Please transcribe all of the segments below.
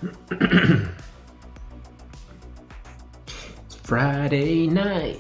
It's Friday night.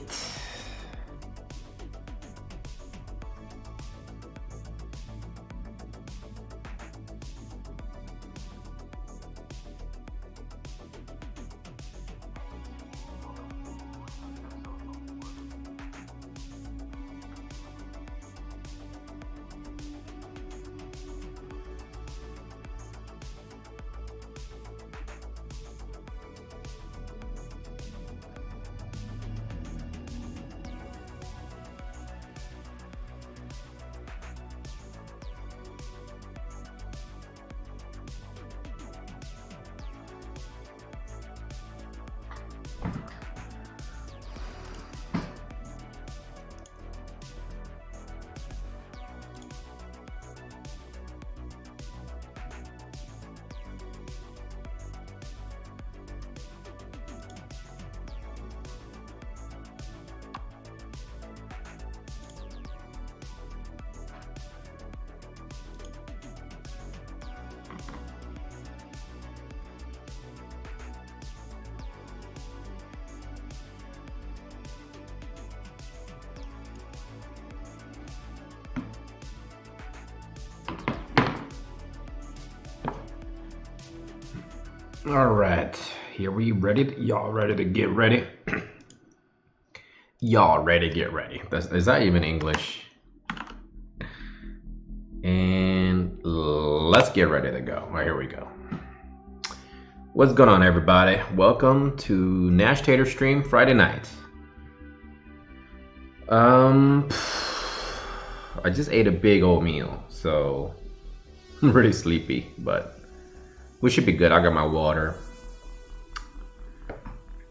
All right, here we ready? Y'all ready to get ready? Y'all ready to get ready? Is that even English? And let's get ready to go. All right, here we go. What's going on, everybody? Welcome to Nash Tater Stream Friday night. I just ate a big old meal, so I'm really sleepy, but we should be good. I got my water.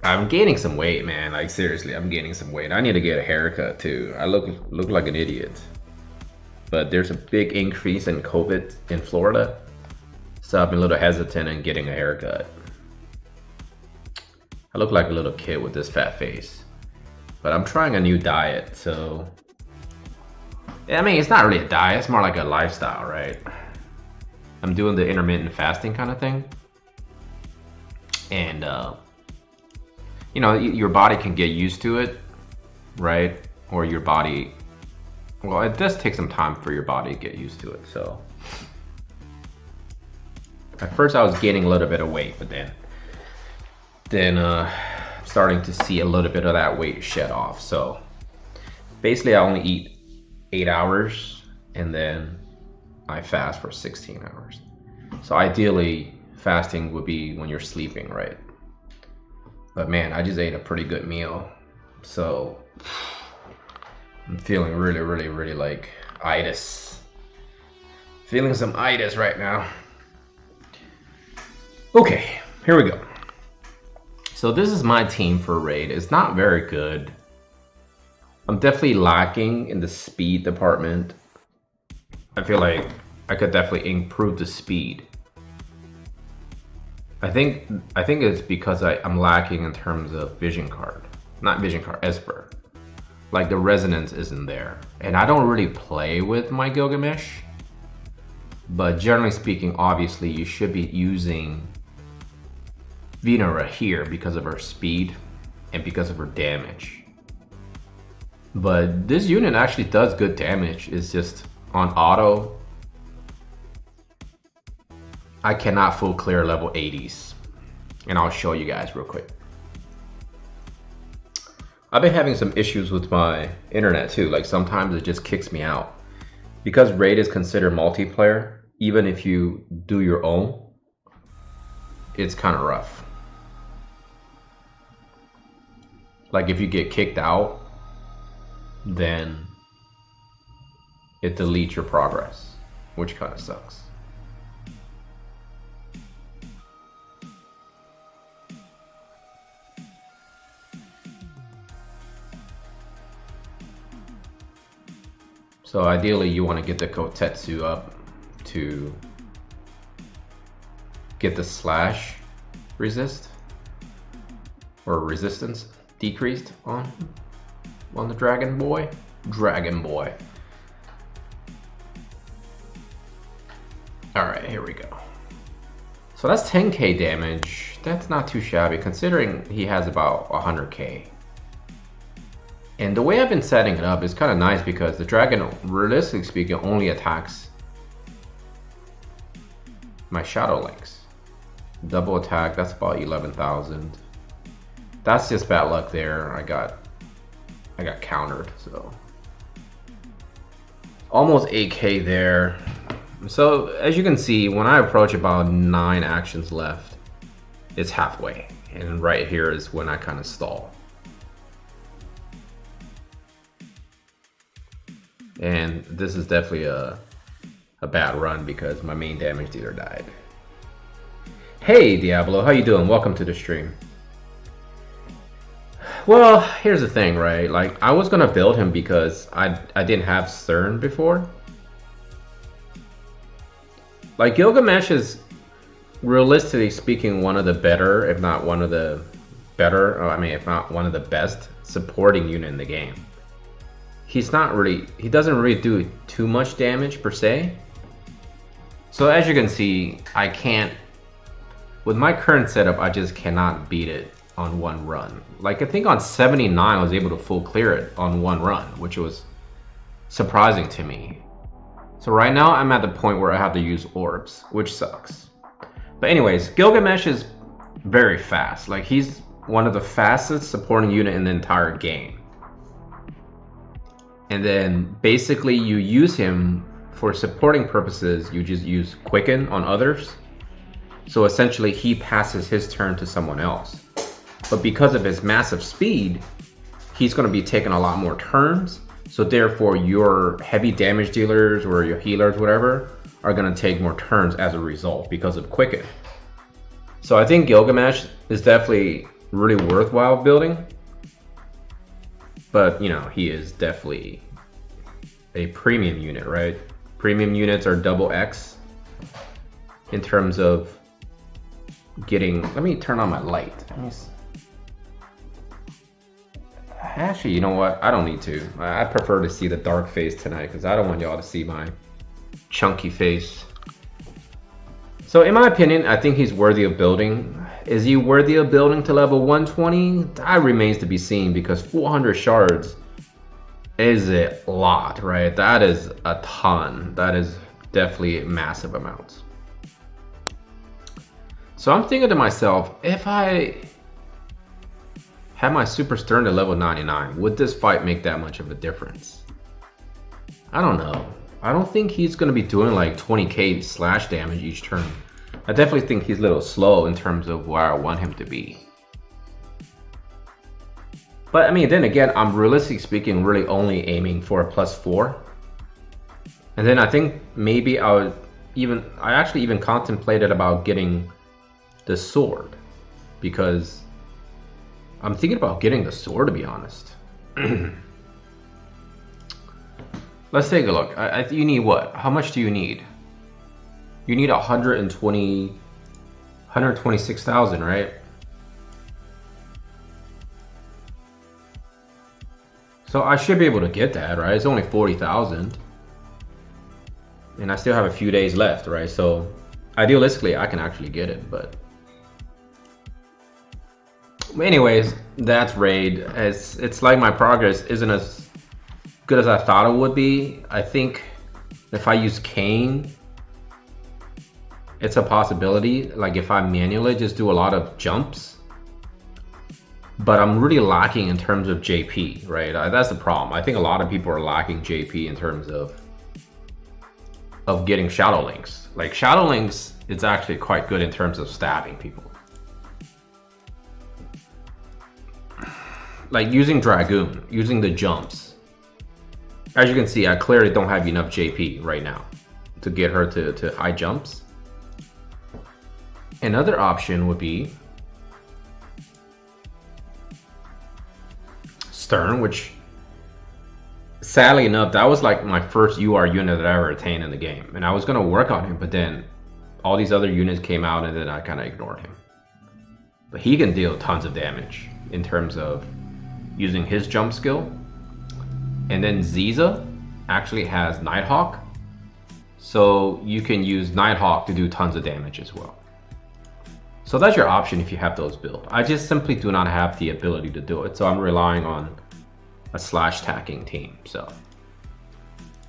I'm gaining some weight, man. Like seriously, I'm gaining some weight. I need to get a haircut too. I look like an idiot. But there's a big increase in COVID in Florida, so I've been a little hesitant in getting a haircut. I look like a little kid with this fat face. But I'm trying a new diet, so yeah, I mean, it's not really a diet. It's more like a lifestyle, right? I'm doing the intermittent fasting kind of thing. And, you know, your body can get used to it, right? Or your body, well, it does take some time for your body to get used to it. So at first I was gaining a little bit of weight, but then starting to see a little bit of that weight shed off. So basically I only eat 8 hours and then I fast for 16 hours. So ideally, fasting would be when you're sleeping, right? But man, I just ate a pretty good meal. So I'm feeling really like itis. Feeling some itis right now. Okay, here we go. So this is my team for raid. It's not very good. I'm definitely lacking in the speed department. I feel like I could definitely improve the speed. I think it's because I'm lacking in terms of vision card. Not vision card, Esper. Like the resonance isn't there. And I don't really play with my Gilgamesh. But generally speaking, obviously you should be using Venera here because of her speed and because of her damage. But this unit actually does good damage. It's just on auto, I cannot full clear level 80s. And I'll show you guys real quick. I've been having some issues with my internet too. Like sometimes it just kicks me out. Because raid is considered multiplayer, even if you do your own, it's kind of rough. Like if you get kicked out, then it deletes your progress, which kind of sucks. So ideally you want to get the Kotetsu up to get the slash resist or resistance decreased on the Dragon Boy. All right, here we go. So that's 10k damage. That's not too shabby considering he has about 100k. And the way I've been setting it up is kind of nice because the dragon, realistically speaking, only attacks my shadow links. Double attack, that's about 11,000. That's just bad luck there. I got countered, so almost 8k there. So as you can see, when I approach about 9 actions left, it's halfway, and right here is when I kind of stall. And this is definitely a bad run because my main damage dealer died. Hey Diablo, how you doing? Welcome to the stream. Well, here's the thing, right? Like, I was gonna build him because I didn't have Stern before. Like, Gilgamesh is, realistically speaking, one of the better, if not one of the better, I mean, if not one of the best supporting unit in the game. He's not really, he doesn't really do too much damage per se. So as you can see, I can't, with my current setup, I just cannot beat it on one run. Like, I think on 79 I was able to full clear it on one run, which was surprising to me. So right now I'm at the point where I have to use orbs, which sucks. But anyways, Gilgamesh is very fast. Like, he's one of the fastest supporting unit in the entire game. And then basically you use him for supporting purposes. You just use Quicken on others. So essentially he passes his turn to someone else. But because of his massive speed, he's going to be taking a lot more turns. So therefore your heavy damage dealers or your healers, whatever, are going to take more turns as a result because of Quicken. So I think Gilgamesh is definitely really worthwhile building. But, you know, he is definitely a premium unit, right? Premium units are double X in terms of getting... Let me turn on my light. Actually, you know what? I don't need to. I prefer to see the dark face tonight because I don't want y'all to see my chunky face. So in my opinion, I think he's worthy of building. Is he worthy of building to level 120? That remains to be seen because 400 shards is a lot, right? That is a ton. That is definitely massive amounts. So I'm thinking to myself, if I had my Super Stern to level 99, would this fight make that much of a difference? I don't know. I don't think he's going to be doing like 20k slash damage each turn. I definitely think he's a little slow in terms of where I want him to be. But I mean, then again, I'm realistically speaking really only aiming for a +4. And then I think maybe I actually even contemplated about getting the sword, because I'm thinking about getting the sword, to be honest. Let's take a look. You need what? How much do you need? You need 126,000, right? So I should be able to get that, right? It's only 40,000. And I still have a few days left, right? So idealistically, I can actually get it, but anyways, that's raid. It's like my progress isn't as good as I thought it would be. I think if I use Kane, it's a possibility. Like if I manually just do a lot of jumps, but I'm really lacking in terms of JP, right? That's the problem. I think a lot of people are lacking JP in terms of getting Shadow Links. Like Shadow Links is actually quite good in terms of stabbing people. Like using Dragoon, using the jumps. As you can see, I clearly don't have enough JP right now to get her to high jumps. Another option would be Stern, which sadly enough, that was like my first UR unit that I ever attained in the game. And I was gonna work on him, but then all these other units came out and then I kind of ignored him. But he can deal tons of damage in terms of using his jump skill. And then Ziza actually has Nighthawk. So you can use Nighthawk to do tons of damage as well. So that's your option if you have those built. I just simply do not have the ability to do it, so I'm relying on a slash tacking team. So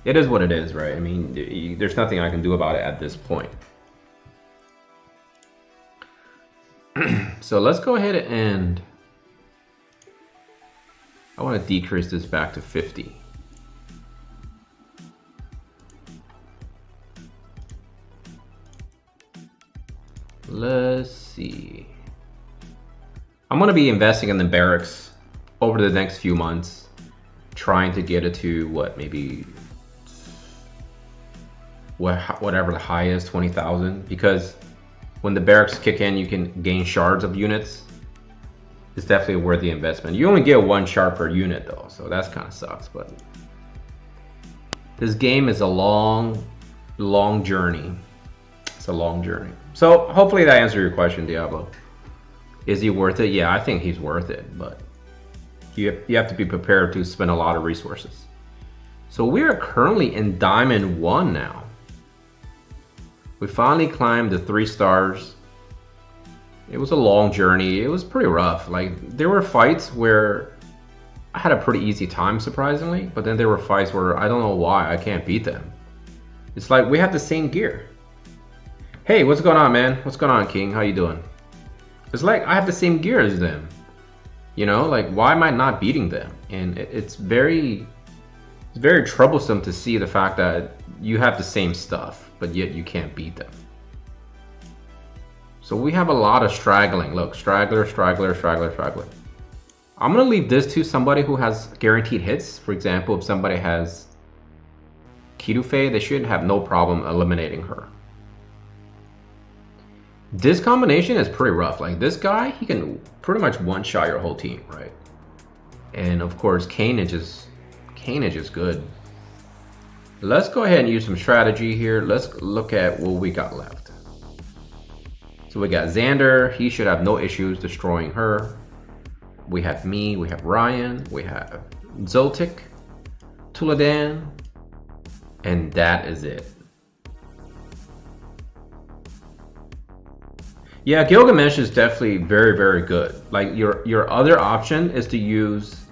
it is what it is, right? I mean, there's nothing I can do about it at this point. So let's go ahead and I want to decrease this back to 50. Let's see. I'm going to be investing in the barracks over the next few months, trying to get it to what, maybe whatever the high is, 20,000, because when the barracks kick in, you can gain shards of units. It's definitely worth the investment. You only get 1 shard per unit though, so that's kind of sucks. But this game is a long journey. It's a long journey. So hopefully that answered your question, Diablo. Is he worth it? Yeah, I think he's worth it, but you have to be prepared to spend a lot of resources. So we are currently in Diamond 1 now. We finally climbed the 3 stars. It was a long journey. It was pretty rough. Like, there were fights where I had a pretty easy time, surprisingly, but then there were fights where I don't know why I can't beat them. It's like we have the same gear. Hey, what's going on, man? What's going on, King? How you doing? It's like I have the same gear as them. You know, like, why am I not beating them? And it's very troublesome to see the fact that you have the same stuff, but yet you can't beat them. So we have a lot of straggling. Look, straggler, straggler, straggler, straggler. I'm gonna leave this to somebody who has guaranteed hits. For example, if somebody has Kidufe, they should have no problem eliminating her. This combination is pretty rough. Like, this guy, he can pretty much one-shot your whole team, right? And of course, Kaynage is good. Let's go ahead and use some strategy here. Let's look at what we got left. So we got Xander. He should have no issues destroying her. We have me, we have Ryan, we have Zoltik, Tuladan, and that is it. Yeah, Gilgamesh is definitely very, very good. Like, your other option is to use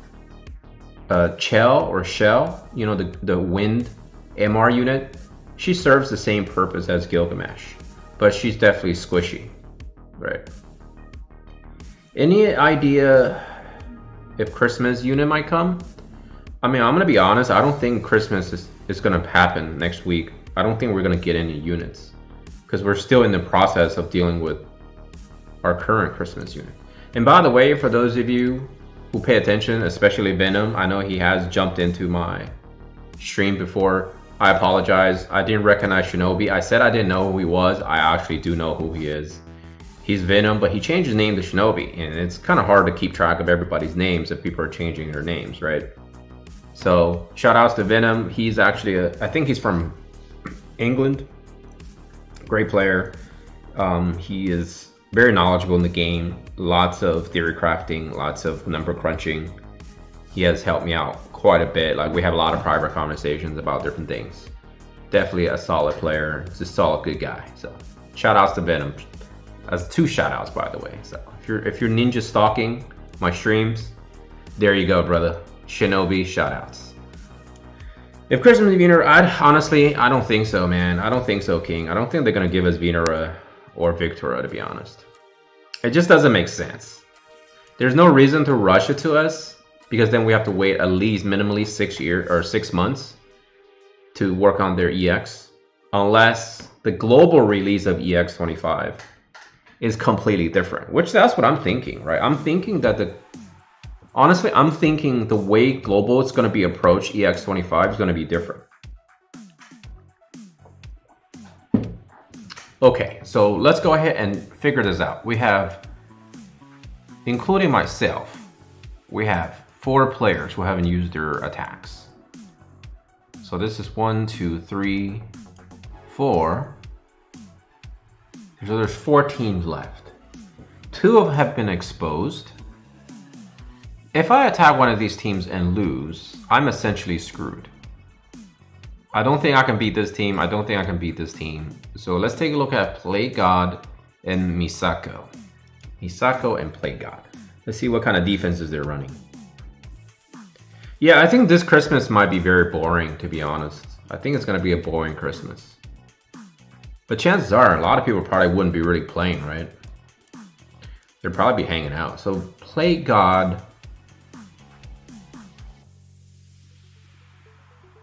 Chell or Shell, you know, the wind MR unit. She serves the same purpose as Gilgamesh, but she's definitely squishy, right? Any idea if Christmas unit might come? I mean, I'm gonna be honest, I don't think Christmas is gonna happen next week. I don't think we're gonna get any units because we're still in the process of dealing with our current Christmas unit. And by the way, for those of you who pay attention, especially Venom, I know he has jumped into my stream before. I apologize. I didn't recognize Shinobi. I said I didn't know who he was. I actually do know who he is. He's Venom, but he changed his name to Shinobi, and it's kind of hard to keep track of everybody's names if people are changing their names, right? So shout outs to Venom. He's actually I think he's from England. Great player. He is very knowledgeable in the game. Lots of theory crafting, lots of number crunching. He has helped me out quite a bit. Like, we have a lot of private conversations about different things. Definitely a solid player. He's a solid, good guy. So shout outs to Venom. That's 2 shout outs, by the way. So if you're ninja stalking my streams, there you go, brother. Shinobi shout outs. If Christmas Venera, I don't think so, man. I don't think so, King. I don't think they're gonna give us Venera or Victora, to be honest. It just doesn't make sense. There's no reason to rush it to us, because then we have to wait at least minimally 6 months to work on their EX, unless the global release of EX25 is completely different, which that's what I'm thinking, right? I'm thinking that honestly, I'm thinking the way global is going to be approached, EX25 is going to be different. Okay, so let's go ahead and figure this out. We have, including myself, we have 4 players who haven't used their attacks. So this is 1, 2, 3, 4. So there's 4 teams left. 2 of them have been exposed. If I attack one of these teams and lose, I'm essentially screwed. I don't think I can beat this team. I don't think I can beat this team. So let's take a look at Play God and Misako. Misako and Play God. Let's see what kind of defenses they're running. Yeah, I think this Christmas might be very boring, to be honest. I think it's going to be a boring Christmas. But chances are, a lot of people probably wouldn't be really playing, right? They'd probably be hanging out. So Play God.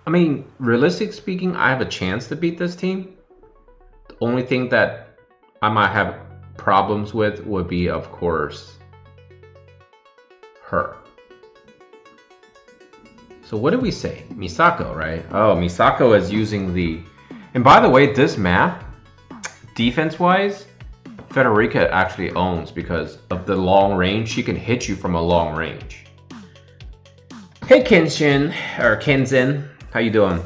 I mean, realistically speaking, I have a chance to beat this team. The only thing that I might have problems with would be, of course, her. So what did we say? Misako, right? Oh, Misako is using the... And by the way, this map, defense-wise, Federica actually owns because of the long range. She can hit you from a long range. Hey, Kenshin, or Kenzin. How you doing?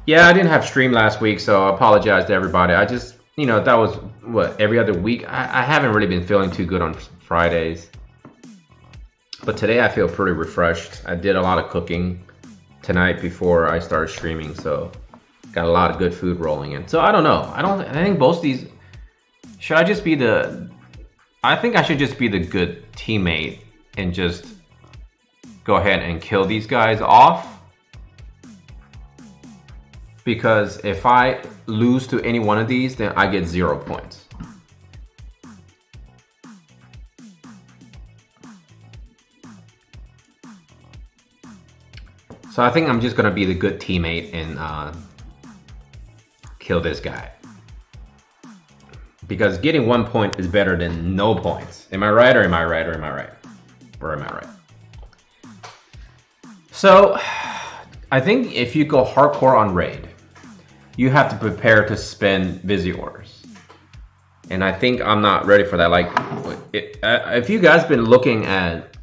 Yeah, I didn't have stream last week, so I apologize to everybody. I just, you know, that was, what, every other week? I haven't really been feeling too good on Fridays. But today I feel pretty refreshed. I did a lot of cooking tonight before I started streaming, so got a lot of good food rolling in. So I don't know. I think both of these, should I just be the, I think I should just be the good teammate and just go ahead and kill these guys off. Because if I lose to any one of these, then I get 0 points. So I think I'm just gonna be the good teammate and kill this guy. Because getting 1 point is better than no points. Am I right or am I right or am I right? Or am I right? So I think if you go hardcore on raid, you have to prepare to spend busy orders. And I think I'm not ready for that. Like, if you guys been looking at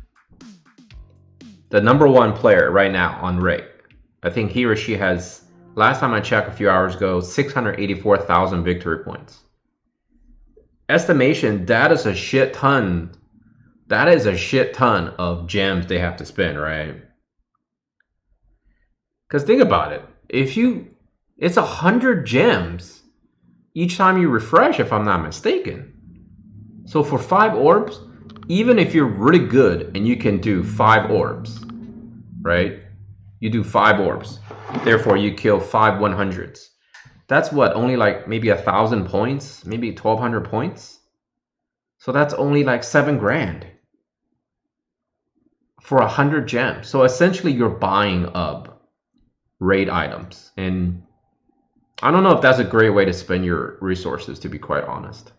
the #1 player right now on raid, I think he or she has, last time I checked a few hours ago, 684,000 victory points. Estimation, that is a shit ton. That is a shit ton of gems they have to spend, right? Because think about it. It's 100 gems each time you refresh, if I'm not mistaken. So for 5 orbs, even if you're really good and you can do 5 orbs, right? You do 5 orbs. Therefore, you kill 5 100s. That's what, only like maybe 1,000 points, maybe 1,200 points. So that's only like 7 grand for 100 gems. So essentially, you're buying up raid items. And I don't know if that's a great way to spend your resources, to be quite honest.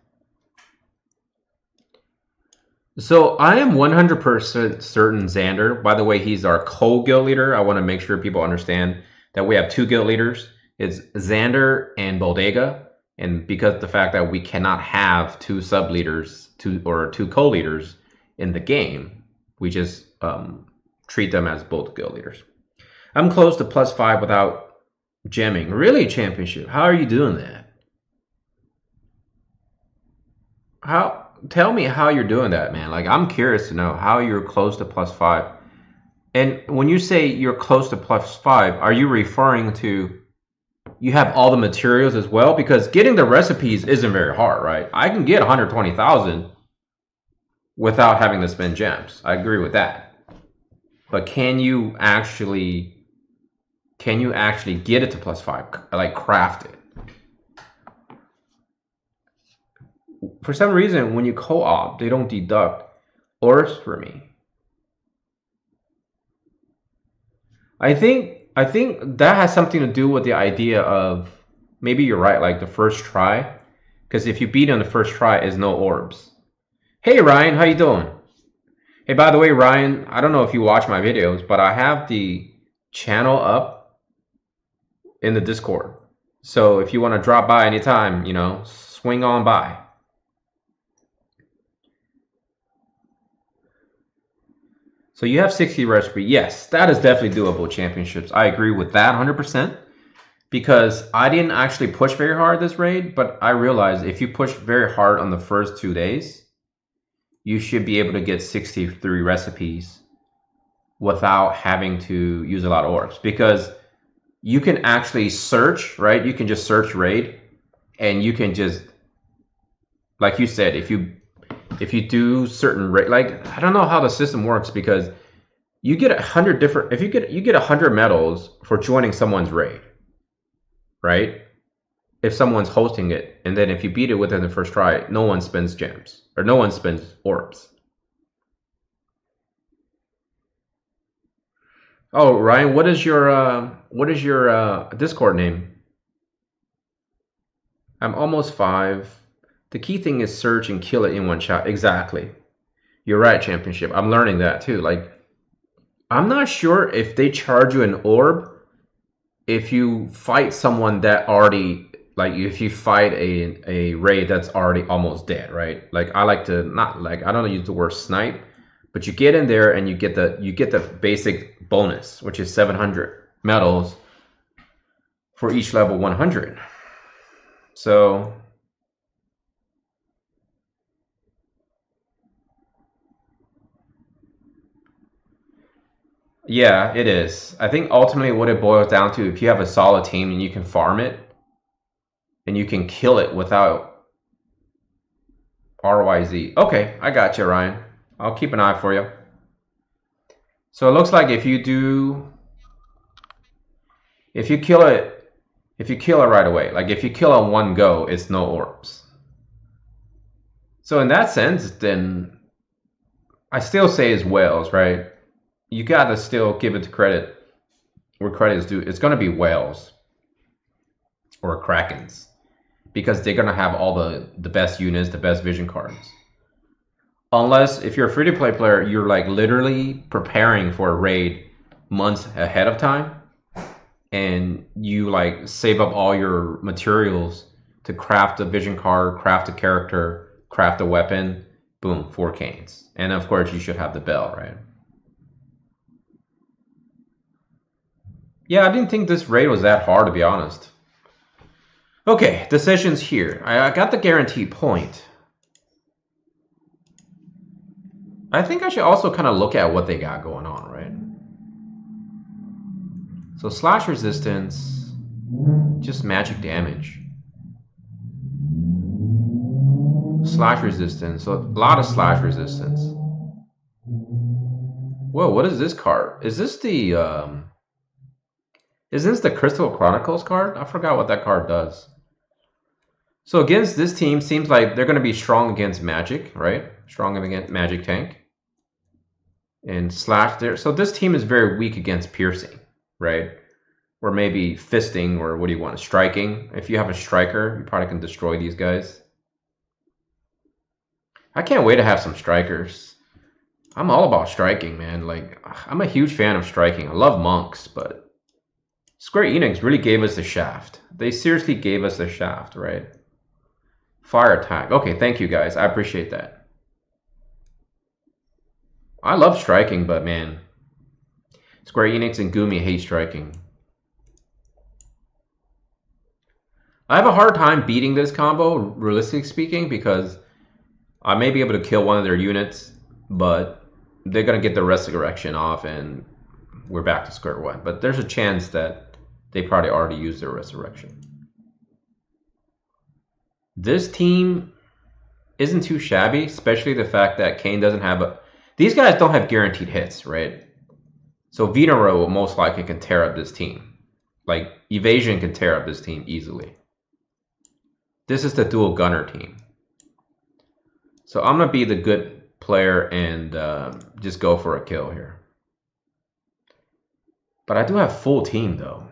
So I am 100% certain Xander, by the way, he's our co-guild leader. I want to make sure people understand that we have 2 guild leaders. It's Xander and Bodega. And because of the fact that we cannot have 2 sub-leaders or 2 co-leaders in the game, we just treat them as both guild leaders. I'm close to +5 without gemming. Really, championship? How are you doing that? Tell me how you're doing that, man. Like, I'm curious to know how you're close to +5. And when you say you're close to +5, are you referring to you have all the materials as well? Because getting the recipes isn't very hard, right? I can get 120,000 without having to spend gems. I agree with that. But can you actually get it to +5, like craft it? For some reason, when you co-op, they don't deduct orbs for me. I think that has something to do with the idea of, maybe you're right, like the first try. Because if you beat on the first try, is no orbs. Hey Ryan, how you doing? Hey, by the way, Ryan, I don't know if you watch my videos, but I have the channel up in the Discord. So if you want to drop by anytime, you know, swing on by. So you have 60 recipe. Yes, that is definitely doable, championships. I agree with that 100%. Because I didn't actually push very hard this raid, but I realized if you push very hard on the first 2 days, you should be able to get 63 recipes without having to use a lot of orbs. Because you can actually search, right? You can just search raid, and you can just, like you said, if if you do certain like I don't know how the system works because you get 100 different. If you get 100 medals for joining someone's raid, right? If someone's hosting it, and then if you beat it within the first try, no one spends gems or no one spends orbs. Oh, Ryan, what is your Discord name? I'm almost 5. The key thing is search and kill it in one shot. Exactly. You're right, Championship. I'm learning that too. Like, I'm not sure if they charge you an orb if you fight someone that already, like, if you fight a raid that's already almost dead, right? Like, I like to not like I don't use the word snipe, but you get in there and you get the basic bonus, which is 700 medals for each level 100. So yeah, it is. I think ultimately what it boils down to, if you have a solid team and you can farm it and you can kill it without RYZ. Okay, I got you, Ryan. I'll keep an eye for you. So it looks like if you kill it right away, like if you kill it one go, it's no orbs. So in that sense, then I still say it's whales, right? You gotta still give it to credit where credit is due. It's gonna be whales or krakens because they're gonna have all the best units, the best vision cards. Unless if you're a free-to-play player, you're like literally preparing for a raid months ahead of time, and you like save up all your materials to craft a vision card, craft a character, craft a weapon. Boom, 4 canes, and of course you should have the bell, right? Yeah, I didn't think this raid was that hard, to be honest. Okay, decisions here. I got the guaranteed point. I think I should also kind of look at what they got going on, right? So slash resistance, just magic damage. Slash resistance, so a lot of slash resistance. Whoa, what is this card? Is this the Crystal Chronicles card? I forgot what that card does. So against this team, seems like they're going to be strong against magic, right? Strong against magic tank. And slash there. So this team is very weak against piercing, right? Or maybe fisting, or what do you want? Striking. If you have a striker, you probably can destroy these guys. I can't wait to have some strikers. I'm all about striking, man. Like, I'm a huge fan of striking. I love monks, but Square Enix really gave us the shaft. They seriously gave us the shaft, right? Fire attack. Okay, thank you guys. I appreciate that. I love striking, but man, Square Enix and Gumi hate striking. I have a hard time beating this combo, realistically speaking, because I may be able to kill one of their units, but they're going to get the resurrection off and we're back to square one. But there's a chance that they probably already used their resurrection. This team isn't too shabby, especially the fact that Kane doesn't have a... These guys don't have guaranteed hits, right? So Venero will most likely can tear up this team. Like, Evasion can tear up this team easily. This is the dual gunner team. So I'm going to be the good player and just go for a kill here. But I do have full team, though.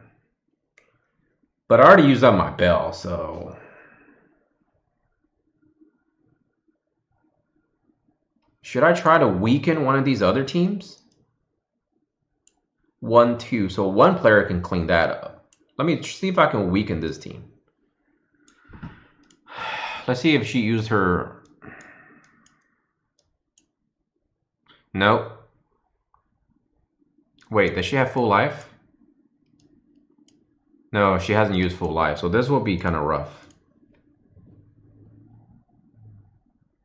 But I already used up my bell, so... Should I try to weaken one of these other teams? 1, 2. So one player can clean that up. Let me see if I can weaken this team. Let's see if she used her... Nope. Wait, does she have full life? No, she hasn't used full life. So this will be kind of rough.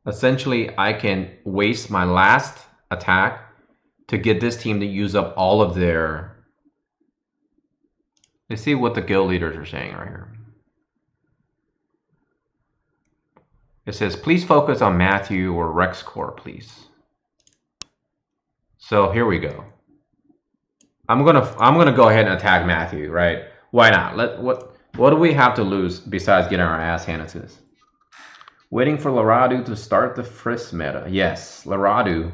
Essentially, I can waste my last attack to get this team to use up all of their... Let's see what the guild leaders are saying right here. It says, please focus on Matthew or Rex Core, please. So here we go. I'm gonna go ahead and attack Matthew, right? Why not? What do we have to lose besides getting our ass handed to us? Waiting for Laradu to start the Frisk meta. Yes, Laradu.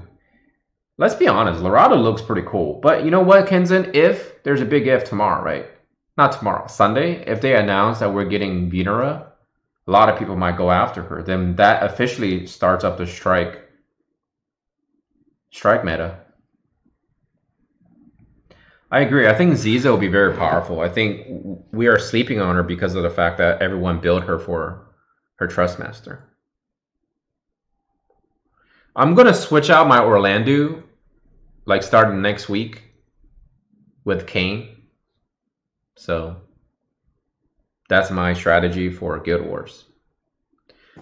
Let's be honest, Laradu looks pretty cool. But you know what, Kenzen? If there's a big if tomorrow, right? Not tomorrow, Sunday. If they announce that we're getting Venera, a lot of people might go after her. Then that officially starts up the strike meta. I agree. I think Ziza will be very powerful. I think we are sleeping on her because of the fact that everyone built her for her Trustmaster. I'm going to switch out my Orlando, like starting next week with Kane. So that's my strategy for Guild Wars.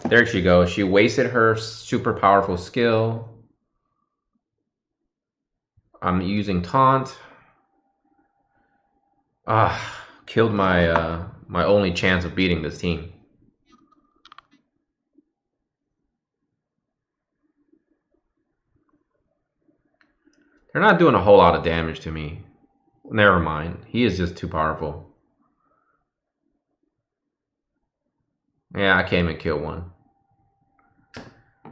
There she goes. She wasted her super powerful skill. I'm using Taunt. Killed my my only chance of beating this team. They're not doing a whole lot of damage to me. Never mind. He is just too powerful. Yeah, I can't even kill one.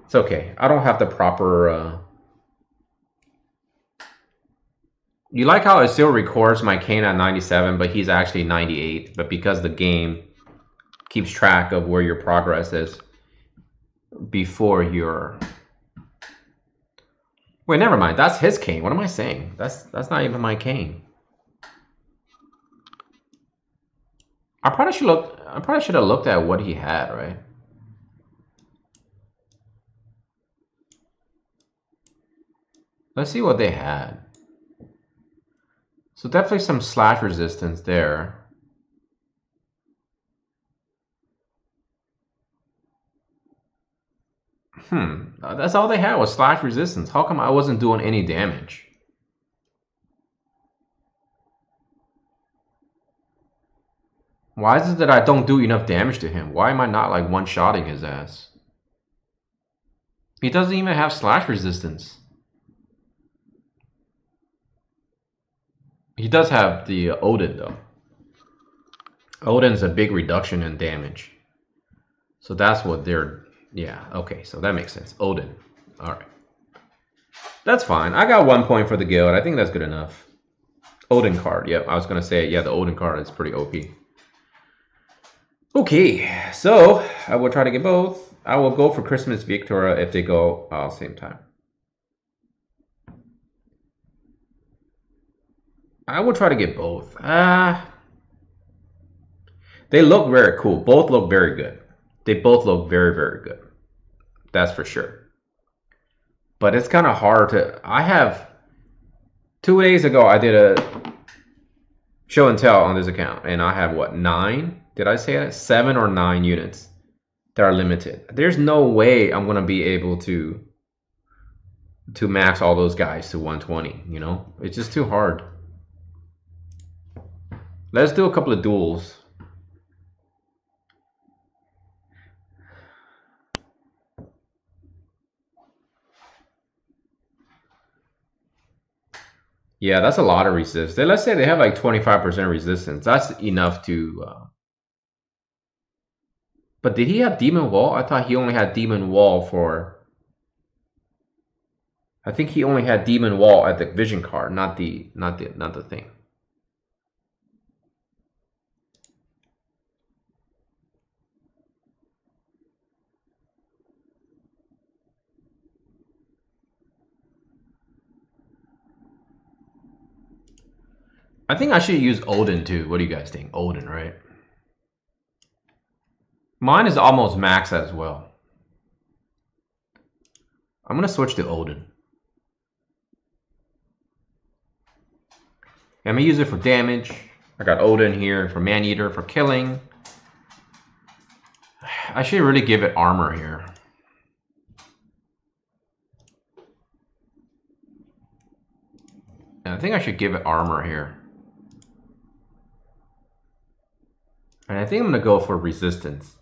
It's okay. I don't have the proper... You like how it still records my Kane at 97, but he's actually 98. But because the game keeps track of where your progress is before your... Wait, never mind. That's his Kane. What am I saying? That's not even my Kane. I probably should have looked at what he had, right? Let's see what they had. So definitely some slash resistance there. That's all they had was slash resistance. How come I wasn't doing any damage? Why is it that I don't do enough damage to him? Why am I not like one-shotting his ass? He doesn't even have slash resistance. He does have the Odin though. Odin's a big reduction in damage. So that's what they're... Yeah, okay, so that makes sense. Odin. Alright. That's fine. I got 1 point for the guild. I think that's good enough. Odin card. Yep, I was going to say, yeah, the Odin card is pretty OP. Okay, so I will try to get both. I will go for Christmas Victoria if they go same time. I will try to get both. They look very cool. Both look very good. They both look very, very good. That's for sure. But it's kind of hard to... I have... 2 days ago, I did a show and tell on this account. And I have, what, 9? Did I say that? 7 or 9 units that are limited. There's no way I'm going to be able to max all those guys to 120, you know? It's just too hard. Let's do a couple of duels. Yeah, that's a lot of resistance. Let's say they have like 25% resistance. That's enough to... But did he have Demon Wall? I thought he only had Demon Wall for... I think he only had Demon Wall at the vision card, not the thing. I think I should use Odin too. What do you guys think? Odin, right? Mine is almost max as well. I'm going to switch to Odin. I'm going to use it for damage. I got Odin here for Man-Eater for killing. I should really give it armor here. I think I should give it armor here. And I think I'm going to go for resistance.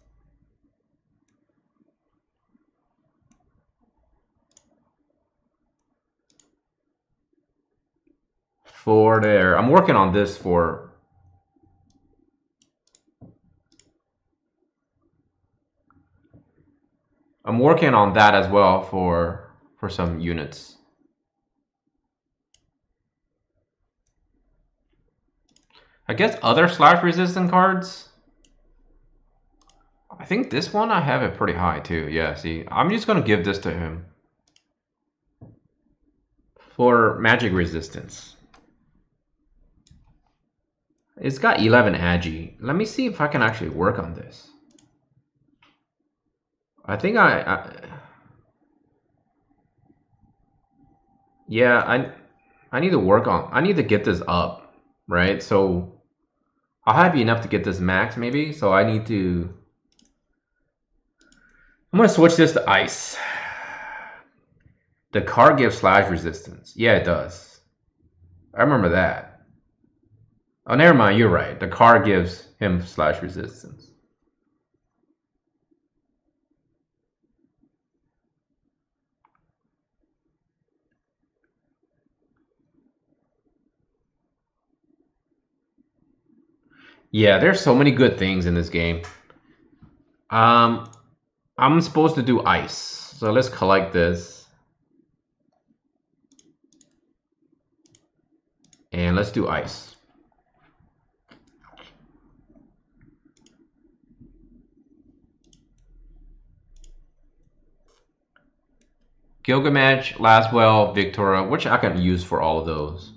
for there. I'm working on this for... I'm working on that as well for some units. I guess other slash resistant cards. I think this one I have it pretty high too. Yeah, see, I'm just gonna give this to him for magic resistance. It's got 11 agi. Let me see if I can actually work on this. I think yeah, I need to work on, I need to get this up, right? So I'll have enough to get this max maybe. So I need to, I'm gonna switch this to ice. The card gives slash resistance. Yeah, it does. I remember that. Oh, never mind, you're right. The card gives him slash resistance. Yeah, there's so many good things in this game. I'm supposed to do ice. So let's collect this. And let's do ice. Gilgamesh, Laswell, Victoria, which I can use for all of those.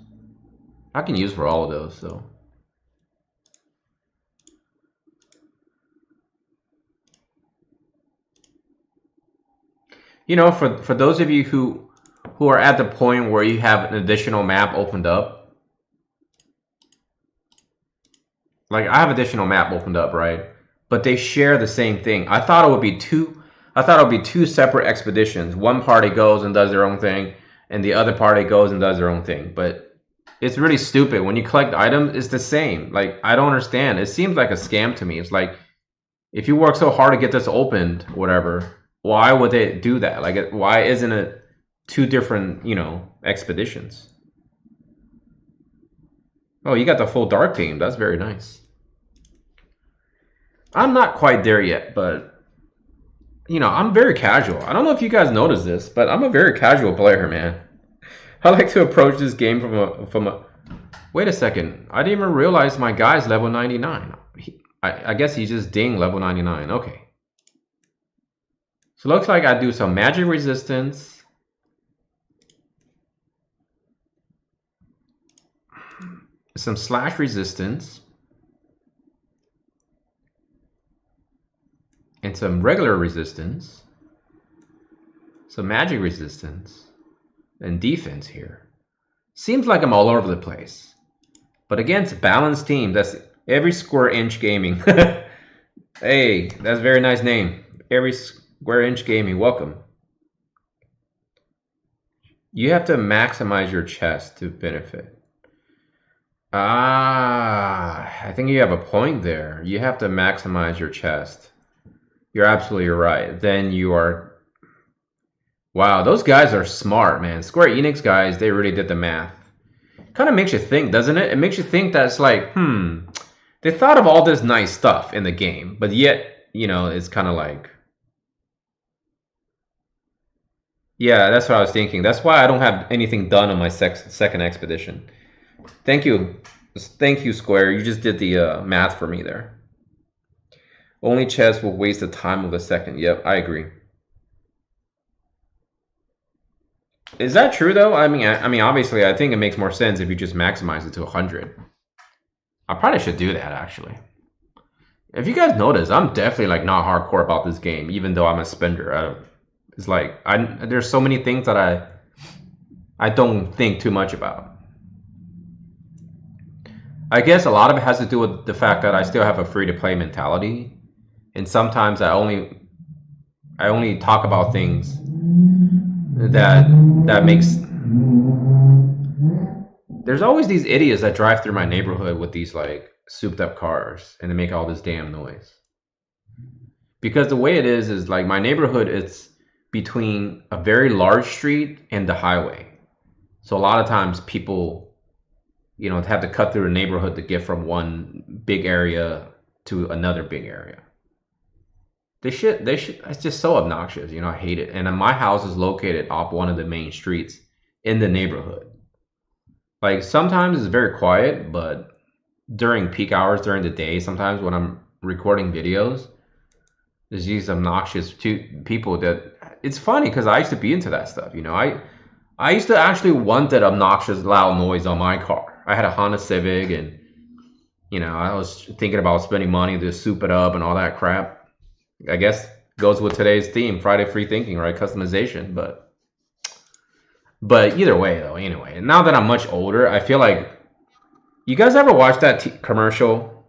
I can use for all of those, so. You know, for those of you who are at the point where you have an additional map opened up, like I have additional map opened up, right? But they share the same thing. I thought it would be two separate expeditions. One party goes and does their own thing, and the other party goes and does their own thing. But it's really stupid. When you collect items, it's the same. Like, I don't understand. It seems like a scam to me. It's like, if you work so hard to get this opened, whatever, why would they do that? Like, why isn't it two different, you know, expeditions? Oh, you got the full dark theme. That's very nice. I'm not quite there yet, but, you know, I'm very casual. I don't know if you guys noticed this, but I'm a very casual player, man. I like to approach this game from a... Wait a second. I didn't even realize my guy's level 99. I guess he just dinged level 99. Okay. So it looks like I do some magic resistance. Some slash resistance. And some regular resistance. Some magic resistance. And defense here. Seems like I'm all over the place. But against balanced team, that's every square inch gaming. Hey, that's a very nice name. Every square inch gaming, welcome. You have to maximize your chest to benefit. I think you have a point there. You have to maximize your chest. You're absolutely right. Then you are... Wow, those guys are smart, man. Square Enix guys, they really did the math. Kind of makes you think, doesn't it? It makes you think that it's like, they thought of all this nice stuff in the game, but yet, you know, it's kind of like... Yeah, that's what I was thinking. That's why I don't have anything done on my second expedition. Thank you. Thank you, Square. You just did the math for me there. Only chess will waste the time of the second. Yep, I agree. Is that true though? I mean, obviously, I think it makes more sense if you just maximize it to 100. I probably should do that actually. If you guys notice, I'm definitely like not hardcore about this game, even though I'm a spender. It's like there's so many things that I don't think too much about. I guess a lot of it has to do with the fact that I still have a free-to-play mentality, and sometimes I only talk about things that makes... There's always these idiots that drive through my neighborhood with these like souped up cars and they make all this damn noise. Because the way it is like my neighborhood, it's between a very large street and the highway. So a lot of times people you know, have to cut through a neighborhood to get from one big area to another big area. They should, it's just so obnoxious, you know, I hate it. And then my house is located off one of the main streets in the neighborhood. Like sometimes it's very quiet, but during peak hours during the day, sometimes when I'm recording videos, there's these obnoxious people that it's funny because I used to be into that stuff, you know. I used to actually want that obnoxious loud noise on my car. I had a Honda Civic and you know, I was thinking about spending money to soup it up and all that crap. I guess goes with today's theme, Friday free thinking, right? Customization, but either way though, anyway. Now that I'm much older, I feel like you guys ever watch that commercial?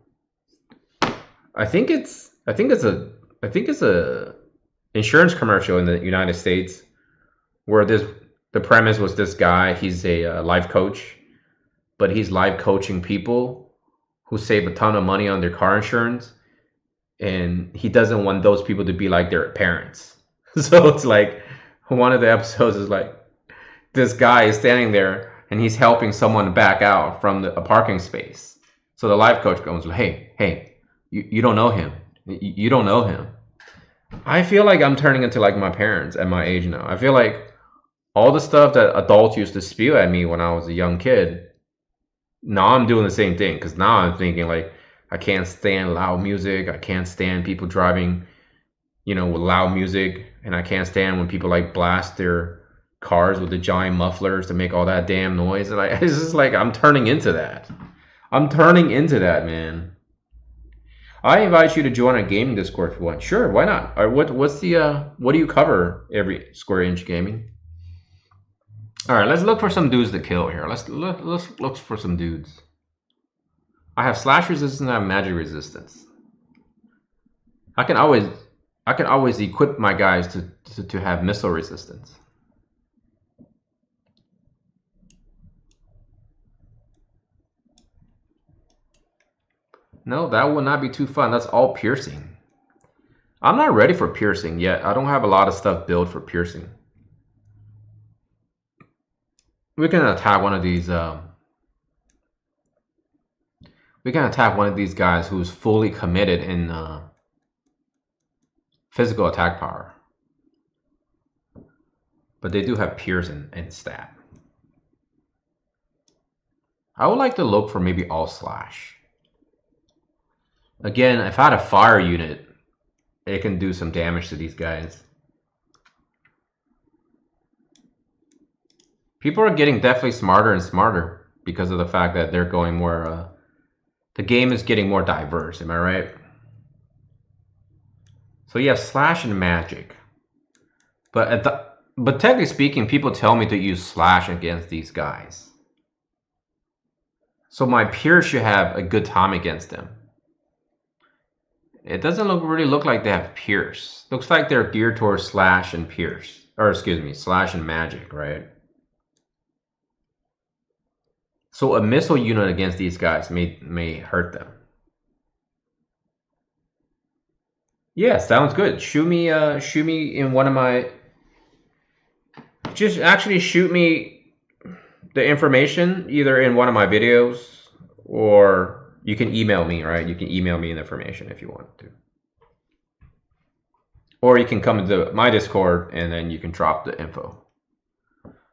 I think it's a insurance commercial in the United States where the premise was this guy, he's a life coach, but he's life coaching people who save a ton of money on their car insurance, and he doesn't want those people to be like their parents. So it's like one of the episodes is like this guy is standing there and he's helping someone back out from a parking space. So the life coach goes, hey, you don't know him. You don't know him. I feel like I'm turning into like my parents at my age now. I feel like all the stuff that adults used to spew at me when I was a young kid, now I'm doing the same thing. Because now I'm thinking like, I can't stand loud music. I can't stand people driving, you know, with loud music. And I can't stand when people like blast their cars with the giant mufflers to make all that damn noise. And it's just like, I'm turning into that. I'm turning into that, man. I invite you to join a gaming Discord if you want. Sure, why not? Or what do you cover every Square Inch Gaming? All right, let's look for some dudes to kill here. Let's look for some dudes. I have slash resistance. I have magic resistance. I can always equip my guys to have missile resistance. No, that will not be too fun. That's all piercing. I'm not ready for piercing yet. I don't have a lot of stuff built for piercing. We can attack one of these. We can attack one of these guys who's fully committed in physical attack power. But they do have pierce and stab. I would like to look for maybe all slash. Again, if I had a fire unit, it can do some damage to these guys. People are getting definitely smarter and smarter because of the fact that they're going more... the game is getting more diverse, am I right? So you have slash and magic. But technically speaking, people tell me to use slash against these guys. So my pierce should have a good time against them. It doesn't really look like they have pierce. Looks like they're geared towards slash and pierce. Or excuse me, slash and magic, right? So a missile unit against these guys may hurt them. Yeah, sounds good. Shoot me in one of my... Just actually shoot me the information either in one of my videos, or you can email me, right? You can email me the information if you want to. Or you can come into my Discord and then you can drop the info.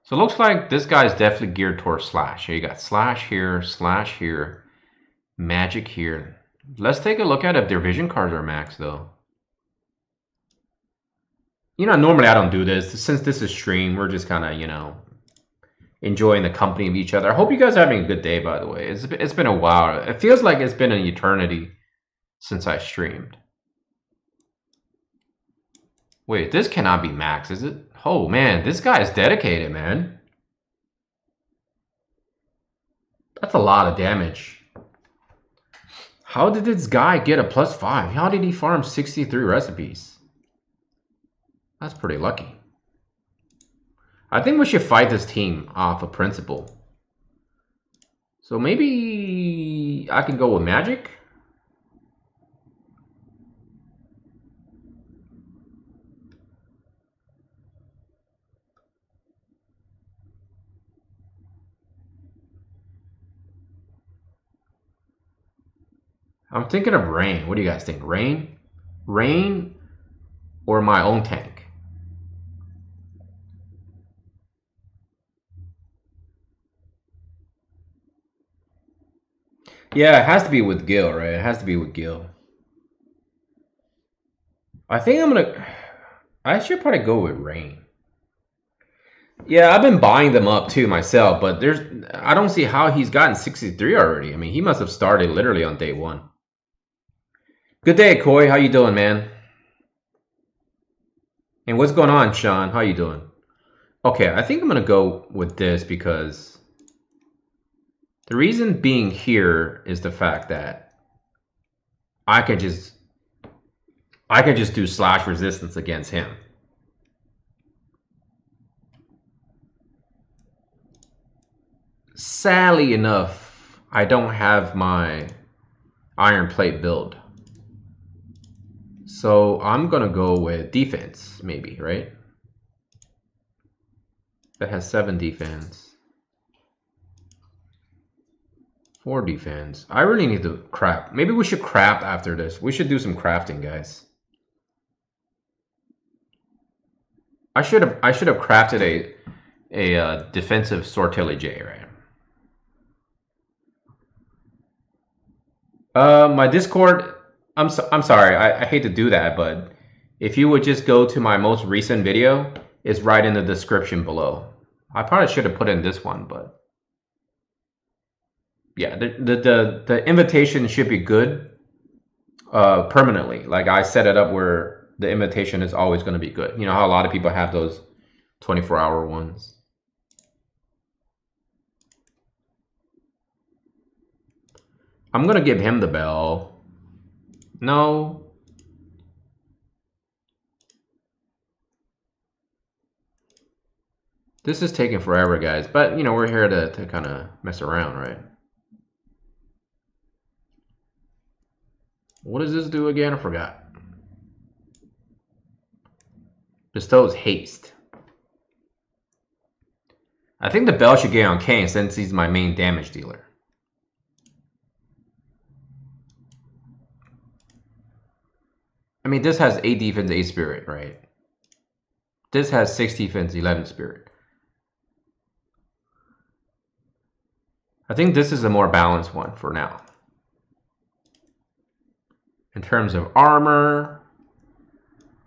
So it looks like this guy's definitely geared towards slash. You got slash here, magic here. Let's take a look at if their vision cards are max though. You know, normally I don't do this. Since this is stream, we're just kind of, you know, enjoying the company of each other. I hope you guys are having a good day, by the way. It's been a while. It feels like it's been an eternity since I streamed. Wait, this cannot be max, is it? Oh, man, this guy is dedicated, man. That's a lot of damage. How did this guy get a +5? How did he farm 63 recipes? That's pretty lucky. I think we should fight this team off a principle. So maybe I can go with magic. I'm thinking of Rain. What do you guys think? Rain? Rain or my own tank? Yeah, it has to be with Gil, right? It has to be with Gil. I think I should probably go with Rain. Yeah, I've been buying them up too myself, but I don't see how he's gotten 63 already. I mean, he must have started literally on day 1. Good day, Coy. How you doing, man? And what's going on, Sean? How you doing? Okay, I think I'm gonna go with this because the reason being here is the fact that I can just do slash resistance against him. Sadly enough, I don't have my iron plate build. So I'm gonna go with defense, maybe, right? That has 7 defense. 4 defense. I really need to craft. Maybe we should craft after this. We should do some crafting, guys. I should have crafted a defensive Sortilli J, right? My Discord. I'm sorry. I hate to do that, but if you would just go to my most recent video, it's right in the description below. I probably should have put in this one, but yeah, the invitation should be good permanently. Like I set it up where the invitation is always going to be good. You know how a lot of people have those 24-hour ones. I'm going to give him the bell. No. This is taking forever, guys. But, you know, we're here to kind of mess around, right? What does this do again? I forgot. Bestows haste. I think the bell should get on Kane since he's my main damage dealer. I mean, this has 8 defense, 8 spirit, right? This has 6 defense, 11 spirit. I think this is a more balanced one for now. In terms of armor,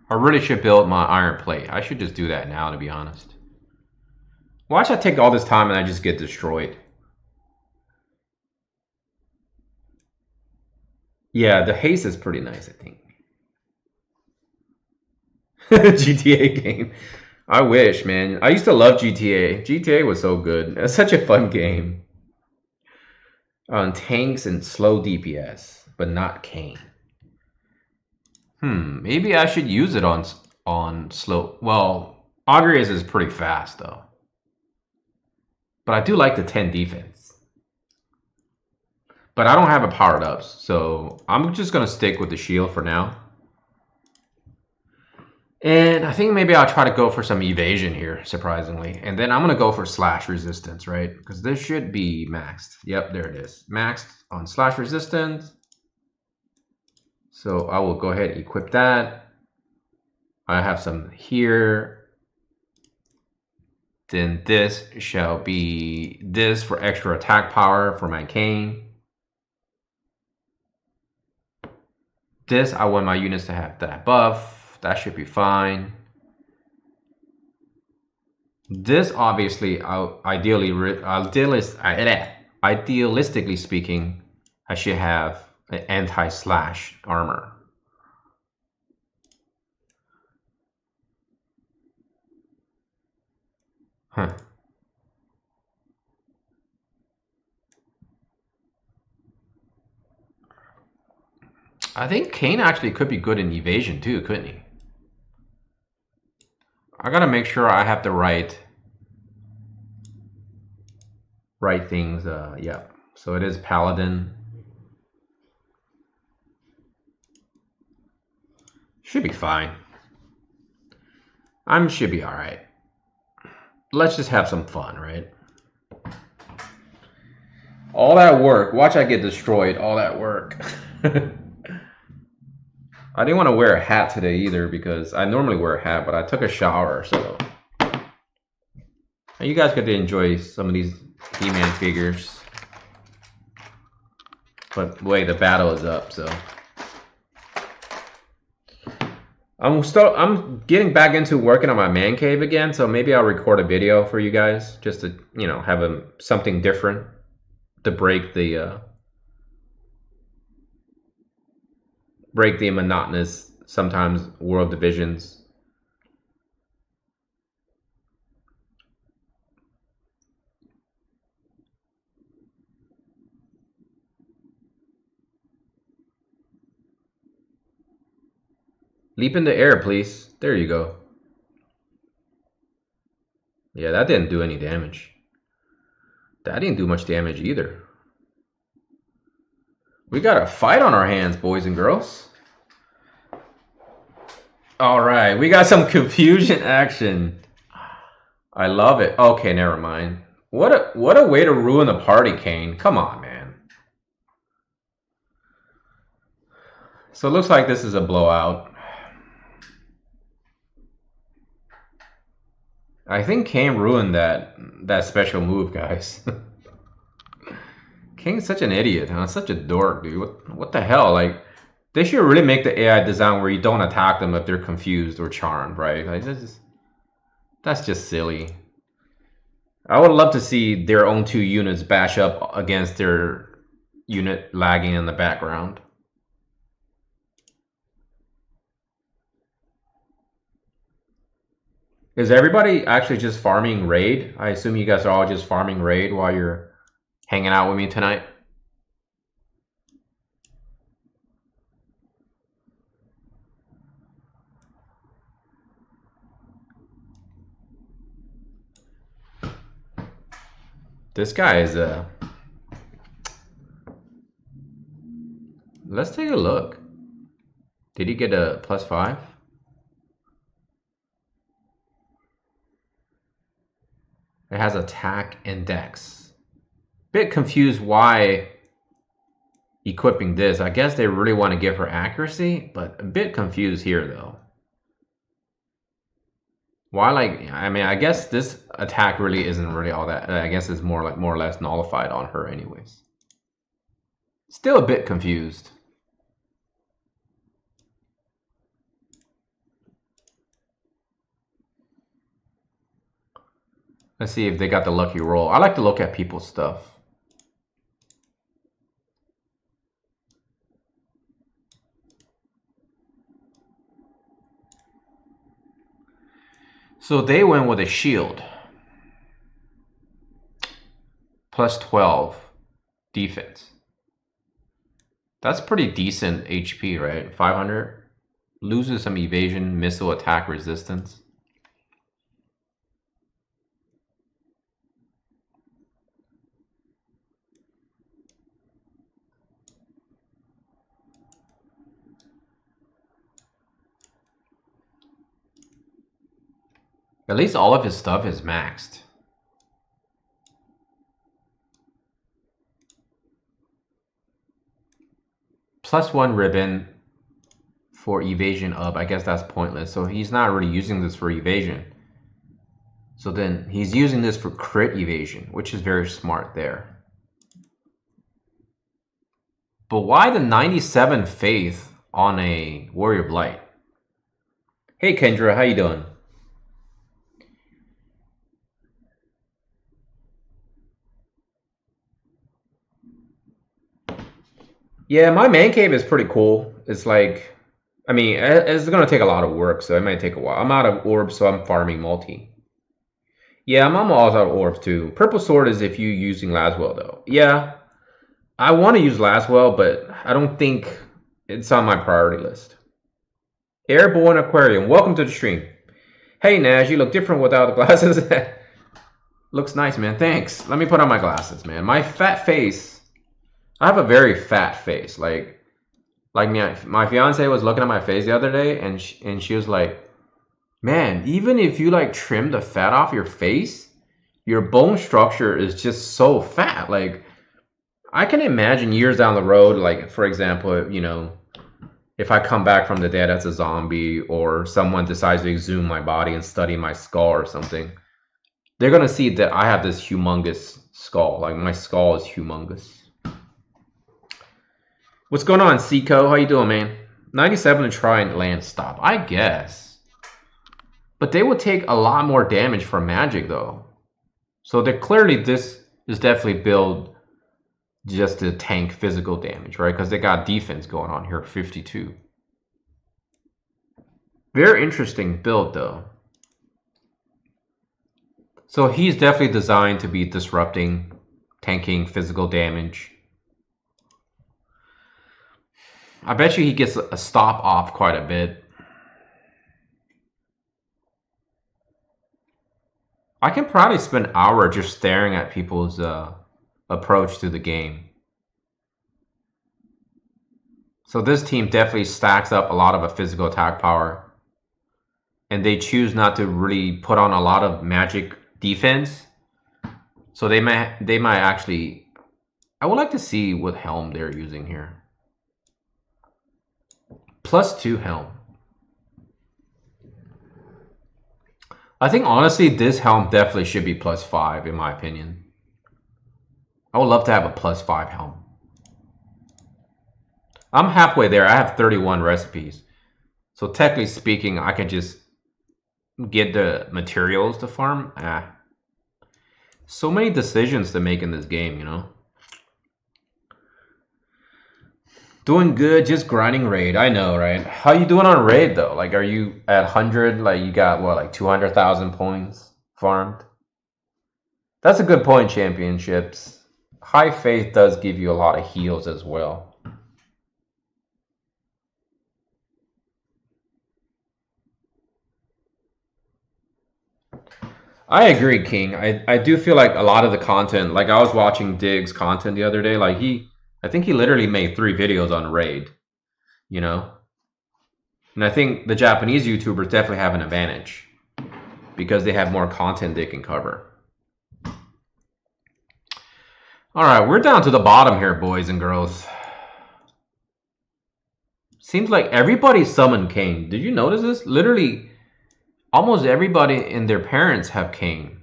I really should build my iron plate. I should just do that now, to be honest. Watch I take all this time and I just get destroyed. Yeah, the haste is pretty nice, I think. GTA game. I wish, man. I used to love GTA. GTA was so good. It's such a fun game. On tanks and slow DPS, but not Kane. Maybe I should use it on slow. Well, Auguries is pretty fast though. But I do like the 10 defense. But I don't have it powered up, so I'm just gonna stick with the shield for now. And I think maybe I'll try to go for some evasion here, surprisingly. And then I'm gonna go for slash resistance, right? Because this should be maxed. Yep, there it is. Maxed on slash resistance. So I will go ahead and equip that. I have some here. Then this shall be this for extra attack power for my Kane. This, I want my units to have that buff. That should be fine. This, obviously, idealistically speaking, I should have an anti-slash armor. I think Kane actually could be good in evasion too, couldn't he? I gotta make sure I have the right things. Yeah. So it is Paladin. Should be fine. Should be all right. Let's just have some fun, right? All that work. Watch I get destroyed. All that work. I didn't want to wear a hat today either because I normally wear a hat, but I took a shower, so you guys get to enjoy some of these He-Man figures. But wait, the battle is up, so I'm getting back into working on my man cave again, so maybe I'll record a video for you guys just to, you know, have something different to break the monotonous sometimes world divisions. Leap in the air, please. There you go. Yeah, that didn't do any damage. That didn't do much damage either. We got a fight on our hands, boys and girls. All right, we got some confusion action. I love it. Okay, never mind. What a way to ruin the party, Kane. Come on, man. So it looks like this is a blowout. I think Kane ruined that special move, guys. Kane's such an idiot, huh? Such a dork, dude. What the hell? Like, they should really make the AI design where you don't attack them if they're confused or charmed, right? Like, that's just silly. I would love to see their own two units bash up against their unit lagging in the background. Is everybody actually just farming raid? I assume you guys are all just farming raid while you're hanging out with me tonight. This guy is let's take a look. Did he get a +5? It has attack index. Bit confused why equipping this. I guess they really want to give her accuracy, but a bit confused here though. Why, like, I mean, I guess this attack really isn't really all that. I guess it's more or less nullified on her anyways. Still a bit confused. Let's see if they got the lucky roll. I like to look at people's stuff. So they went with a shield. +12 defense. That's pretty decent HP, right? 500. Loses some evasion, missile attack resistance. At least all of his stuff is maxed. +1 ribbon for evasion up. I guess that's pointless. So he's not really using this for evasion. So then he's using this for crit evasion, which is very smart there. But why the 97 faith on a Warrior of Light? Hey Kendra, how you doing? Yeah, my man cave is pretty cool. It's like, I mean, it's going to take a lot of work, so it might take a while. I'm out of orbs, so I'm farming multi. Yeah, I'm almost out of orbs too. Purple sword is if you're using Laswell, though. Yeah, I want to use Laswell, but I don't think it's on my priority list. Airborne Aquarium, welcome to the stream. Hey, Nash, you look different without the glasses. Looks nice, man. Thanks. Let me put on my glasses, man. My fat face... I have a very fat face. Like my fiance was looking at my face the other day, and she was like, "Man, even if you like trim the fat off your face, your bone structure is just so fat. Like, I can imagine years down the road, like for example, you know, if I come back from the dead as a zombie, or someone decides to exhume my body and study my skull or something, they're gonna see that I have this humongous skull. Like my skull is humongous. What's going on, Seco? How you doing, man? 97 to try and land stop, I guess. But they would take a lot more damage from magic, though. So they're clearly, this is definitely built just to tank physical damage, right? Because they got defense going on here, 52. Very interesting build, though. So he's definitely designed to be disrupting, tanking physical damage. I bet you he gets a stop off quite a bit. I can probably spend an hour just staring at people's approach to the game. So this team definitely stacks up a lot of a physical attack power. And they choose not to really put on a lot of magic defense. So they might actually... I would like to see what helm they're using here. +2 helm. I think honestly this helm definitely should be +5 in my opinion. I would love to have a +5 helm. I'm halfway there. I have 31 recipes. So technically speaking, I can just get the materials to farm. So many decisions to make in this game, you know. Doing good, just grinding raid. I know, right? How you doing on raid though? Like, are you at 100? Like, you got what, like 200,000 points farmed? That's a good point. Championships. High faith does give you a lot of heals as well. I agree, King. I do feel like a lot of the content, like I was watching Dig's content the other day, like I think he literally made 3 videos on raid, you know? And I think the Japanese YouTubers definitely have an advantage because they have more content they can cover. All right, we're down to the bottom here, boys and girls. Seems like everybody summoned King. Did you notice this? Literally, almost everybody and their parents have King.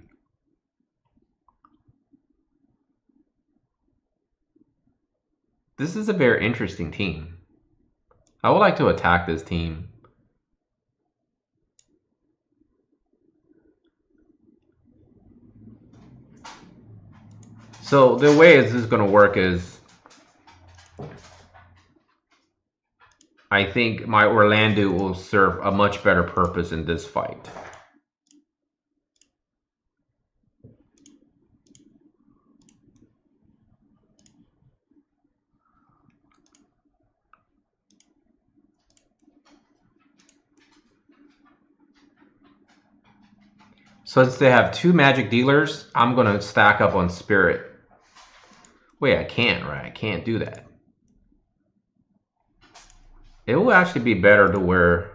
This is a very interesting team. I would like to attack this team. So the way this is going to work is, I think my Orlando will serve a much better purpose in this fight. So since they have 2 magic dealers, I'm going to stack up on Spirit. Wait, I can't, right? I can't do that. It will actually be better to wear...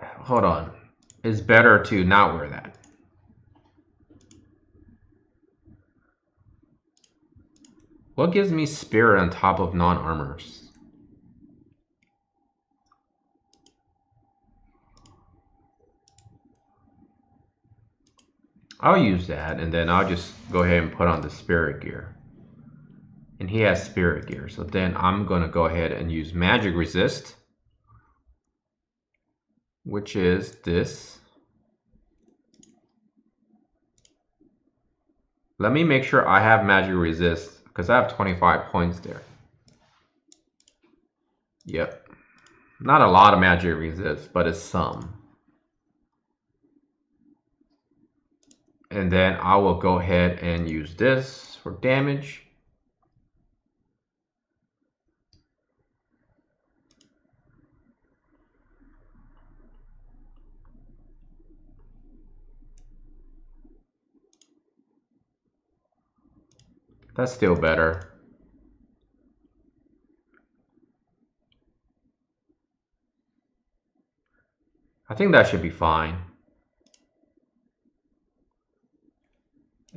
Hold on. It's better to not wear that. What gives me Spirit on top of non-armors? I'll use that, and then I'll just go ahead and put on the Spirit gear. And he has Spirit gear, so then I'm going to go ahead and use Magic Resist, which is this. Let me make sure I have Magic Resist, because I have 25 points there. Yep. Not a lot of Magic Resist, but it's some. And then I will go ahead and use this for damage. That's still better. I think that should be fine.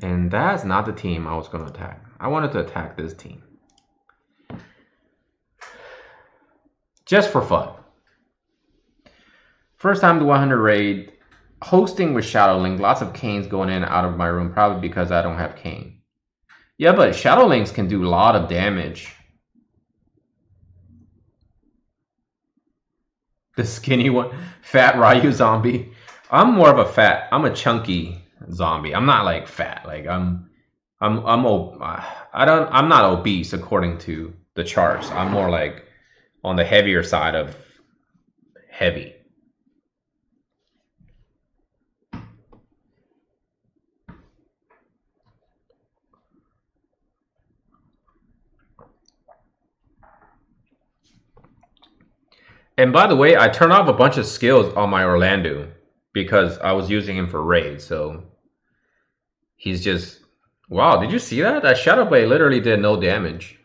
And that's not the team I was going to attack. I wanted to attack this team. Just for fun. First time to 100 raid. Hosting with Shadow Link. Lots of canes going in and out of my room. Probably because I don't have cane. Yeah, but Shadow Links can do a lot of damage. The skinny one. Fat Ryu zombie. I'm more of I'm a chunky zombie. I'm not like fat. Like I'm not obese according to the charts. I'm more like on the heavier side of heavy. And by the way, I turned off a bunch of skills on my Orlando because I was using him for raid. So he's just, wow, did you see that? That Shadow Blade literally did no damage.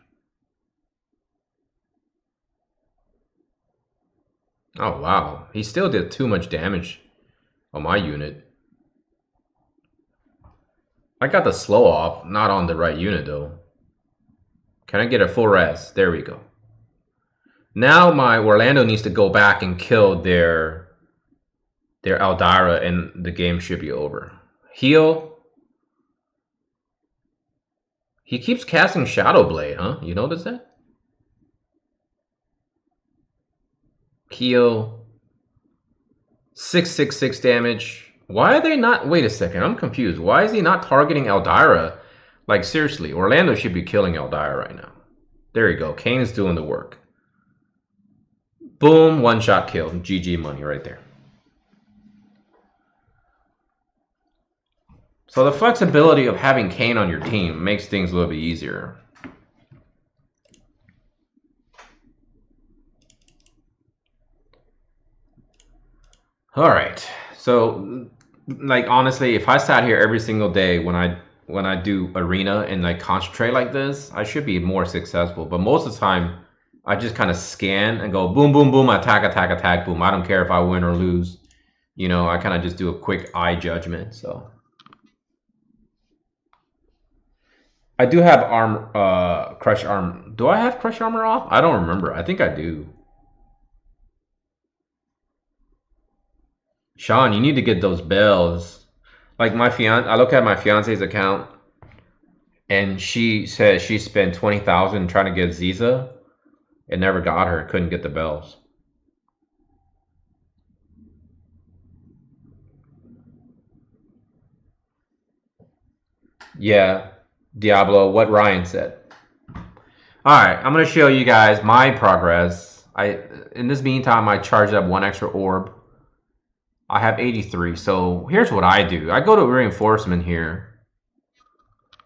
Oh, wow. He still did too much damage on my unit. I got the slow off, not on the right unit though. Can I get a full res? There we go. Now my Orlando needs to go back and kill their Aldira and the game should be over. Heal. He keeps casting Shadow Blade, huh? You notice that? Heal. 666 damage. Why are they not... Wait a second, I'm confused. Why is he not targeting Aldira? Like, seriously, Orlando should be killing Aldira right now. There you go. Kane is doing the work. Boom, one-shot kill. GG money right there. So the flexibility of having Kane on your team makes things a little bit easier. All right. So, like, honestly, if I sat here every single day when I do arena and like concentrate like this, I should be more successful. But most of the time, I just kind of scan and go boom, boom, boom, attack, attack, attack, boom. I don't care if I win or lose. You know, I kind of just do a quick eye judgment. So I do have crush arm. Do I have crush armor off? I don't remember. I think I do. Sean, you need to get those bells. Like I look at my fiance's account, and she said she spent 20,000 trying to get Ziza. It never got her. Couldn't get the bells. Yeah, Diablo. What Ryan said. All right, I'm gonna show you guys my progress. In this meantime, I charged up one extra orb. I have 83. So here's what I do. I go to reinforcement here.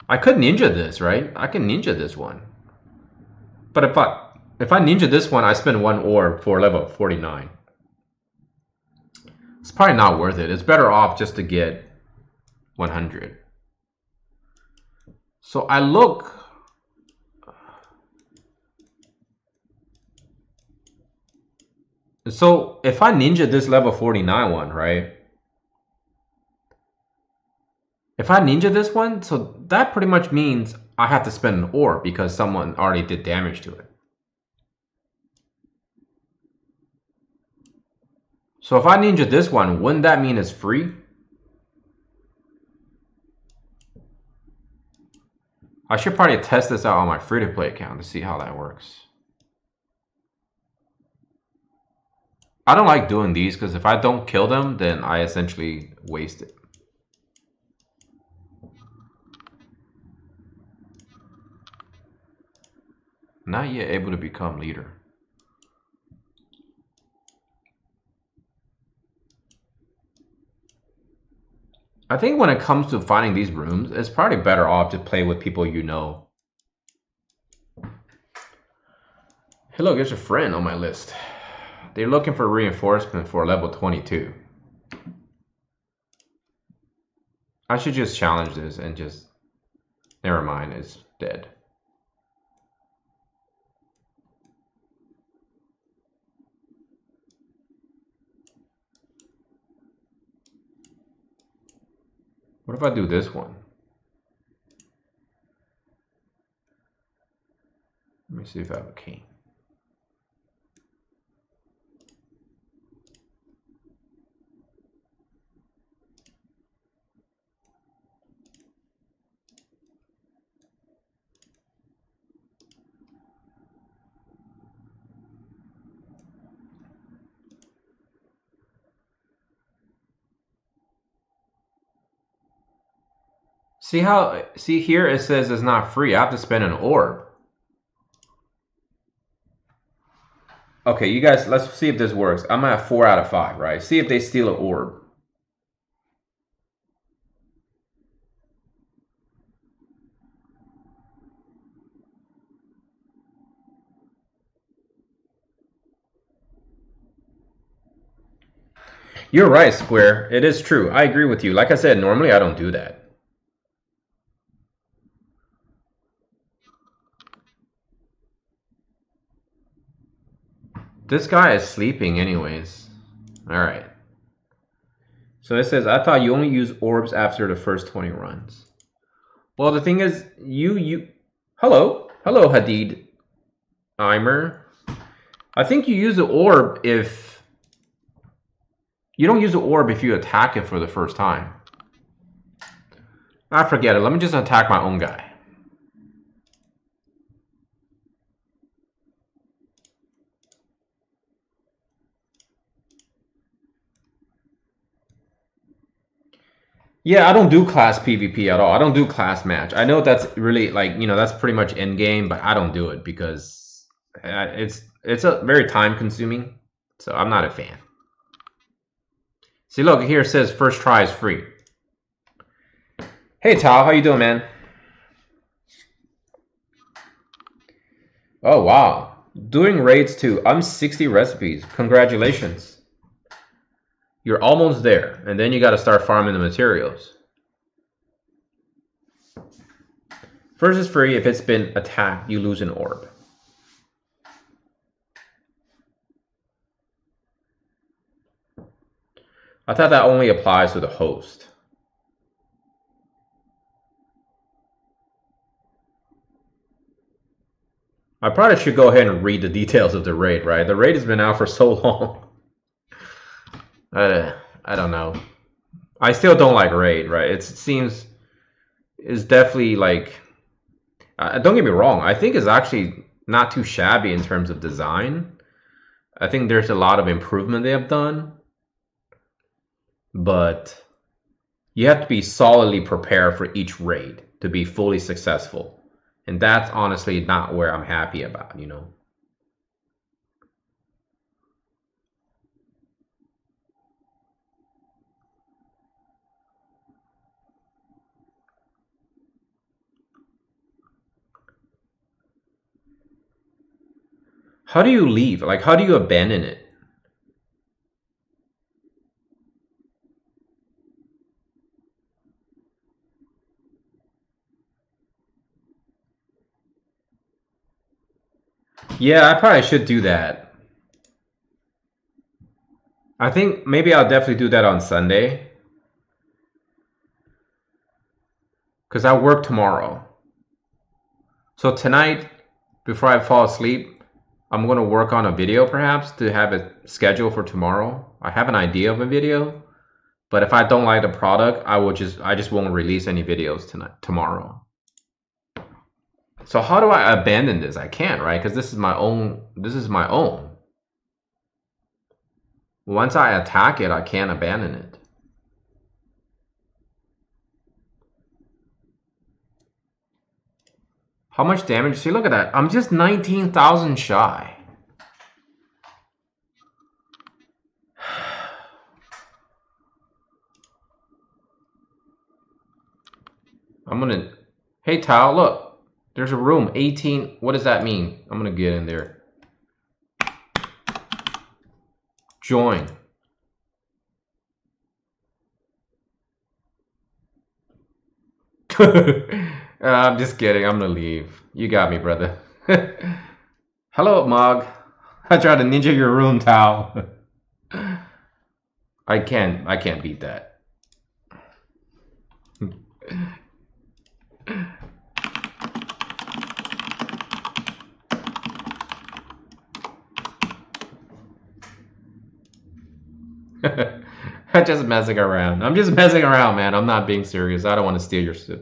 I could ninja this, right? I can ninja this one. But if I ninja this one, I spend one orb for level 49. It's probably not worth it. It's better off just to get 100. So I look. So if I ninja this level 49 one, right? If I ninja this one, so that pretty much means I have to spend an orb because someone already did damage to it. So if I ninja this one, wouldn't that mean it's free? I should probably test this out on my free-to-play account to see how that works. I don't like doing these because if I don't kill them, then I essentially waste it. Not yet able to become leader. I think when it comes to finding these rooms, it's probably better off to play with people you know. Hey, look, there's a friend on my list. They're looking for reinforcement for level 22. I should just challenge this and just... Never mind, it's dead. What if I do this one? see if I have a king. See here it says it's not free. I have to spend an orb. Okay, you guys, let's see if this works. I'm at 4 out of 5, right? See if they steal an orb. You're right, Square. It is true. I agree with you. Like I said, normally I don't do that. This guy is sleeping anyways. Alright. So it says, I thought you only use orbs after the first 20 runs. Well, the thing is, Hello, Hadid. Eimer. I think you use the orb if... You don't use the orb if you attack it for the first time. I forget it. Let me just attack my own guy. Yeah, I don't do class PvP at all. I don't do class match. I know that's really like, that's pretty much end game, but I don't do it because it's a very time consuming. So I'm not a fan. See, look, here it says first try is free. Hey, Tao, how you doing, man? Oh, wow. Doing raids too. I'm 60 recipes. Congratulations. You're almost there, and then you got to start farming the materials. First is free. If it's been attacked, you lose an orb. I thought that only applies to the host. I probably should go ahead and read the details of the raid, right? The raid has been out for so long. I don't know. I still don't like raid, right? It's definitely like... don't get me wrong. I think it's actually not too shabby in terms of design. I think there's a lot of improvement they have done. But you have to be solidly prepared for each raid to be fully successful. And that's honestly not where I'm happy about, How do you leave? Like, how do you abandon it? Yeah, I probably should do that. I think maybe I'll definitely do that on Sunday. Because I work tomorrow. So tonight, before I fall asleep, I'm going to work on a video perhaps to have it scheduled for tomorrow. I have an idea of a video. But if I don't like the product, I just won't release any videos tomorrow. So how do I abandon this? I can't, right? Because this is my own. Once I attack it, I can't abandon it. How much damage? See, look at that. I'm just 19,000 shy. I'm gonna... Hey, Tao, look. There's a room, 18. What does that mean? I'm gonna get in there. Join. I'm just kidding. I'm gonna leave. You got me, brother. Hello, Mog. I tried to ninja your room, Tao. I can't beat that. I'm just messing around. I'm just messing around, man. I'm not being serious. I don't want to steal your stuff.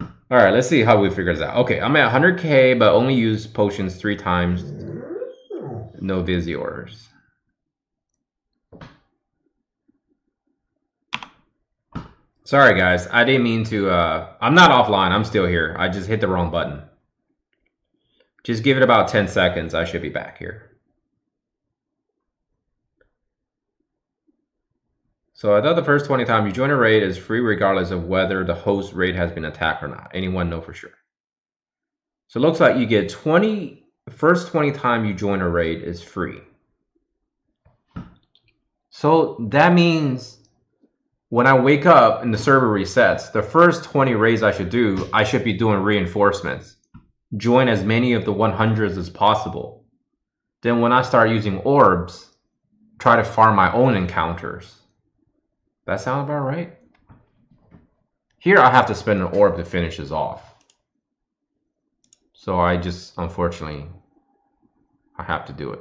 All right, let's see how we figure this out. Okay, I'm at 100k, but only use potions 3 times. No Vizzy orders. Sorry, guys. I didn't mean to. I'm not offline. I'm still here. I just hit the wrong button. Just give it about 10 seconds. I should be back here. So I thought the first 20 times you join a raid is free regardless of whether the host raid has been attacked or not. Anyone know for sure? So it looks like you get 20, first 20 times you join a raid is free. So that means when I wake up and the server resets, the first 20 raids I should be doing reinforcements. Join as many of the 100s as possible. Then when I start using orbs, try to farm my own encounters. That sound about right? Here I have to spend an orb to finish this off. So I just, unfortunately, I have to do it.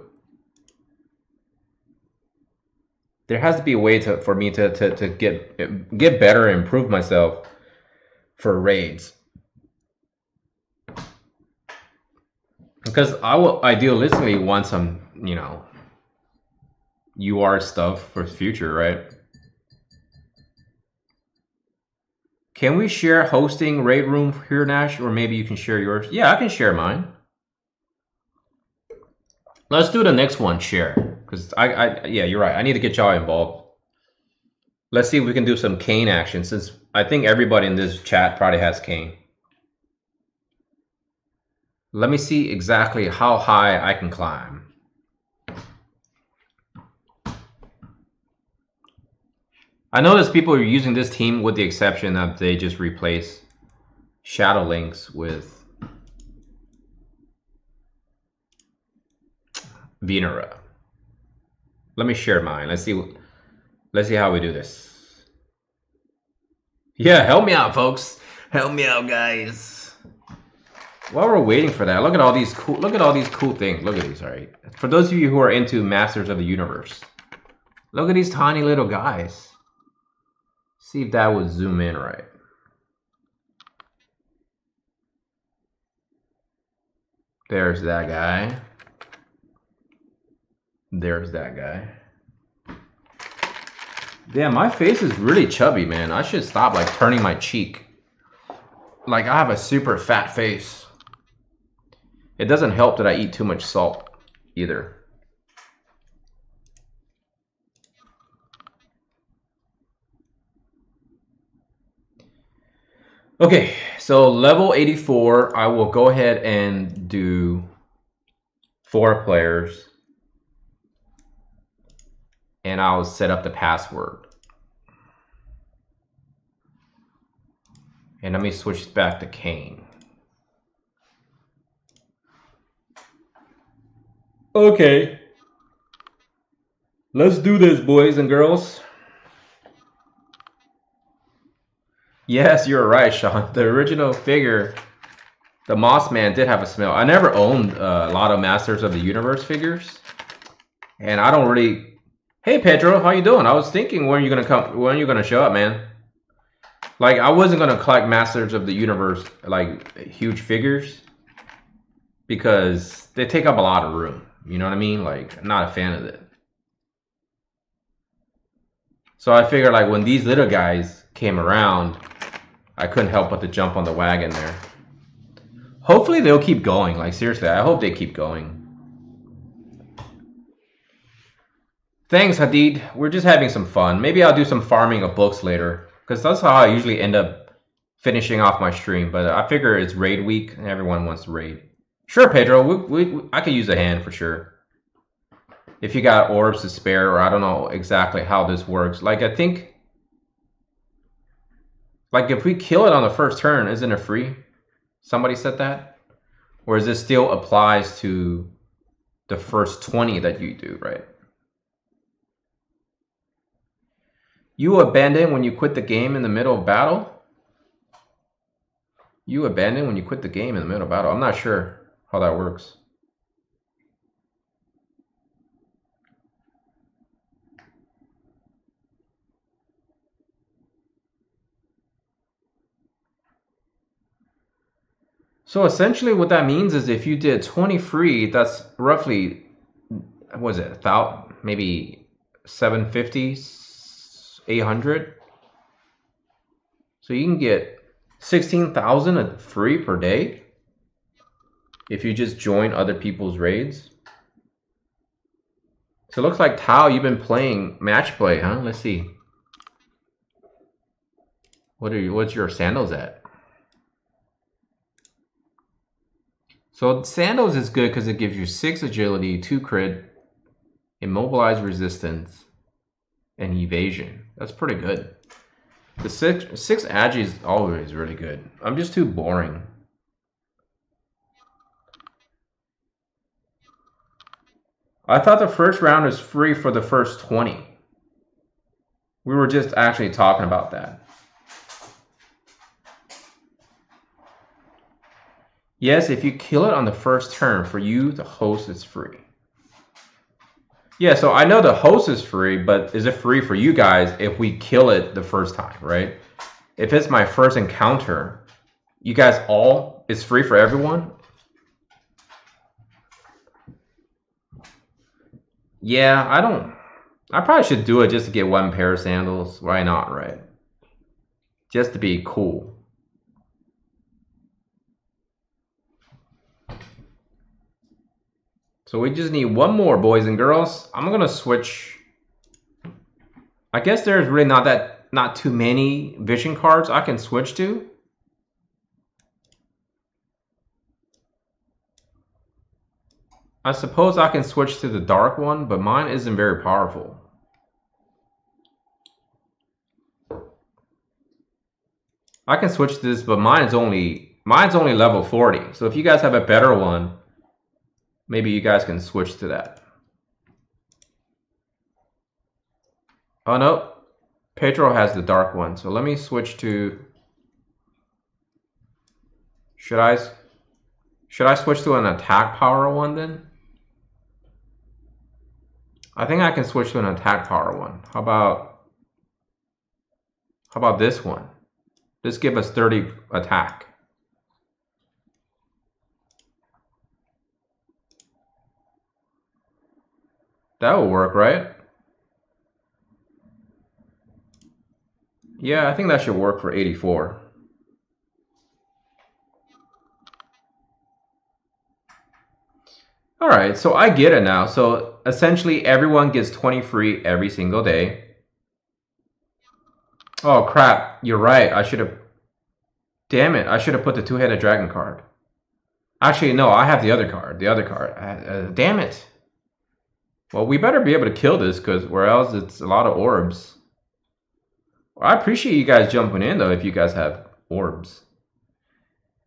There has to be a way for me to get better and improve myself for raids. Because I will idealistically want some, you know, UR stuff for the future, right? Can we share hosting raid room here, Nash? Or maybe you can share yours. Yeah, I can share mine. Let's do the next one, share. Because yeah, you're right. I need to get y'all involved. Let's see if we can do some cane action, since I think everybody in this chat probably has cane. Let me see exactly how high I can climb. I notice people are using this team with the exception that they just replace Shadow Links with Venera. Let me share mine. Let's see how we do this. Yeah, help me out, folks. Help me out, guys. While we're waiting for that, look at all these cool things. Look at these, all right? For those of you who are into Masters of the Universe, look at these tiny little guys. See if that would zoom in right. There's that guy. There's that guy. Damn, my face is really chubby, man. I should stop like turning my cheek. Like I have a super fat face. It doesn't help that I eat too much salt either. Okay, so level 84, I will go ahead and do 4 players. And I'll set up the password. And let me switch back to Kane. Okay. Let's do this, boys and girls. Yes, you're right, Sean. The original figure, the Moss Man, did have a smell. I never owned a lot of Masters of the Universe figures. And I don't really... Hey, Pedro, how you doing? I was thinking, when are you gonna come? When are you gonna show up, man? Like, I wasn't gonna collect Masters of the Universe, like, huge figures. Because they take up a lot of room. You know what I mean? Like, I'm not a fan of it. So I figured, like, when these little guys came around, I couldn't help but to jump on the wagon there. Hopefully they'll keep going. Like, seriously, I hope they keep going. Thanks, Hadid. We're just having some fun. Maybe I'll do some farming of books later, because that's how I usually end up finishing off my stream. But I figure it's raid week, and everyone wants to raid. Sure, Pedro. I could use a hand for sure. If you got orbs to spare, or I don't know exactly how this works. Like, I think... Like, if we kill it on the first turn, isn't it free? Somebody said that? Or is this still applies to the first 20 that you do, right? You abandon when you quit the game in the middle of battle? You abandon when you quit the game in the middle of battle? I'm not sure how that works. So essentially what that means is if you did 20 free, that's roughly, what was it, about maybe 750, 800. So you can get 16,000 free per day if you just join other people's raids. So it looks like, Tao, you've been playing match play, huh? Let's see. What's your sandals at? So sandals is good because it gives you 6 agility, 2 crit, immobilize resistance, and evasion. That's pretty good. The 6 agi is always really good. I'm just too boring. I thought the first round is free for the first 20. We were just actually talking about that. Yes, if you kill it on the first turn, for you, the host is free. Yeah, so I know the host is free, but is it free for you guys if we kill it the first time, right? If it's my first encounter, you guys all, it's free for everyone? Yeah, I probably should do it just to get 1 pair of sandals. Why not, right? Just to be cool. So we just need 1 more, boys and girls. I'm gonna switch. I guess there's really not too many vision cards I can switch to. I suppose I can switch to the dark one, but mine isn't very powerful. I can switch to this, but mine's only level 40. So if you guys have a better one, maybe you guys can switch to that. Oh no, Pedro has the dark one. So let me switch to. Should I switch to an attack power one then? I think I can switch to an attack power one. How about this one? This give us 30 attack. That will work, right? Yeah, I think that should work for 84. All right, so I get it now. So essentially everyone gets 20 free every single day. Oh crap, you're right. Damn it, I should have put the 2-headed dragon card. Actually, no, I have the other card. Damn it. Well, we better be able to kill this, because or else it's a lot of orbs. Well, I appreciate you guys jumping in, though, if you guys have orbs.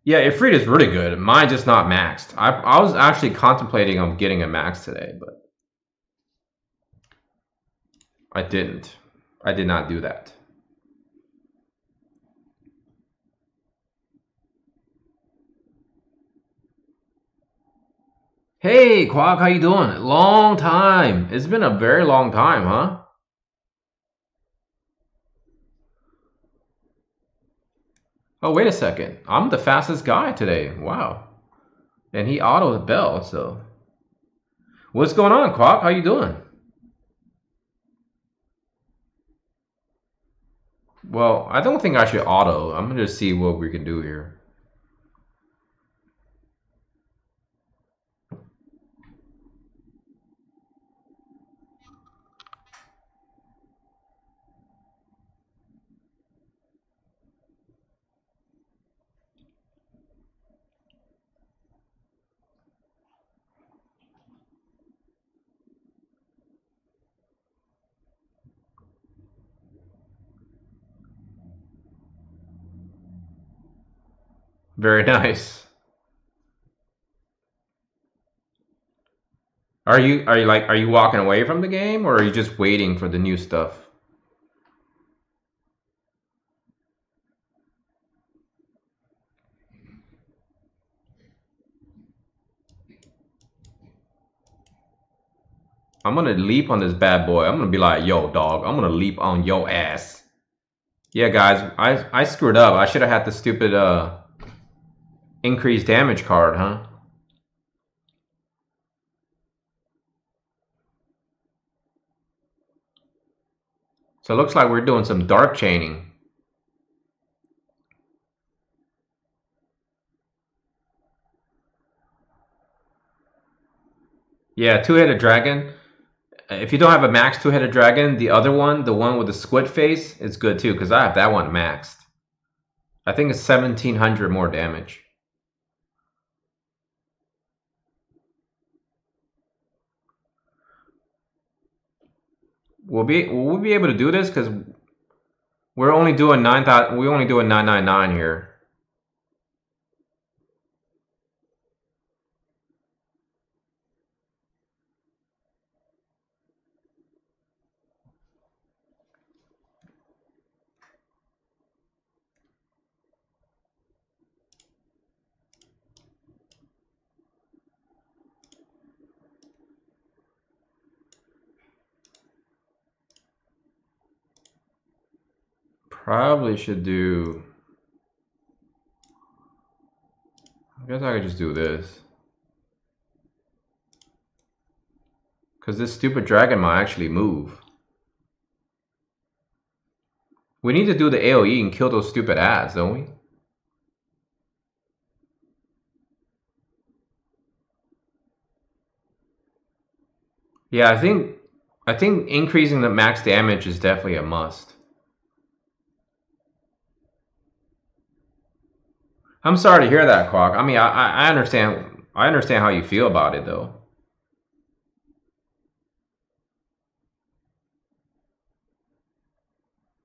Yeah, Ifrit is really good. Mine just not maxed. I was actually contemplating on getting a max today, but I didn't. I did not do that. Hey, Quack, how you doing? Long time. It's been a very long time, huh? Oh, wait a second. I'm the fastest guy today. Wow. And he autoed Bell, so. What's going on, Quack? How you doing? Well, I don't think I should auto. I'm going to see what we can do here. Very nice. Are you walking away from the game, or are you just waiting for the new stuff? I'm gonna leap on this bad boy. I'm gonna be like, yo, dog, I'm gonna leap on your ass. Yeah, guys, I screwed up. I should have had the stupid increased damage card, huh? So it looks like we're doing some dark chaining. Yeah, two-headed dragon. If you don't have a max two-headed dragon, the other one, the one with the squid face, is good too, because I have that one maxed. I think it's 1700 more damage. Will we be able to do this? Because we're only doing 9,000. We only doing 999 here. Probably should do. I guess I could just do this. Because this stupid dragon might actually move. We need to do the AoE and kill those stupid ads, don't we? Yeah, I think increasing the max damage is definitely a must. I'm sorry to hear that, Quack. I mean, I understand. I understand how you feel about it, though.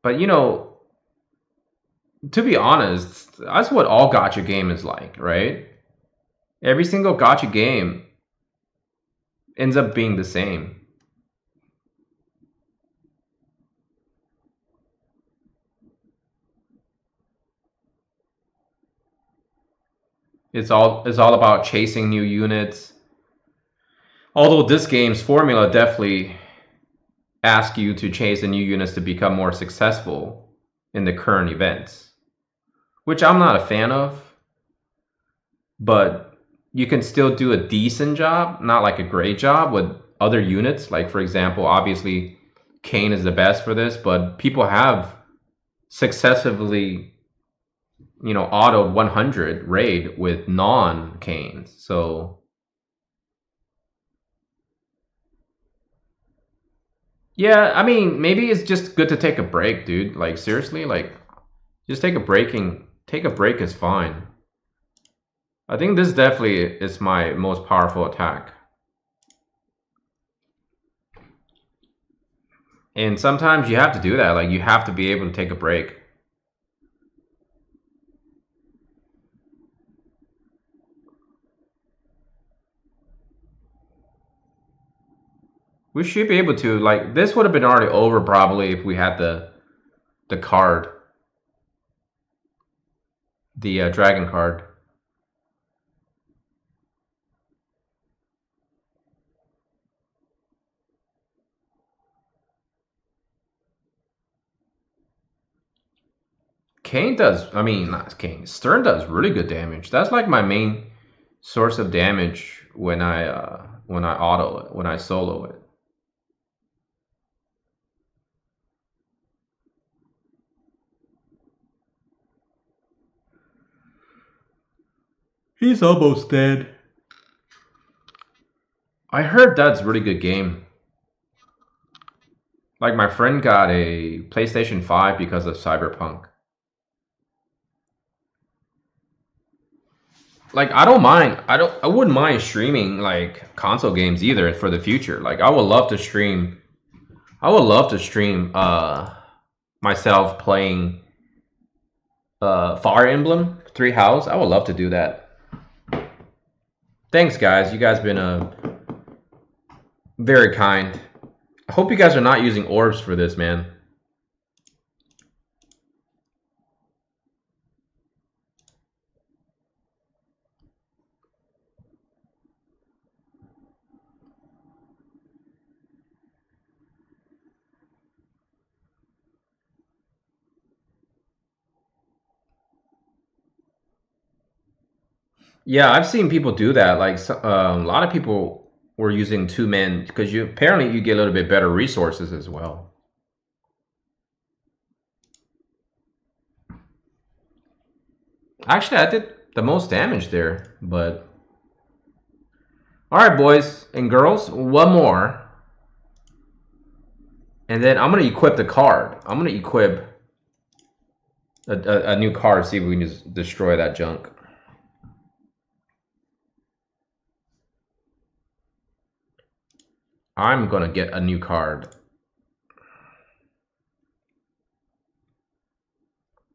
But you know, to be honest, that's what all gacha game is like, right? Every single gacha game ends up being the same. It's all about chasing new units. Although this game's formula definitely asks you to chase the new units to become more successful in the current events, which I'm not a fan of. But you can still do a decent job, not like a great job with other units. Like, for example, obviously Kane is the best for this, but people have successively, auto 100 raid with non-Kanes. So yeah, I mean, maybe it's just good to take a break, dude. Like, seriously, like, just take a break is fine. I think this definitely is my most powerful attack. And sometimes you have to do that. Like, you have to be able to take a break. We should be able to, like, this would have been already over probably if we had the card. The dragon card. Kane does, I mean, not Kane, Stern does really good damage. That's like my main source of damage when I auto it, when I solo it. He's almost dead. I heard that's a really good game. Like, my friend got a PlayStation 5 because of Cyberpunk. Like, I don't mind. I wouldn't mind streaming like console games either for the future. Like, I would love to stream. I would love to stream myself playing Fire Emblem Three House. I would love to do that. Thanks, guys. You guys been very kind. I hope you guys are not using orbs for this, man. Yeah, I've seen people do that. Like a lot of people were using 2 men because you apparently you get a little bit better resources as well. Actually, I did the most damage there, but all right, boys and girls, one more, and then I'm gonna equip the card. I'm gonna equip a new card. See if we can just destroy that junk. I'm gonna get a new card.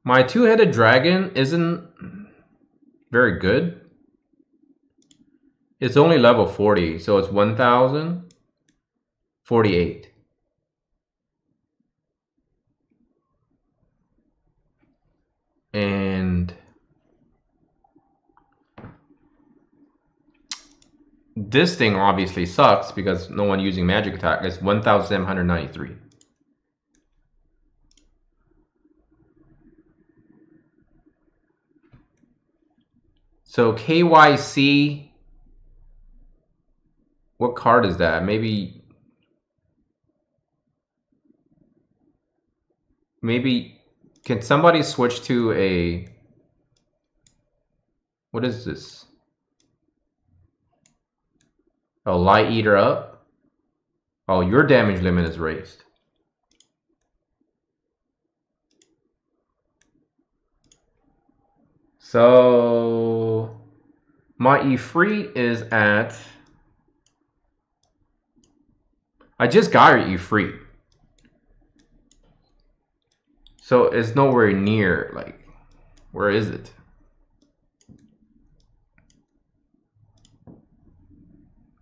My two-headed dragon isn't very good. It's only level 40, so it's 1,048. And this thing obviously sucks because no one using magic attack. It's 1,793. So KYC, what card is that? Maybe can somebody switch to a, what is this? Oh, Light Eater up. Oh, your damage limit is raised. So my Ifrit is at, I just got your Ifrit. So it's nowhere near, like, where is it?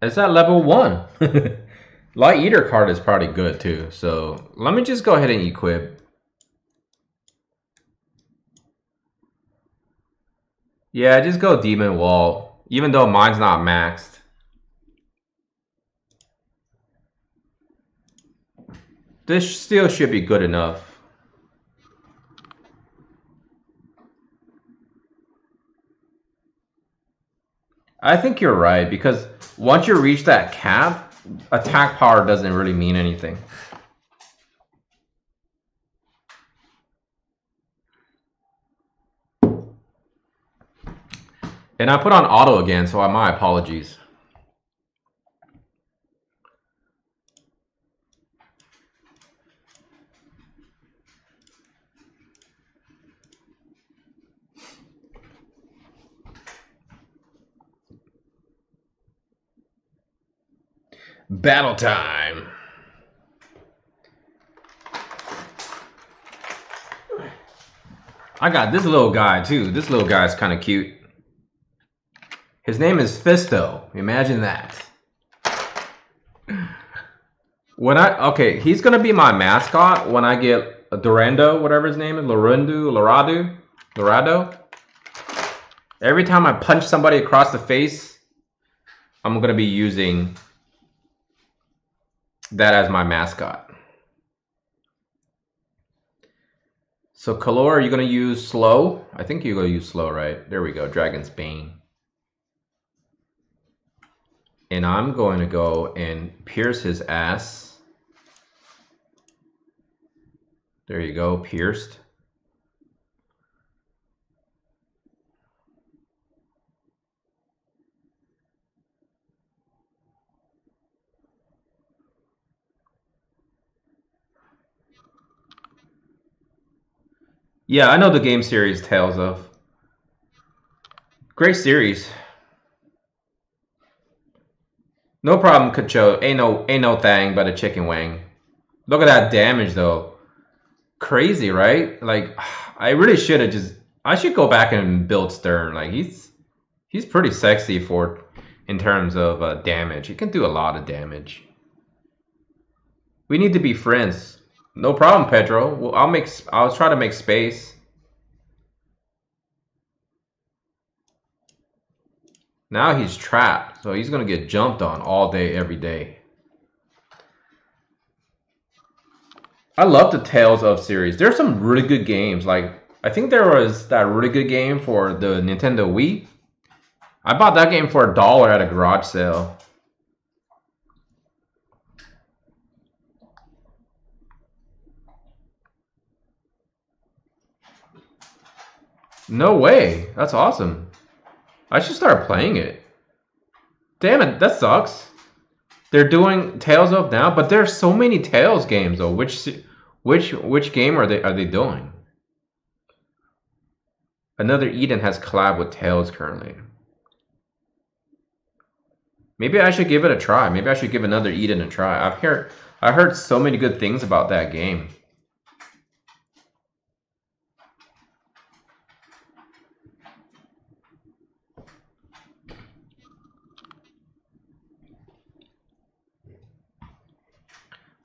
It's at level 1. Light Eater card is probably good too. So let me just go ahead and equip. Yeah, just go Demon Wall, even though mine's not maxed. This still should be good enough. I think you're right, because once you reach that cap, attack power doesn't really mean anything. And I put on auto again, so my apologies. Battle time. I got this little guy too. This little guy's kind of cute. His name is Fisto. Imagine that. Okay, he's gonna be my mascot when I get Durando, whatever his name is, Lorado. Every time I punch somebody across the face, I'm gonna be using that as my mascot. So Kalor, you're gonna use slow? I think you're gonna use slow, right? There we go, Dragon's Bane. And I'm going to go and pierce his ass. There you go, pierced. Yeah, I know the game series Tales of. Great series. No problem, Kacho. Ain't no thing but a chicken wing. Look at that damage though. Crazy, right? Like, I really should have I should go back and build Stern. Like, he's pretty sexy in terms of damage. He can do a lot of damage. We need to be friends. No problem, Pedro. Well, I'll try to make space. Now he's trapped, so he's gonna get jumped on all day, every day. I love the Tales of series. There's some really good games. Like, I think there was that really good game for the Nintendo Wii. I bought that game for $1 at a garage sale. No way. That's awesome. I should start playing it. Damn it, that sucks. They're doing Tales of now, but there's so many Tales games though. Which game are they doing? Another Eden has collab with Tales currently. Maybe I should give it a try. Maybe I should give another Eden a try. I heard so many good things about that game.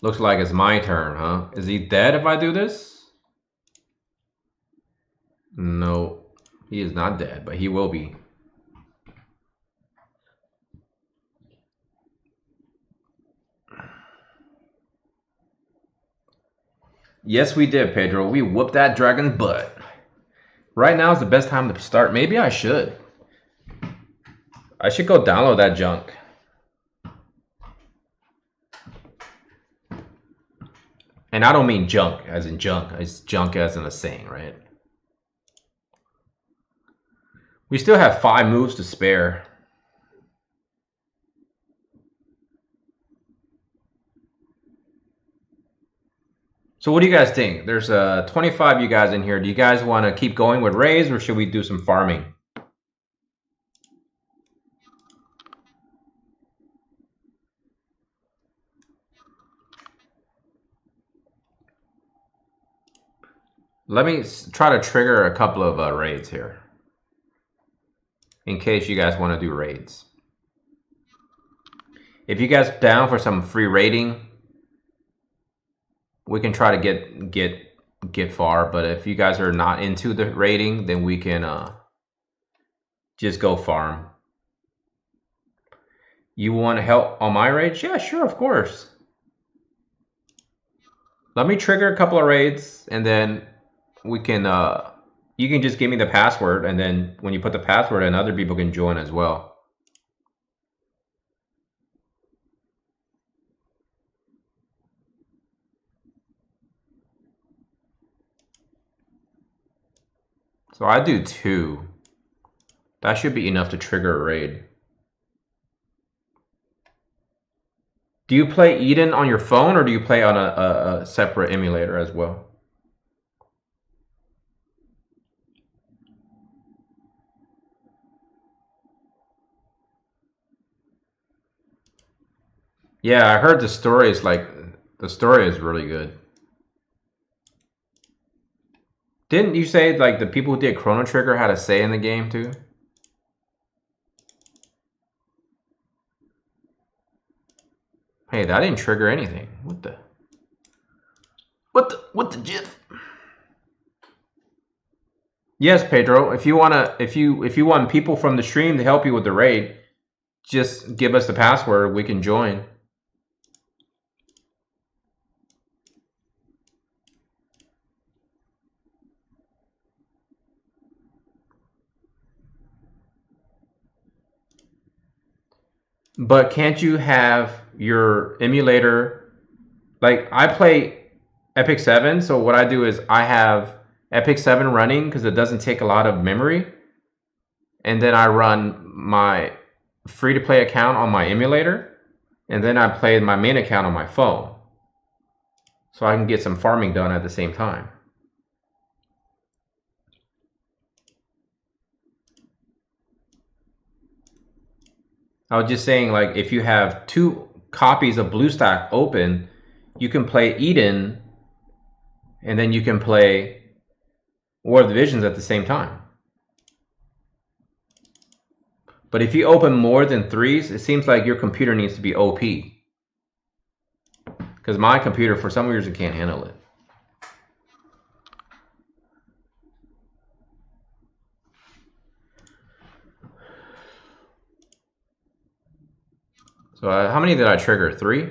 Looks like it's my turn, huh? Is he dead if I do this? No, he is not dead, but he will be. Yes, we did, Pedro. We whooped that dragon's butt. Right now is the best time to start. Maybe I should. I should go download that junk. And I don't mean junk as in junk. It's junk as in a saying, right? We still have 5 moves to spare. So what do you guys think? There's 25 of you guys in here. Do you guys want to keep going with raids or should we do some farming? Let me try to trigger a couple of raids here. In case you guys want to do raids. If you guys down for some free raiding, we can try to get far. But if you guys are not into the raiding, then we can just go farm. You want to help on my raids? Yeah, sure, of course. Let me trigger a couple of raids, and then we can. You can just give me the password, and then when you put the password in, other people can join as well. So I do 2. That should be enough to trigger a raid. Do you play Eden on your phone or do you play on a separate emulator as well? Yeah, I heard the story is really good. Didn't you say like the people who did Chrono Trigger had a say in the game too? Hey, that didn't trigger anything. What the jiff? Yes, Pedro. If you want people from the stream to help you with the raid, just give us the password. We can join. But can't you have your emulator? Like I play Epic 7, so what I do is I have Epic 7 running because it doesn't take a lot of memory. And then I run my free-to-play account on my emulator. And then I play my main account on my phone. So I can get some farming done at the same time. I was just saying, like, if you have 2 copies of BlueStack open, you can play Eden, and then you can play War of the Visions at the same time. But if you open more than 3s, it seems like your computer needs to be OP. Because my computer, for some reason, can't handle it. So how many did I trigger? 3?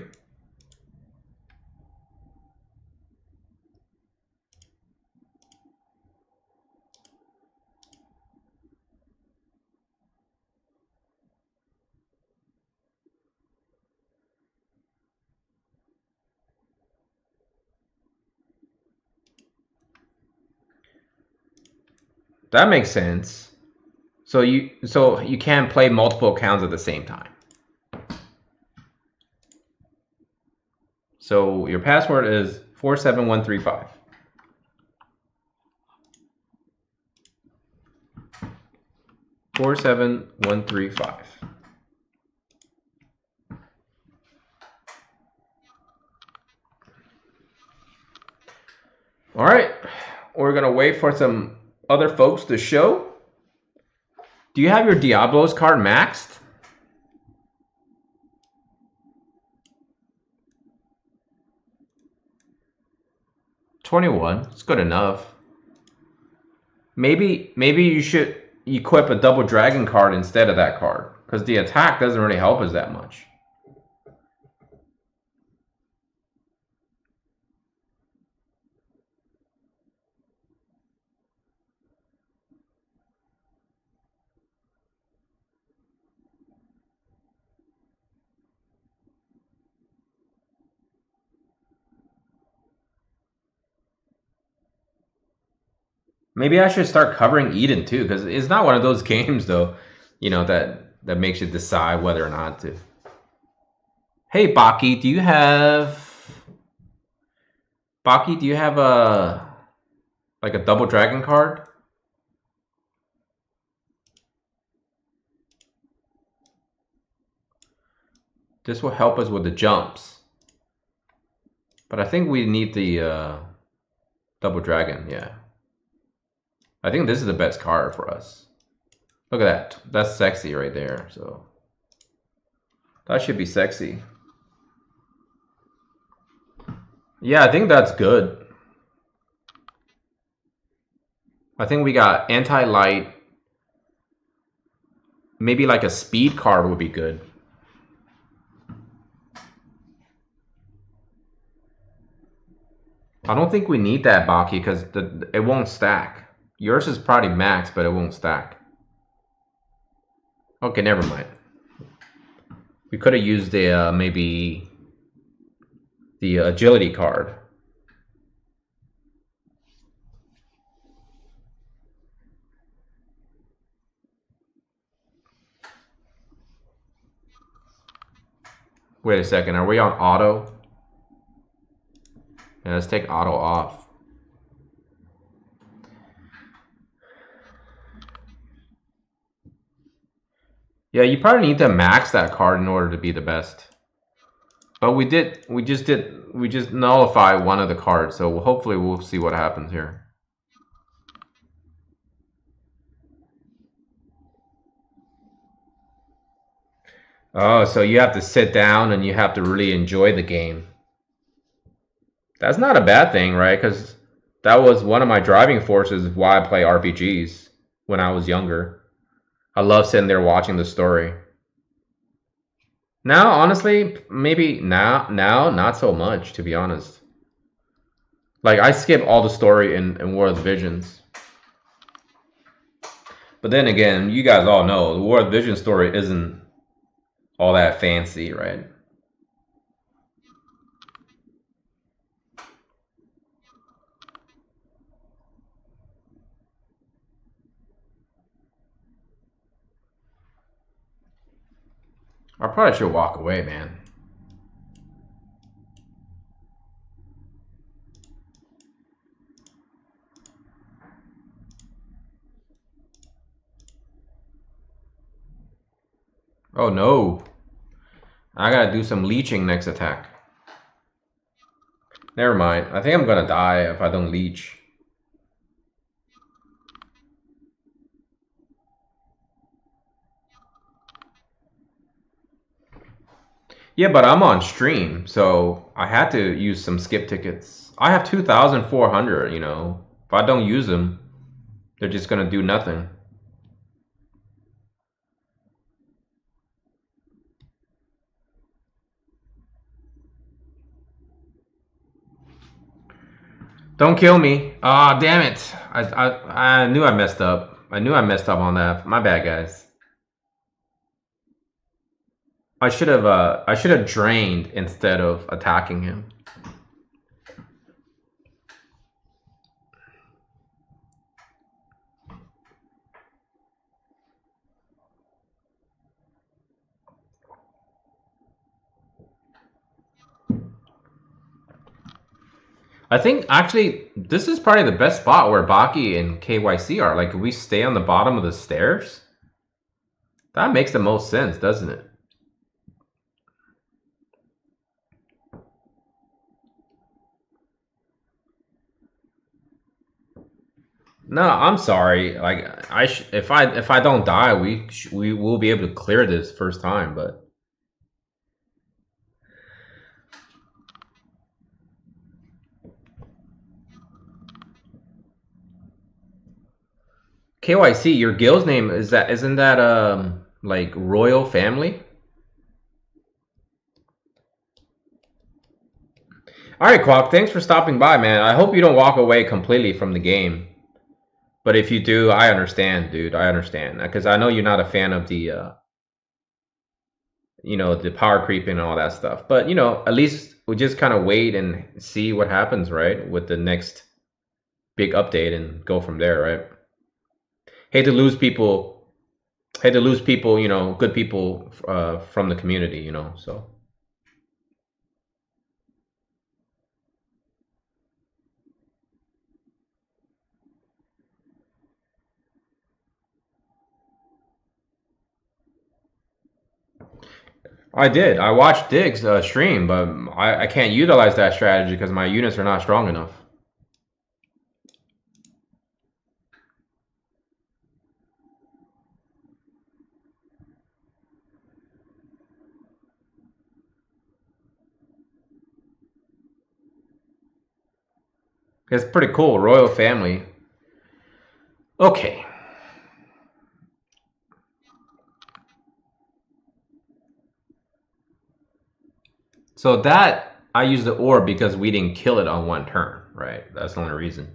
That makes sense. So you can't play multiple accounts at the same time. So your password is 47135. Four seven one three five. All right, we're gonna wait for some other folks to show. Do you have your Diablos card maxed? $21. It's good enough. Maybe you should equip a double dragon card instead of that card, because the attack doesn't really help us that much. Maybe I should start covering Eden too, because it's not one of those games though, you know, that makes you decide whether or not to. Hey Baki, do you have a like a double dragon card? This will help us with the jumps. But I think we need the double dragon, yeah. I think this is the best card for us. Look at that. That's sexy right there. So that should be sexy. Yeah, I think that's good. I think we got anti-light. Maybe like a speed card would be good. I don't think we need that, Baki, because it won't stack. Yours is probably max, but it won't stack. Okay, never mind. We could have used the maybe the agility card. Wait a second, are we on auto? Yeah, let's take auto off. Yeah, you probably need to max that card in order to be the best. But we just nullified one of the cards, so hopefully we'll see what happens here. Oh, so you have to sit down and you have to really enjoy the game. That's not a bad thing, right? Because that was one of my driving forces why I play RPGs when I was younger. I love sitting there watching the story. Now, honestly, maybe now not so much, to be honest. Like, I skip all the story in War of the Visions. But then again, you guys all know the War of the Vision story isn't all that fancy, right? I probably should walk away, man. Oh no. I gotta do some leeching next attack. Never mind. I think I'm gonna die if I don't leech. Yeah, but I'm on stream, so I had to use some skip tickets. I have 2,400, you know. If I don't use them, they're just gonna do nothing. Don't kill me. Ah, oh, damn it. I knew I messed up. I knew I messed up on that. My bad, guys. I should have drained instead of attacking him. I think actually this is probably the best spot where Baki and KYC are. Like, if we stay on the bottom of the stairs, that makes the most sense, doesn't it? No, I'm sorry. Like, if I don't die, we will be able to clear this first time. But KYC, your guild's name isn't that like royal family? All right, Quack. Thanks for stopping by, man. I hope you don't walk away completely from the game. But if you do, I understand, dude. I understand because I know you're not a fan of the the power creep and all that stuff. But at least we just kind of wait and see what happens, right, with the next big update and go from there, right? Hate to lose people. Hate to lose people. Good people from the community. So. I did. I watched Diggs stream, but I can't utilize that strategy because my units are not strong enough. It's pretty cool. Royal family. Okay. So that, I used the orb because we didn't kill it on one turn, right? That's the only reason.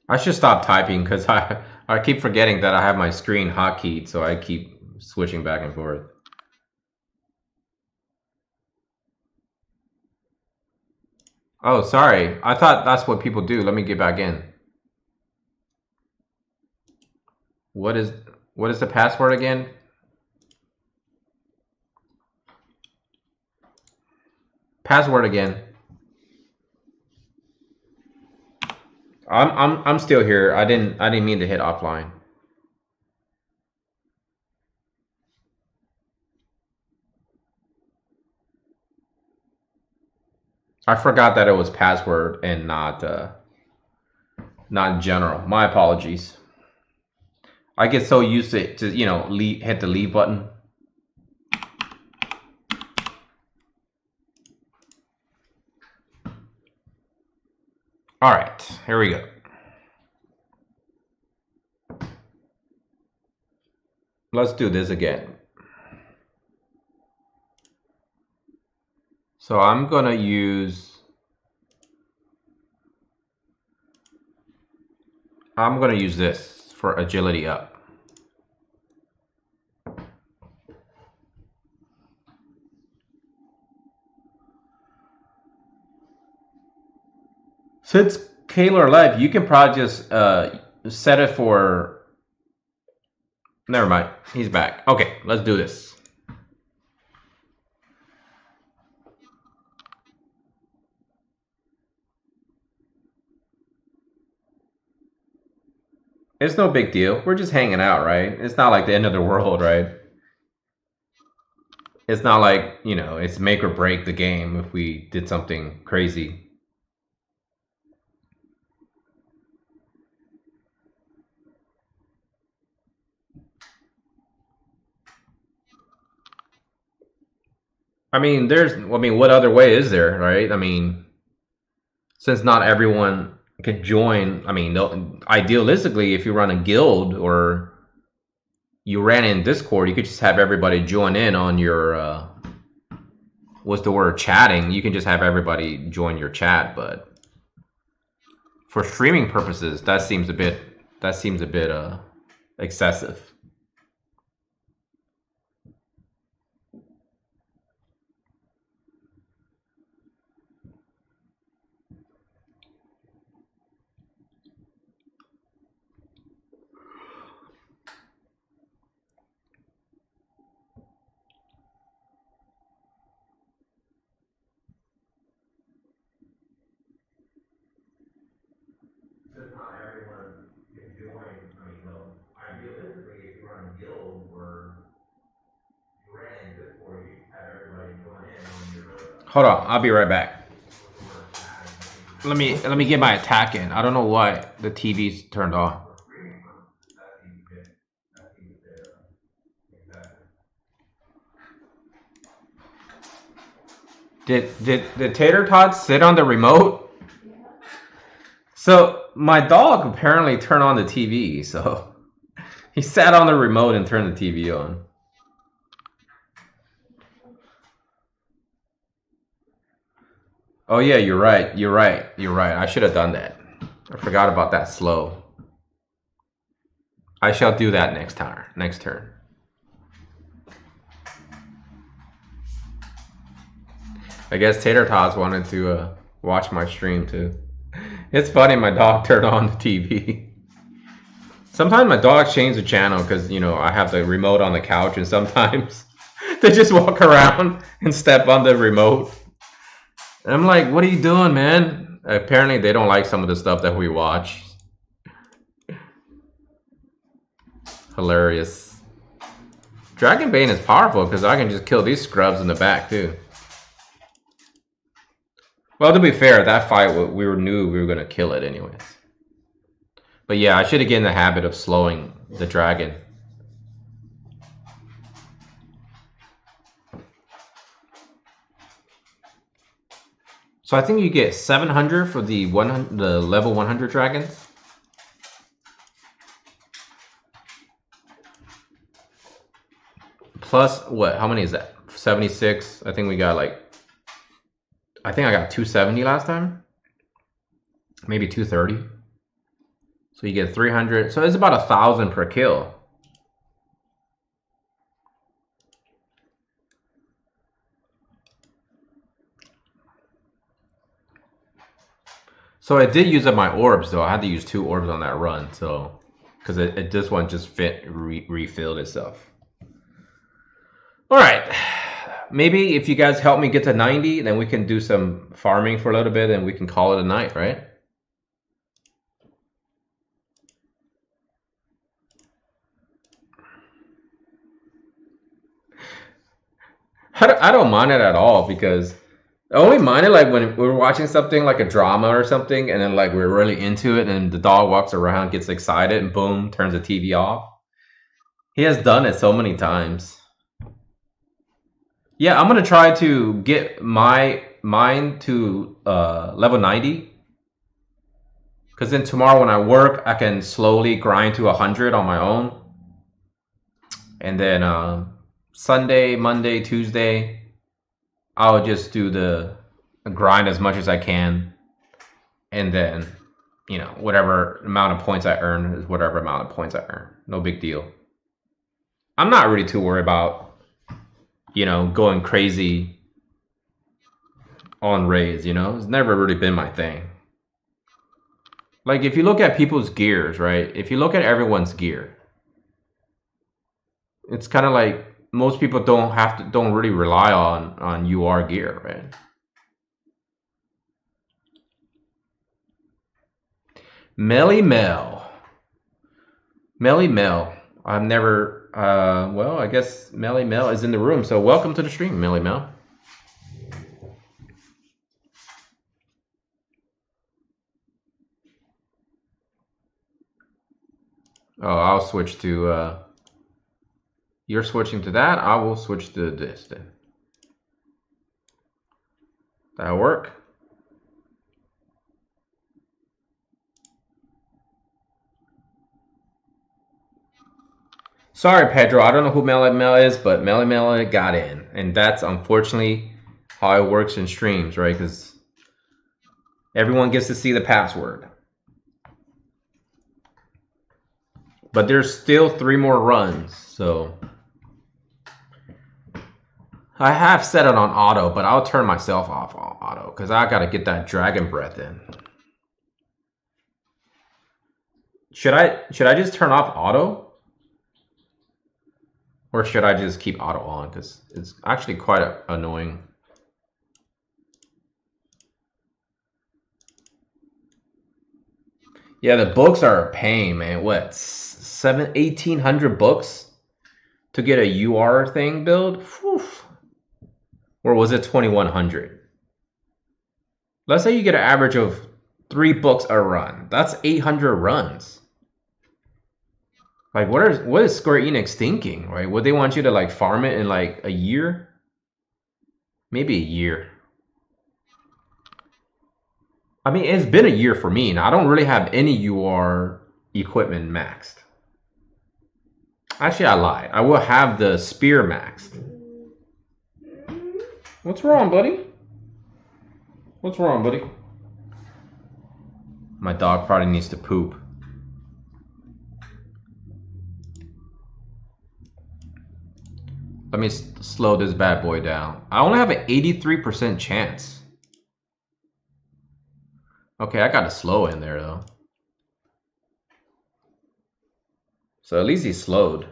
I should stop typing because I keep forgetting that I have my screen hotkeyed, so I keep switching back and forth. Oh, sorry. I thought that's what people do. Let me get back in. What is the password again? Password again. I'm still here. I didn't mean to hit offline. I forgot that it was password and not general. My apologies. I get so used to hit the leave button. All right, here we go. Let's do this again. So I'm gonna use this for agility up. Since Kaylor left, you can probably just set it for. Never mind, he's back. Okay, let's do this. It's no big deal. We're just hanging out, right? It's not like the end of the world, right? It's not like, it's make or break the game if we did something crazy. I mean, what other way is there, right? I mean, since not everyone could join, I mean, idealistically, if you run a guild or you ran in Discord, you could just have everybody join in on your what's the word, chatting. You can just have everybody join your chat, but for streaming purposes, that seems a bit excessive. Hold on, I'll be right back. Let me get my attack in. I don't know why the TV's turned off. Did Tater Tot sit on the remote? So my dog apparently turned on the TV, so he sat on the remote and turned the TV on. Oh yeah, you're right. I should have done that. I forgot about that slow. I shall do that next turn. I guess Tater Tots wanted to watch my stream too. It's funny, my dog turned on the TV. Sometimes my dogs change the channel because, you know, I have the remote on the couch, and sometimes they just walk around and step on the remote. And I'm like, what are you doing, man? Apparently they don't like some of the stuff that we watch. Hilarious. Dragon Bane is powerful because I can just kill these scrubs in the back too. Well, to be fair, that fight we knew we were gonna kill it anyways. But yeah, I should get in the habit of slowing the dragon. So I think you get 700 for the level 100 dragons. Plus what? How many is that? 76. I think we got like, I think I got 270 last time. Maybe 230. So you get 300. So it's about 1,000 per kill. So I did use up my orbs though. I had to use 2 orbs on that run. So, because this one just refilled itself. All right. Maybe if you guys help me get to 90, then we can do some farming for a little bit and we can call it a night, right? I don't mind it at all, because I only mind it like when we're watching something like a drama or something, and then like we're really into it, and the dog walks around, gets excited, and boom, turns the TV off. He has done it so many times. Yeah, I'm gonna try to get mine to level 90, because then tomorrow when I work, I can slowly grind to 100 on my own, and then Sunday, Monday, Tuesday, I'll just do the grind as much as I can, and then, you know, whatever amount of points I earn is whatever amount of points I earn. No big deal. I'm not really too worried about, you know, going crazy on raids, you know? It's never really been my thing. Like, if you look at people's gears, right? If you look at everyone's gear, it's kind of like most people don't really rely on UR gear, right? Melly Mel. I've never, well, I guess Melly Mel is in the room, so welcome to the stream, Melly Mel. Oh, I'll switch to, you're switching to that, I will switch to this then. That'll work. Sorry, Pedro. I don't know who Melly Mel is, but Melly Mel got in, and that's unfortunately how it works in streams, right? Because everyone gets to see the password. But there's still 3 more runs, so I have set it on auto, but I'll turn myself off on auto because I gotta get that dragon breath in. Should I just turn off auto? Or should I just keep auto on? Because it's actually quite annoying. Yeah, the books are a pain, man. What, 1,800 books to get a UR thing build? Whew. Or was it 2,100? Let's say you get an average of 3 books a run. That's 800 runs. Like, what is Square Enix thinking, right? Would they want you to like farm it in like a year? Maybe a year. I mean, it's been a year for me, and I don't really have any UR equipment maxed. Actually, I lied. I will have the spear maxed. What's wrong, buddy? What's wrong, buddy? My dog probably needs to poop. Let me slow this bad boy down. I only have an 83% chance. Okay, I got a slow in there though. So at least he slowed.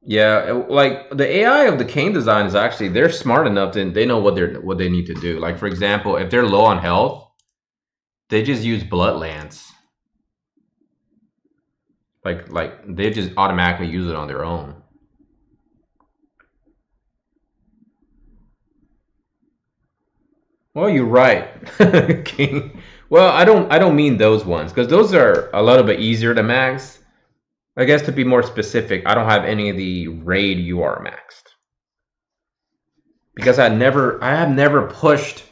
Yeah, like the AI of the cane design is actually, they're smart enough and they know what they need to do. Like for example, if they're low on health, they just use blood lance. Like they just automatically use it on their own. Well, you're right, King. Well, I don't mean those ones because those are a little bit easier to max. I guess to be more specific, I don't have any of the raid UR maxed because I have never pushed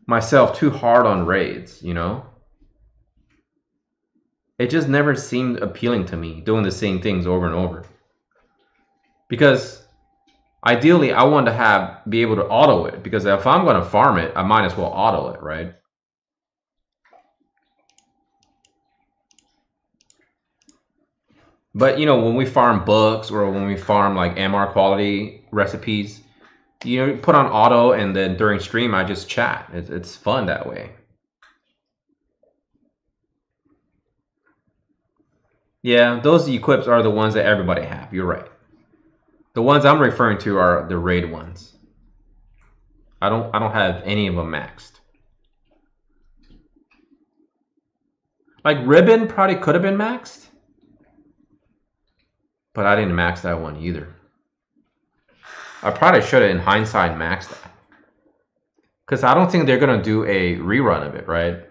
myself too hard on raids. You know, it just never seemed appealing to me doing the same things over and over. Because ideally, I want to be able to auto it because if I'm going to farm it, I might as well auto it, right? But you know, when we farm books or when we farm like MR quality recipes, you know, put on auto and then during stream I just chat. It's fun that way. Yeah, those equips are the ones that everybody have. You're right. The ones I'm referring to are the raid ones. I don't have any of them maxed. Like Ribbon probably could have been maxed. But I didn't max that one either. I probably should have, in hindsight, maxed that. Because I don't think they're going to do a rerun of it, right?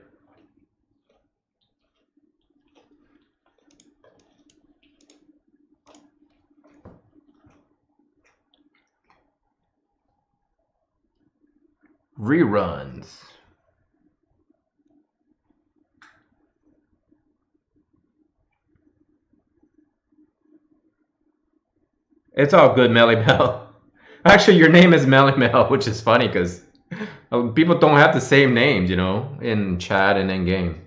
Reruns. It's all good, Melly Mel. Actually, your name is Melly Mel, which is funny because people don't have the same names, you know, in chat and in game.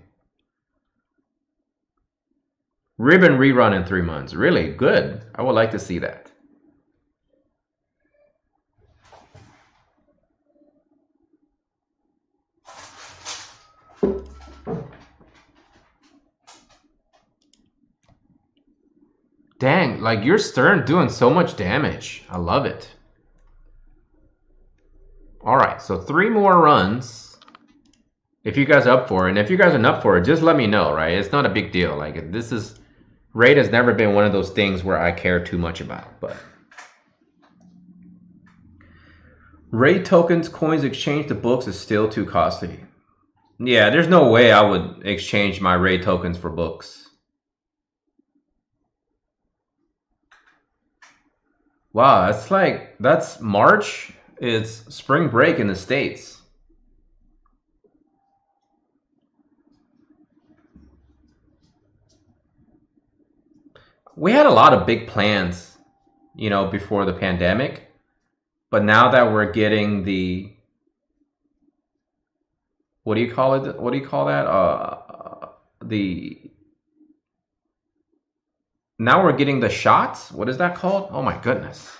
Ribbon rerun in 3 months. Really good. I would like to see that. Dang, like your Stern doing so much damage. I love it. All right, so 3 more runs. If you guys are up for it, and if you guys are up for it, just let me know, right? It's not a big deal. Like this is, raid has never been one of those things where I care too much about, but. Raid tokens, coins exchange to books is still too costly. Yeah, there's no way I would exchange my raid tokens for books. Wow, that's March. It's spring break in the States. we had a lot of big plans, you know, before the pandemic. But now that we're getting the, what do you call it? What do you call that? The Now we're getting the shots. What is that called? Oh my goodness.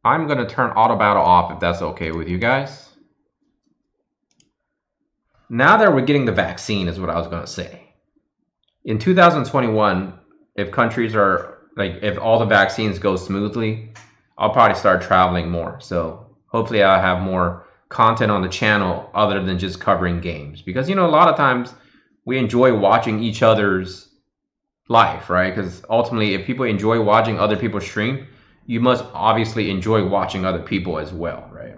I'm gonna turn auto battle off if that's okay with you guys. Now that we're getting the vaccine is what I was gonna say. In 2021, if countries are like, if all the vaccines go smoothly, I'll probably start traveling more. So hopefully I'll have more content on the channel other than just covering games, because you know, a lot of times we enjoy watching each other's life, right? Because ultimately, if people enjoy watching other people stream, you must obviously enjoy watching other people as well, right?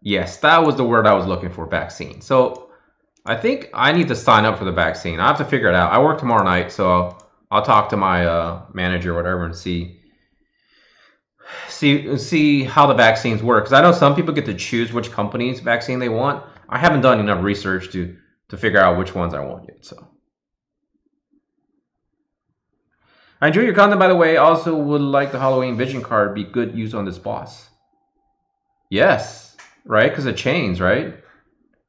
Yes, that was the word I was looking for, vaccine. So I think I need to sign up for the vaccine. I have to figure it out. I work tomorrow night, so I'll talk to my manager or whatever and see how the vaccines work. Because I know some people get to choose which company's vaccine they want. I haven't done enough research to figure out which ones I want yet. So I enjoy your content, by the way. I also would like the Halloween vision card be good use on this boss. Yes, right? Because it chains, right?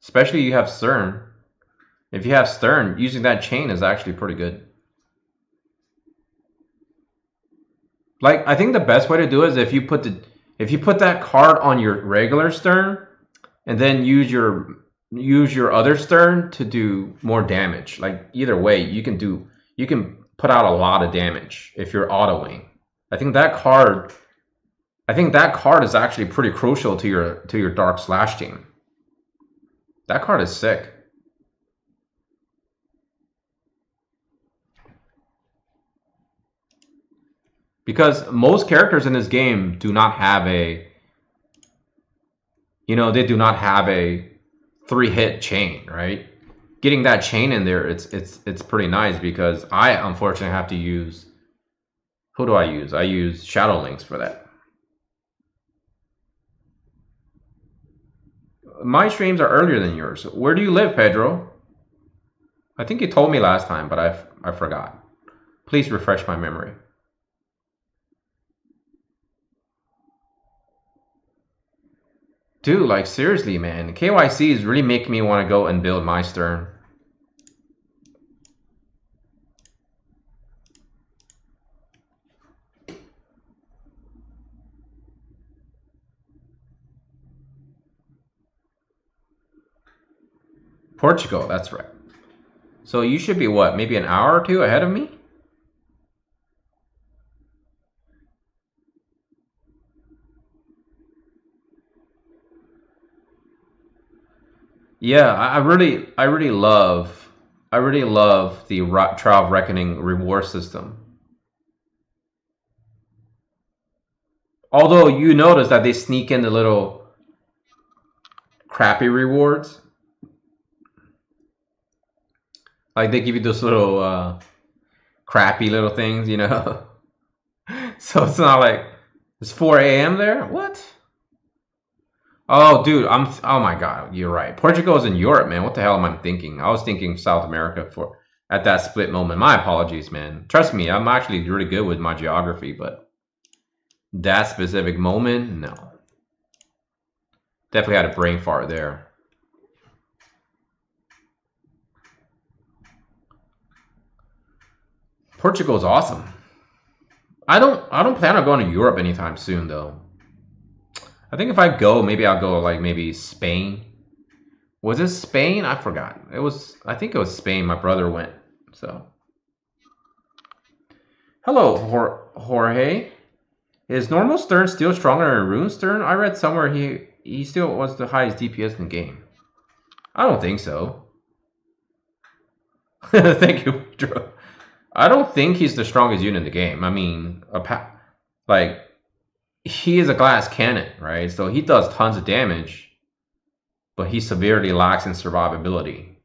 Especially you have Stern. If you have Stern, using that chain is actually pretty good. Like, I think the best way to do it is if you put that card on your regular Stern, and then use your other Stern to do more damage. Like, either way, you can put out a lot of damage if you're autoing. I think that card is actually pretty crucial to your Dark Slash team. That card is sick. Because most characters in this game do not have a, you know, they do not have a 3-hit chain, right? Getting that chain in there, it's pretty nice, because I unfortunately have to use, who do I use? I use Shadow Links for that. My streams are earlier than yours. Where do you live, Pedro? I think you told me last time, but I forgot. Please refresh my memory. Dude, like seriously, man. KYC is really making me want to go and build my Stern. Portugal, that's right. So you should be what, maybe an hour or two ahead of me? Yeah, I really love the Trial of Reckoning reward system. Although you notice that they sneak in the little crappy rewards. Like they give you those little crappy little things, you know? So it's not like it's 4 a.m. there? What? Oh, dude, oh my God, you're right. Portugal is in Europe, man. What the hell am I thinking? I was thinking South America at that split moment. My apologies, man. Trust me, I'm actually really good with my geography, but that specific moment, no. Definitely had a brain fart there. Portugal is awesome. I don't plan on going to Europe anytime soon, though. I think if I go, maybe I'll go like maybe Spain. Was it Spain? I forgot. I think it was Spain. My brother went. So, hello, Jorge. Is normal Stern still stronger than Rune Stern? I read somewhere he still was the highest DPS in the game. I don't think so. Thank you, Drew. I don't think he's the strongest unit in the game. I mean, like, he is a glass cannon, right? So he does tons of damage, but he severely lacks in survivability.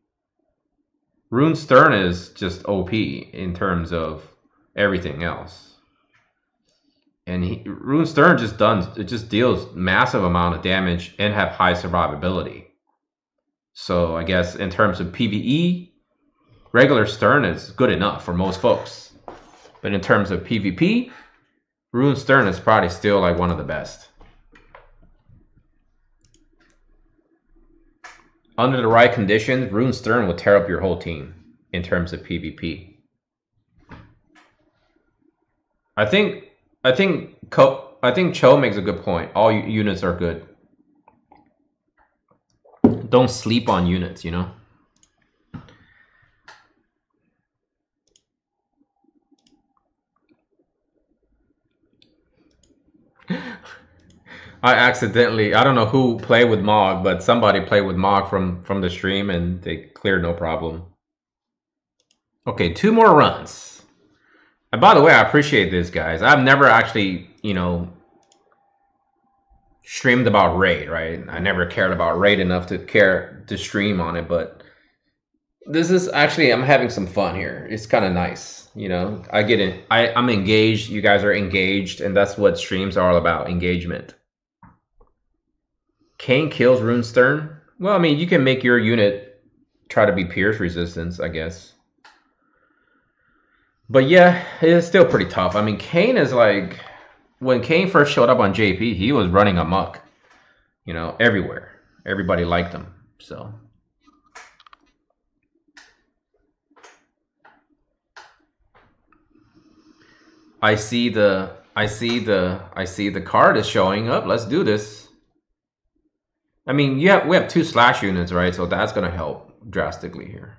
Rune Stern is just OP in terms of everything else. And Rune Stern just deals massive amount of damage and have high survivability. So I guess in terms of PvE, regular Stern is good enough for most folks. But in terms of PvP, Rune Stern is probably still like one of the best. Under the right conditions, Rune Stern will tear up your whole team in terms of PvP. I think Cho makes a good point. All units are good. Don't sleep on units, you know? I don't know who played with Mog, but somebody played with Mog from the stream and they cleared no problem. Okay, 2 more runs. And by the way, I appreciate this, guys. I've never actually, you know, streamed about Raid, right? I never cared about Raid enough to care to stream on it, but this is actually, I'm having some fun here. It's kind of nice, you know. I get it. I'm engaged. You guys are engaged, and that's what streams are all about, engagement. Kane kills Rune Stern. Well, I mean, you can make your unit try to be pierce resistance, I guess. But yeah, it's still pretty tough. I mean, Kane is like, when Kane first showed up on JP, he was running amok, you know, everywhere. Everybody liked him, so. I see the card is showing up. Let's do this. I mean, we have 2 slash units, right? So that's gonna help drastically here.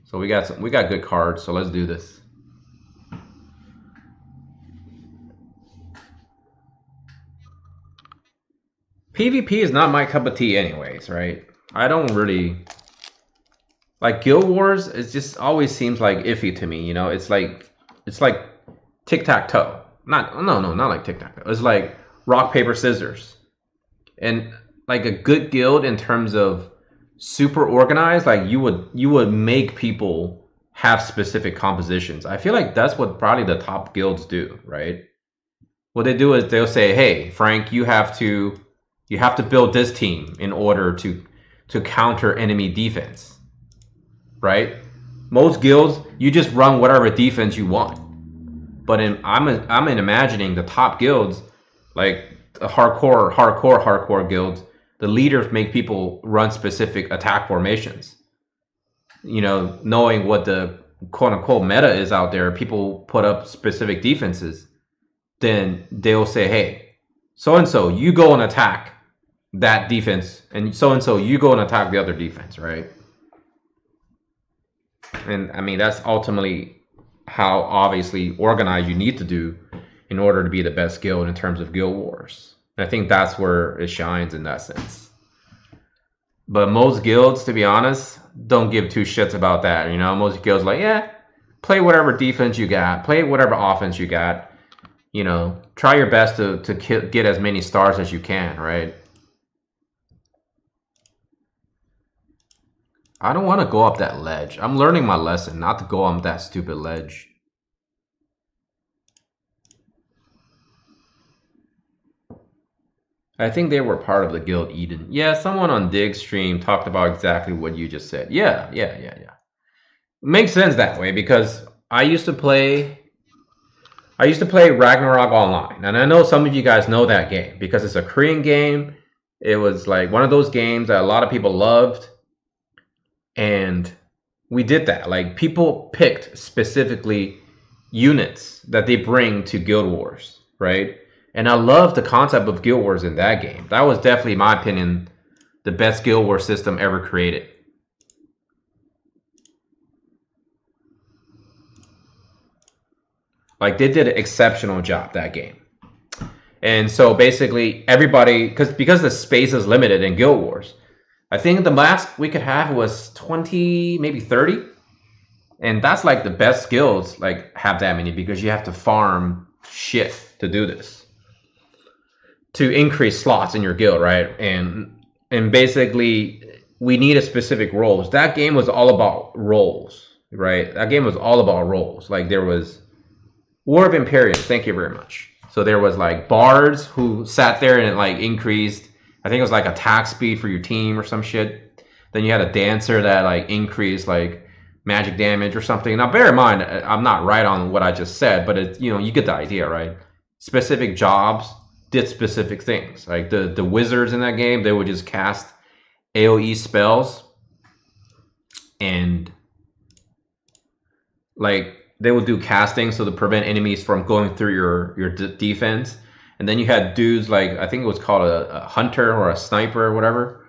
So we got good cards. So let's do this. PvP is not my cup of tea, anyways, right? I don't really like Guild Wars. It just always seems like iffy to me. You know, it's like tic-tac-toe. Not like tic-tac-toe. It's like rock, paper, scissors. And like a good guild in terms of super organized, like you would make people have specific compositions. I feel like that's what probably the top guilds do, right? What they do is they'll say, hey, Frank, you have to build this team in order to counter enemy defense, right? Most guilds, you just run whatever defense you want. But I'm imagining the top guilds, like the hardcore guilds, the leaders make people run specific attack formations. You know, knowing what the quote-unquote meta is out there, people put up specific defenses. Then they'll say, hey, so-and-so, you go and attack that defense, and so-and-so, you go and attack the other defense, right? And, I mean, that's ultimately how obviously organized you need to do in order to be the best guild in terms of Guild Wars. And I think that's where it shines in that sense. But most guilds, to be honest, don't give 2 shits about that. You know, most guilds like, yeah, play whatever defense you got, play whatever offense you got. You know, try your best to get as many stars as you can, right? I don't want to go up that ledge. I'm learning my lesson, not to go on that stupid ledge. I think they were part of the Guild Eden. Yeah, someone on Dig's stream talked about exactly what you just said. Yeah. Makes sense that way because I used to play Ragnarok Online. And I know some of you guys know that game because it's a Korean game. It was like one of those games that a lot of people loved. And we did that. Like people picked specifically units that they bring to Guild Wars, right? And I love the concept of Guild Wars in that game. That was definitely, in my opinion, the best Guild Wars system ever created. Like, they did an exceptional job, that game. And so, basically, everybody... Because the space is limited in Guild Wars. I think the max we could have was 20, maybe 30. And that's, like, the best guilds, like, have that many. Because you have to farm shit to do this. To increase slots in your guild, right? And basically, we needed specific roles. That game was all about roles, right? That game was all about roles. Like there was War of Imperium. Thank you very much. So there was like bards who sat there and it like increased, I think it was like attack speed for your team or some shit. Then you had a dancer that like increased like magic damage or something. Now bear in mind, I'm not right on what I just said, but it's, you know, you get the idea, right? Specific jobs did specific things. Like the wizards in that game, they would just cast AoE spells and like they would do casting so to prevent enemies from going through your defense. And then you had dudes like, I think it was called a hunter or a sniper or whatever.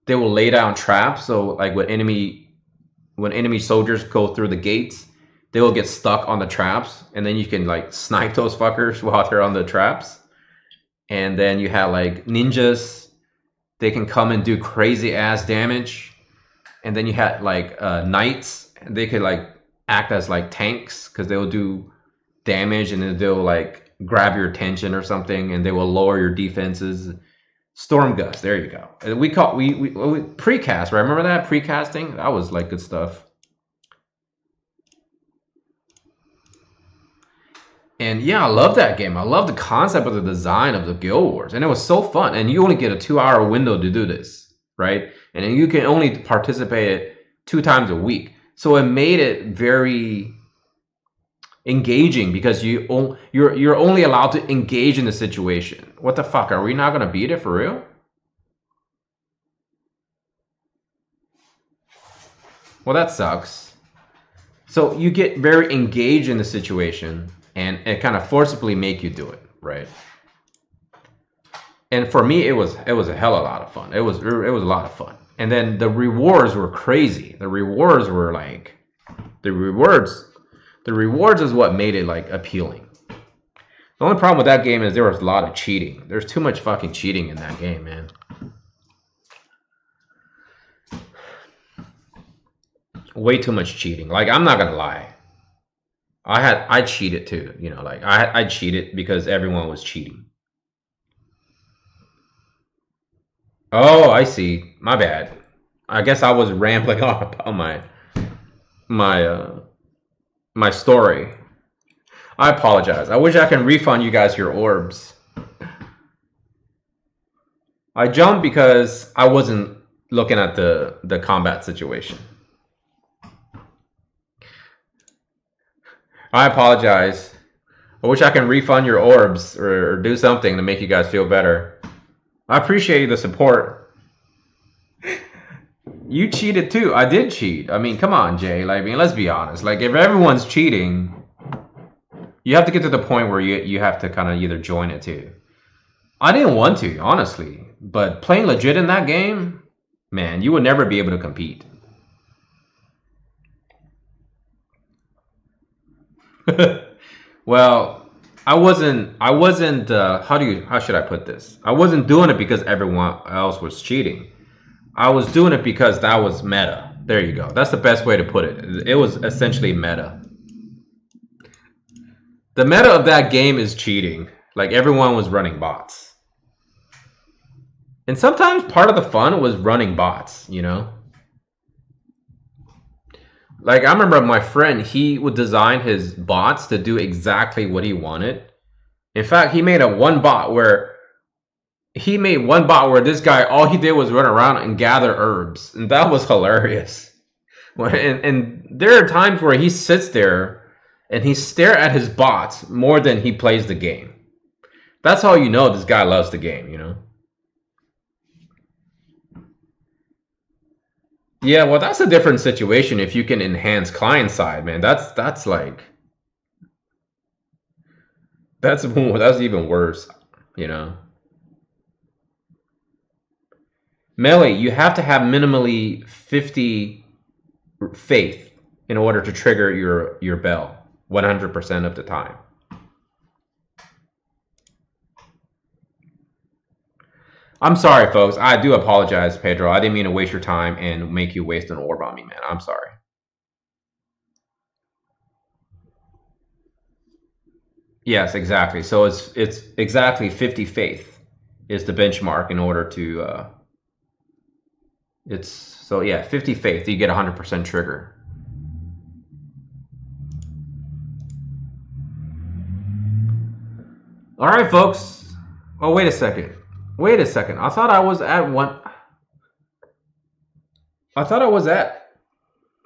They will lay down traps, so like when enemy soldiers go through the gates, they will get stuck on the traps, and then you can like snipe those fuckers while they're on the traps. And then you had like ninjas, they can come and do crazy ass damage. And then you had like knights, they could like act as like tanks because they'll do damage and then they'll like grab your attention or something and they will lower your defenses. Storm Gust, there you go. We precast, right? Remember that precasting? That was like good stuff. And yeah, I love that game. I love the concept of the design of the Guild Wars, and it was so fun. And you only get a 2-hour window to do this, right? And then you can only participate 2 times a week. So it made it very engaging because you're only allowed to engage in the situation. What the fuck? Are we not gonna beat it for real? Well, that sucks. So you get very engaged in the situation and it kind of forcibly make you do it, right? And for me, it was a hell of a lot of fun. It was a lot of fun. And then the rewards were crazy. The rewards were like the rewards is what made it like appealing. The only problem with that game is there was a lot of cheating. There's too much fucking cheating in that game, man. Way too much cheating. Like, I'm not gonna lie. I cheated too, you know, like I cheated because everyone was cheating. Oh, I see. My bad. I guess I was rambling on about my story. I apologize. I wish I can refund you guys your orbs. I jumped because I wasn't looking at the combat situation. I apologize. I wish I can refund your orbs or do something to make you guys feel better. I appreciate the support. You cheated too. I did cheat. I mean, come on, Jay. Like, I mean, let's be honest. Like, if everyone's cheating, you have to get to the point where you have to kind of either join it too. I didn't want to, honestly. But playing legit in that game, man, you would never be able to compete. Well, I wasn't how should I put this? I wasn't doing it because everyone else was cheating. I was doing it because that was meta. There you go. That's the best way to put it. It was essentially meta. The meta of that game is cheating. Like, everyone was running bots. And sometimes part of the fun was running bots, you know? Like, I remember my friend, he would design his bots to do exactly what he wanted. In fact, he made one bot where this guy, all he did was run around and gather herbs. And that was hilarious. And there are times where he sits there and he stares at his bots more than he plays the game. That's how you know this guy loves the game, you know? Yeah, well, that's a different situation if you can enhance client side, man. That's even worse, you know. Melee, you have to have minimally 50 faith in order to trigger your bell 100% of the time. I'm sorry, folks. I do apologize, Pedro. I didn't mean to waste your time and make you waste an orb on me, man. I'm sorry. Yes, exactly. So it's exactly 50 faith is the benchmark in order to so yeah, 50 faith, you get 100% trigger. All right, folks. Oh, wait a second. Wait a second. I thought I was at one. I thought I was at.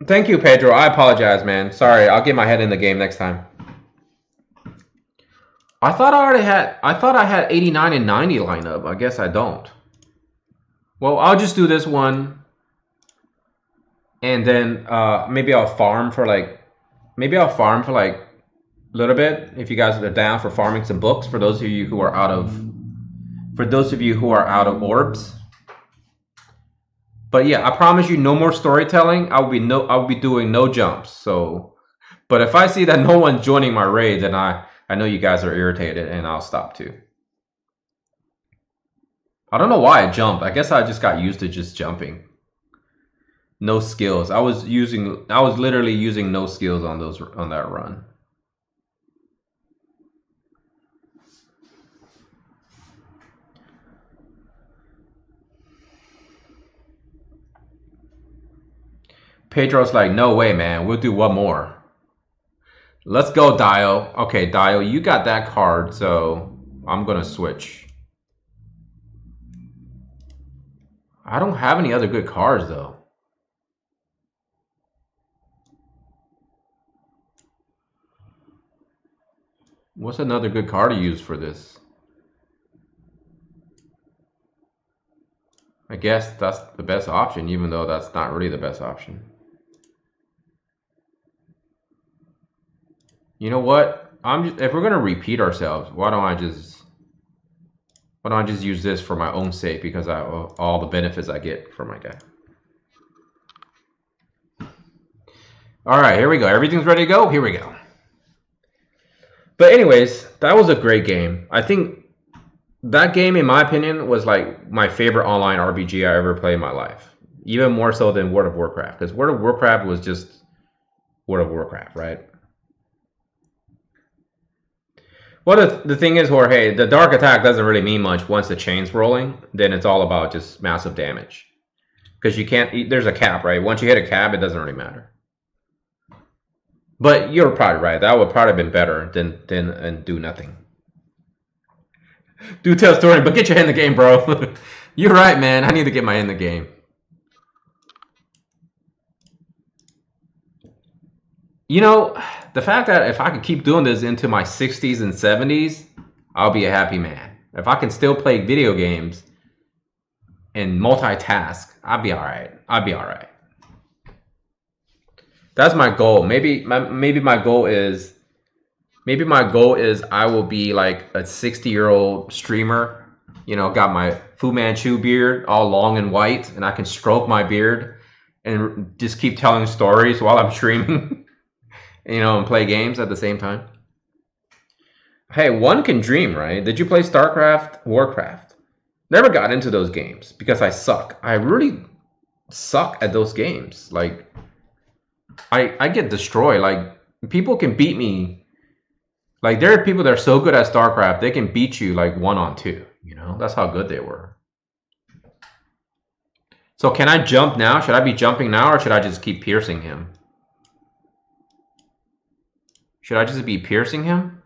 Thank you, Pedro. I apologize, man. Sorry. I'll get my head in the game next time. I thought I already had. I thought I had 89 and 90 lineup. I guess I don't. Well, I'll just do this one, and then maybe I'll farm for like. Maybe I'll farm for like a little bit. If you guys are down for farming some books, for those of you who are out of. For those of you who are out of orbs. But yeah, I promise you, no more storytelling. I'll be doing no jumps. So, but if I see that no one's joining my raid, then I know you guys are irritated, and I'll stop too. I don't know why I jumped. I guess I just got used to just jumping. No skills. I was literally using no skills on that run. Pedro's like, no way, man. We'll do one more. Let's go, Dio. Okay, Dio, you got that card, so I'm gonna switch. I don't have any other good cards, though. What's another good card to use for this? I guess that's the best option, even though that's not really the best option. You know what? If we're gonna repeat ourselves, why don't I just use this for my own sake, because I all the benefits I get from my guy. All right, here we go. Everything's ready to go. Here we go. But anyways, that was a great game. I think that game, in my opinion, was like my favorite online RPG I ever played in my life. Even more so than World of Warcraft, because World of Warcraft was just World of Warcraft, right? Well, the thing is, Jorge, the dark attack doesn't really mean much once the chain's rolling. Then it's all about just massive damage. Because you can't, there's a cap, right? Once you hit a cap, it doesn't really matter. But you're probably right. That would probably have been better than do nothing. Do tell a story, but get your head in the game, bro. You're right, man. I need to get my head in the game. You know, the fact that if I could keep doing this into my 60s and 70s, I'll be a happy man. If I can still play video games and multitask, I'll be all right. I'll be all right. That's my goal. Maybe my goal is I will be like a 60-year-old streamer. You know, got my Fu Manchu beard all long and white, and I can stroke my beard and just keep telling stories while I'm streaming. You know, and play games at the same time. Hey, one can dream, right? Did you play StarCraft, Warcraft? Never got into those games because I suck. I really suck at those games. Like, I get destroyed. Like, people can beat me. Like, there are people that are so good at StarCraft, they can beat you like 1-on-2. You know, that's how good they were. So can I jump now? Should I be jumping now, or should I just keep piercing him? Should I just be piercing him?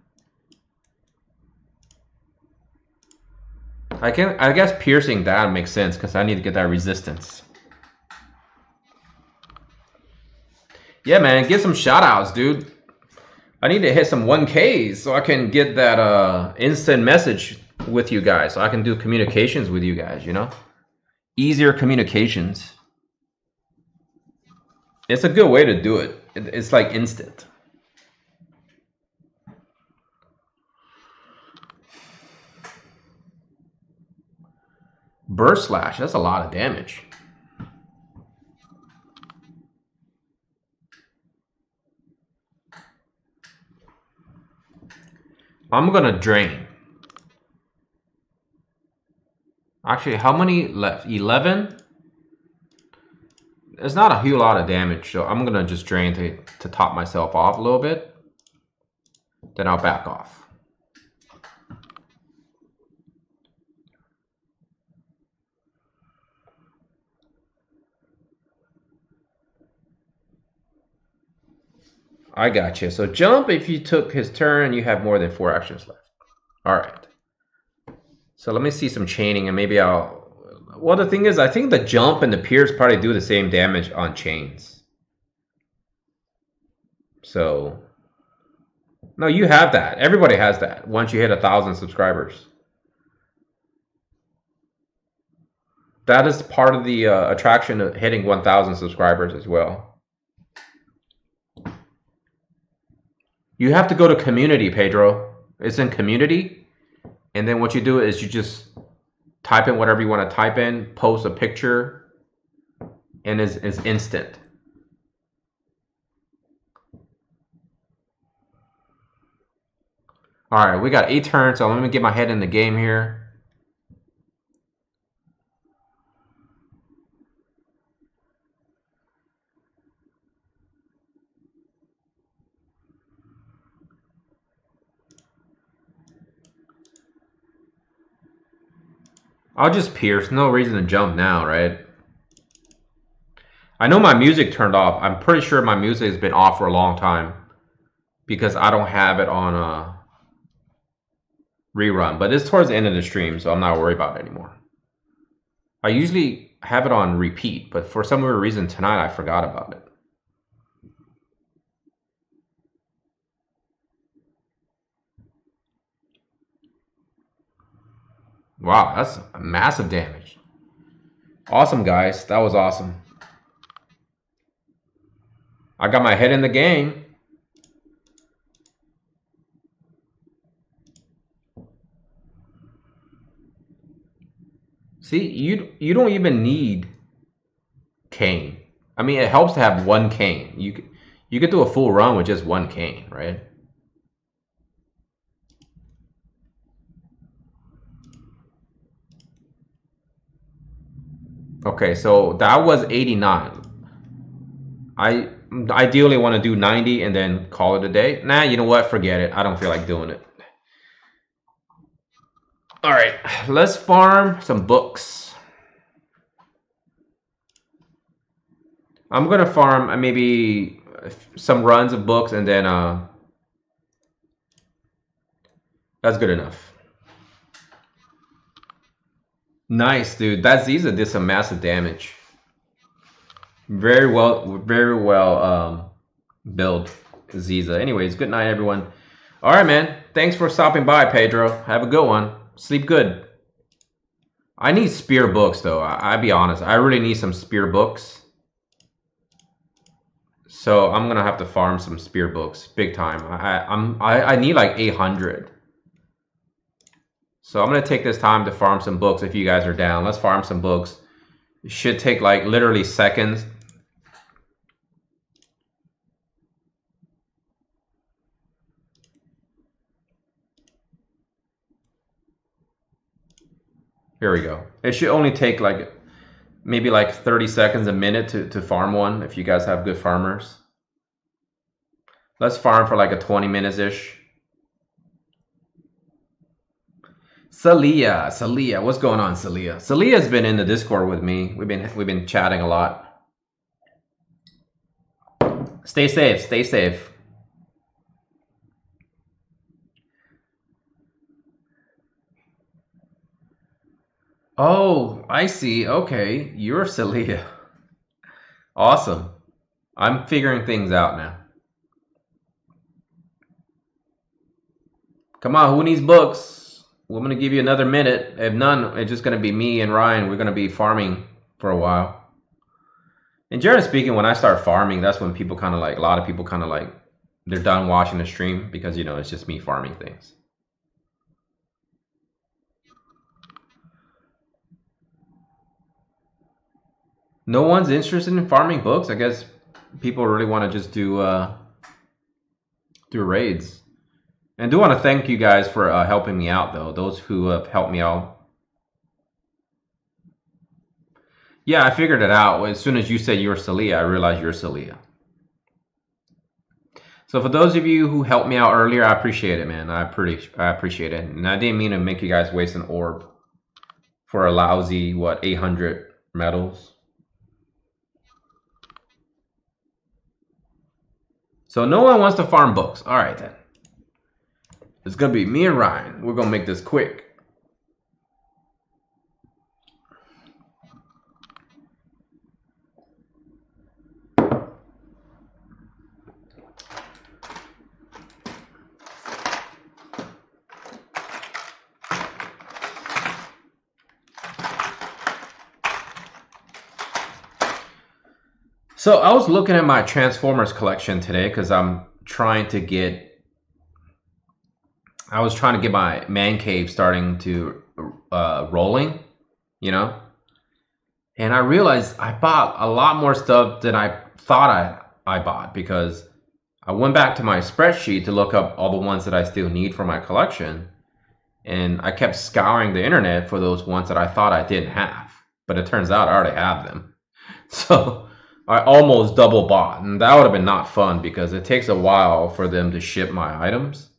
I guess piercing that makes sense because I need to get that resistance. Yeah, man, get some shoutouts, dude. I need to hit some 1Ks so I can get that instant message with you guys, so I can do communications with you guys, you know? Easier communications. It's a good way to do it. It's like instant. Burst slash, that's a lot of damage. I'm gonna drain. Actually, how many left? 11? It's not a whole lot of damage, so I'm gonna just drain to top myself off a little bit. Then I'll back off. I got you. So jump if you took his turn and you have more than 4 actions left. All right. So let me see some chaining, and maybe I'll... Well, the thing is, I think the jump and the pierce probably do the same damage on chains. So... No, you have that. Everybody has that once you hit 1,000 subscribers. That is part of the attraction of hitting 1,000 subscribers as well. You have to go to community, Pedro. It's in community. And then what you do is you just type in whatever you want to type in, post a picture, and it's instant. All right, we got 8 turns, so let me get my head in the game here. I'll just pierce. No reason to jump now, right? I know my music turned off. I'm pretty sure my music has been off for a long time because I don't have it on a rerun. But it's towards the end of the stream, so I'm not worried about it anymore. I usually have it on repeat, but for some weird reason tonight I forgot about it. Wow, that's massive damage. Awesome, guys. That was awesome. I got my head in the game. See, you don't even need cane. I mean, it helps to have 1 cane. You could do a full run with just 1 cane, right? Okay, so that was 89. I ideally want to do 90 and then call it a day. Nah, you know what? Forget it. I don't feel like doing it. All right, let's farm some books. I'm gonna farm maybe some runs of books, and then that's good enough. Nice, dude. That Ziza did some massive damage. Very well build Ziza. Anyways, good night, everyone. All right, man. Thanks for stopping by, Pedro. Have a good one. Sleep good. I need spear books, though. I'll be honest. I really need some spear books. So I'm gonna have to farm some spear books, big time. I need like 800. So I'm gonna take this time to farm some books. If you guys are down, let's farm some books. It should take like literally seconds. Here we go. It should only take like maybe like 30 seconds, a minute to farm one if you guys have good farmers. Let's farm for like a 20 minutes-ish. Salia, what's going on, Salia? Salia's been in the Discord with me. We've been chatting a lot. Stay safe, stay safe. Oh, I see. Okay, you're Salia. Awesome. I'm figuring things out now. Come on, who needs books? We're going to give you another minute. If none, it's just going to be me and Ryan. We're going to be farming for a while. And generally speaking, when I start farming, that's when people kind of like, a lot of people kind of like, they're done watching the stream because, you know, it's just me farming things. No one's interested in farming books. I guess people really want to just do raids. And I do want to thank you guys for helping me out, though. Those who have helped me out. Yeah, I figured it out. As soon as you said you were Salia, I realized you're Salia. So for those of you who helped me out earlier, I appreciate it, man. I appreciate it. And I didn't mean to make you guys waste an orb for a lousy, what, 800 medals. So no one wants to farm books. All right, then. It's gonna be me and Ryan. We're gonna make this quick. So I was looking at my Transformers collection today because I was trying to get my man cave starting to rolling, you know? And I realized I bought a lot more stuff than I thought I bought, because I went back to my spreadsheet to look up all the ones that I still need for my collection. And I kept scouring the internet for those ones that I thought I didn't have. But it turns out I already have them. So I almost double bought, and that would have been not fun because it takes a while for them to ship my items.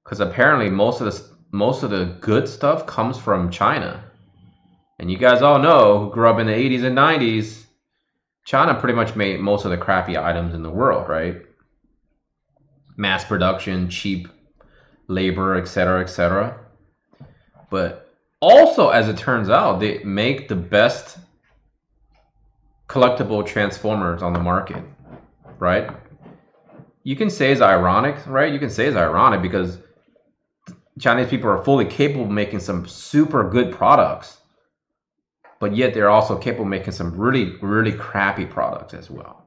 Because apparently most of the good stuff comes from China, and you guys all know, who grew up in the 80s and 90s, China pretty much made most of the crappy items in the world, right? Mass production, cheap labor, etc., etc. But also, as it turns out, they make the best collectible Transformers on the market, right? You can say it's ironic, right? You can say it's ironic because Chinese people are fully capable of making some super good products, but yet they're also capable of making some really, really crappy products as well.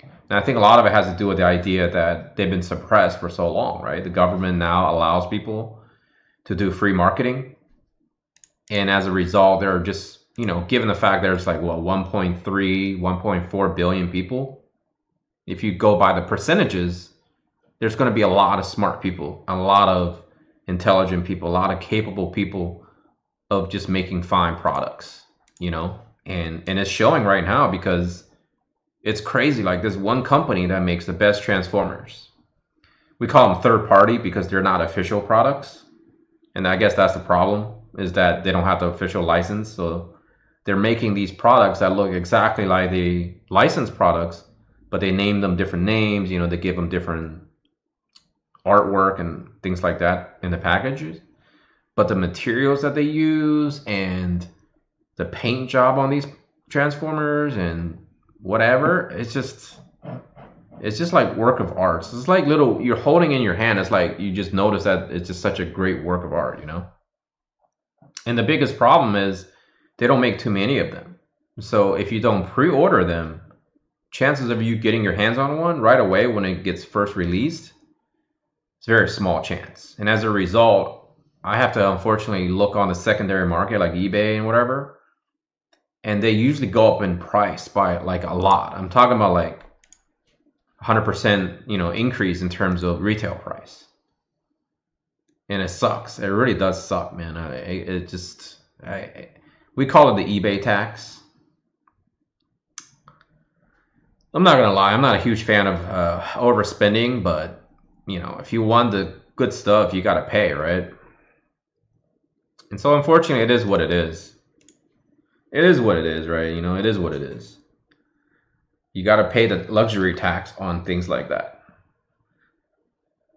And I think a lot of it has to do with the idea that they've been suppressed for so long, right? The government now allows people to do free marketing, and as a result, they're just, you know, given the fact there's like, what, 1.3, 1.4 billion people, if you go by the percentages, there's going to be a lot of smart people, a lot of intelligent people, a lot of capable people of just making fine products, you know? And it's showing right now, because it's crazy. Like, there's one company that makes the best Transformers. We call them third party because they're not official products. And I guess that's the problem, is that they don't have the official license. So they're making these products that look exactly like the licensed products, but they name them different names, you know, they give them different artwork and things like that in the packages. But the materials that they use and the paint job on these Transformers and whatever, it's just like work of art. So it's like little, you're holding in your hand, it's like you just notice that it's just such a great work of art, you know? And the biggest problem is they don't make too many of them. So if you don't pre-order them, chances of you getting your hands on one right away when it gets first released, it's a very small chance. And as a result, I have to unfortunately look on the secondary market like eBay and whatever, and they usually go up in price by like a lot. I'm talking about like 100%, you know, increase in terms of retail price. And it sucks. It really does suck, man. We call it the eBay tax. I'm not gonna lie, I'm not a huge fan of overspending, but you know, if you want the good stuff, you gotta pay, right? And so unfortunately, it is what it is. It is what it is, right? You know, it is what it is. You gotta pay the luxury tax on things like that.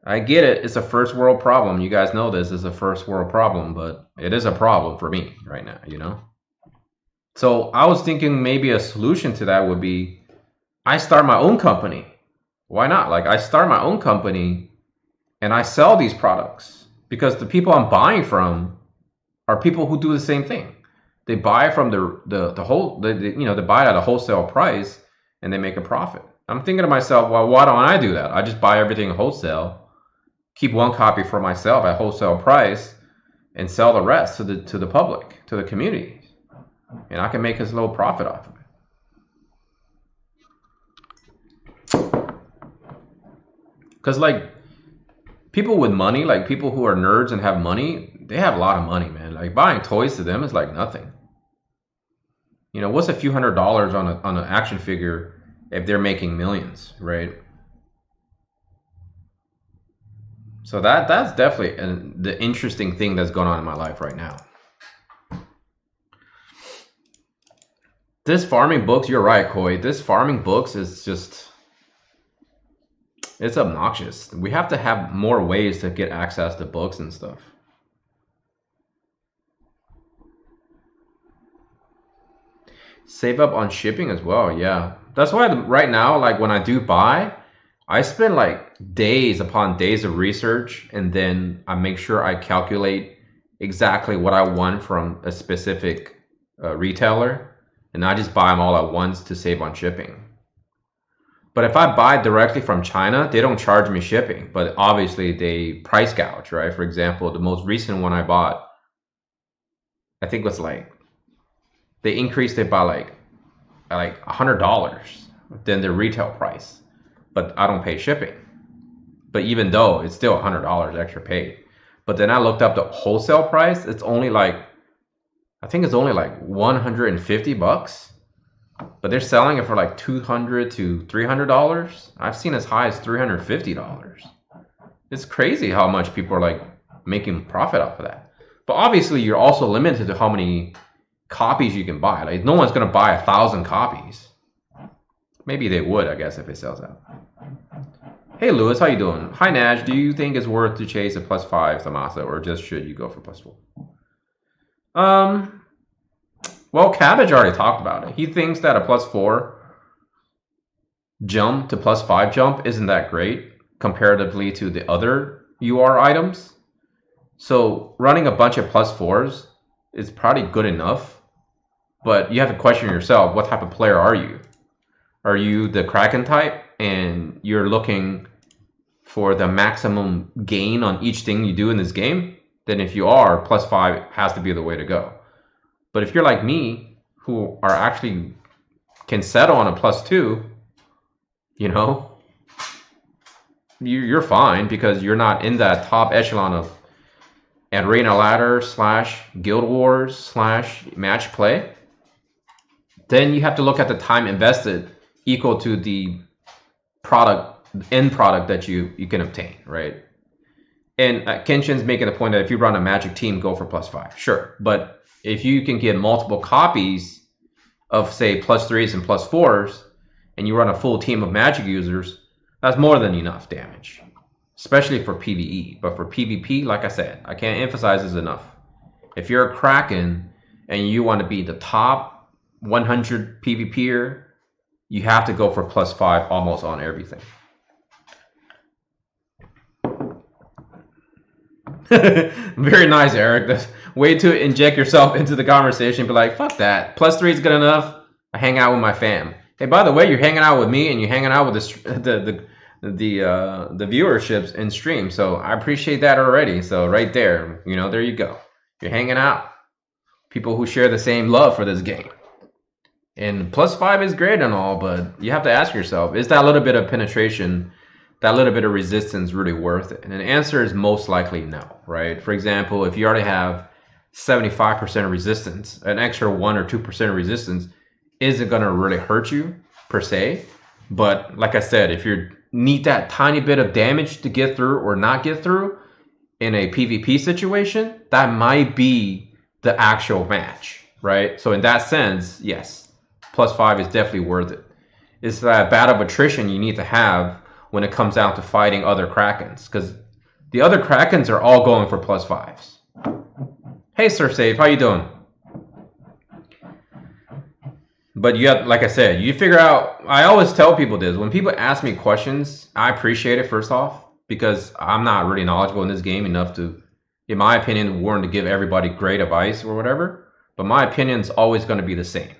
I get it, it's a first world problem. You guys know this is a first world problem, but it is a problem for me right now, you know? So I was thinking maybe a solution to that would be, I start my own company. Why not? Like, I start my own company and I sell these products, because the people I'm buying from are people who do the same thing. They buy from they buy it at a wholesale price and they make a profit. I'm thinking to myself, well, why don't I do that? I just buy everything wholesale, keep one copy for myself at wholesale price, and sell the rest to the public, to the community, and I can make a little profit off of it. Because like, people with money, like people who are nerds and have money, they have a lot of money, man. Like, buying toys to them is like nothing. You know, what's a few $100s on an action figure if they're making millions, right? So that's definitely the interesting thing that's going on in my life right now. This farming books, you're right, Koi. This farming books is just, It's obnoxious. We have to have more ways to get access to books and stuff. Save up on shipping as well, yeah. That's why right now, like when I do buy, I spend like days upon days of research, and then I make sure I calculate exactly what I want from a specific retailer, and I just buy them all at once to save on shipping. But if I buy directly from China, they don't charge me shipping, but obviously they price gouge, right? For example, the most recent one I bought, I think was like, they increased it by like $100 than the retail price, but I don't pay shipping. But even though it's still $100 extra paid, but then I looked up the wholesale price. It's only like, I think it's only like $150, but they're selling it for like $200 to $300. I've seen as high as $350. It's crazy how much people are like making profit off of that. But obviously, you're also limited to how many copies you can buy. Like no one's gonna buy 1,000 copies. Maybe they would, I guess, if it sells out. Hey Lewis, how you doing? Hi Naj, do you think it's worth to chase a +5 Tomasa, or just should you go for +4? Well, Cabbage already talked about it. He thinks that a +4 jump to +5 jump isn't that great comparatively to the other UR items. So running a bunch of +4s is probably good enough, but you have to question yourself, what type of player are you? Are you the Kraken type and you're looking for the maximum gain on each thing you do in this game? Then if you are, +5 has to be the way to go. But if you're like me, who are actually can settle on a +2, you know, you're fine because you're not in that top echelon of Arena Ladder / Guild Wars / match play. Then you have to look at the time invested equal to the end product that you can obtain, right? And Kenshin's making the point that if you run a Magic team, go for +5. Sure, but if you can get multiple copies of, say, +3s and +4s, and you run a full team of Magic users, that's more than enough damage, especially for PvE. But for PvP, like I said, I can't emphasize this enough. If you're a Kraken and you want to be the top 100 PvPer, you have to go for +5 almost on everything. Very nice, Eric. That's way to inject yourself into the conversation. Be like, fuck that. +3 is good enough. I hang out with my fam. Hey, by the way, you're hanging out with me and you're hanging out with the viewerships in stream. So I appreciate that already. So right there, you know, there you go. You're hanging out. People who share the same love for this game. And +5 is great and all, but you have to ask yourself, is that little bit of penetration, that little bit of resistance really worth it? And the answer is most likely no, right? For example, if you already have 75% of resistance, an extra 1 or 2% of resistance isn't going to really hurt you per se. But like I said, if you need that tiny bit of damage to get through or not get through in a PvP situation, that might be the actual match, right? So in that sense, yes, +5 is definitely worth it. It's that bad of attrition you need to have when it comes down to fighting other Krakens, because the other Krakens are all going for +5s. Hey, Sir Save, how you doing? But you have, like I said, you figure out, I always tell people this, when people ask me questions, I appreciate it first off, because I'm not really knowledgeable in this game enough to, in my opinion, warn to give everybody great advice or whatever, but my opinion is always going to be the same.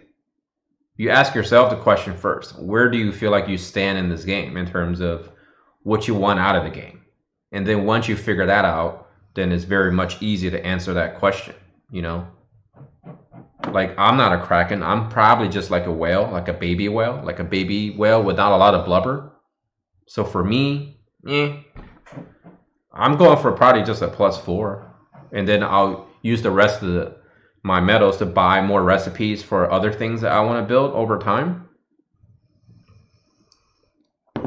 You ask yourself the question first, where do you feel like you stand in this game in terms of what you want out of the game? And then once you figure that out, then it's very much easier to answer that question, you know? Like, I'm not a Kraken. I'm probably just like a whale, like a baby whale with not a lot of blubber. So for me, I'm going for probably just a +4. And then I'll use the rest of my medals to buy more recipes for other things that I want to build over time.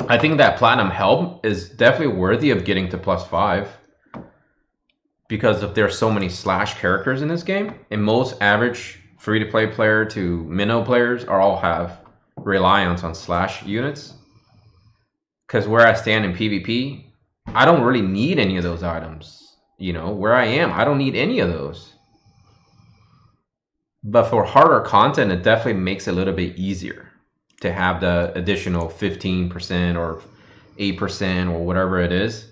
I think that Platinum Helm is definitely worthy of getting to +5 because of there's so many slash characters in this game, and most average free-to-play player to minnow players are all have reliance on slash units. Because where I stand in PvP, I don't really need any of those items. You know, where I am, I don't need any of those. But for harder content, it definitely makes it a little bit easier to have the additional 15% or 8% or whatever it is.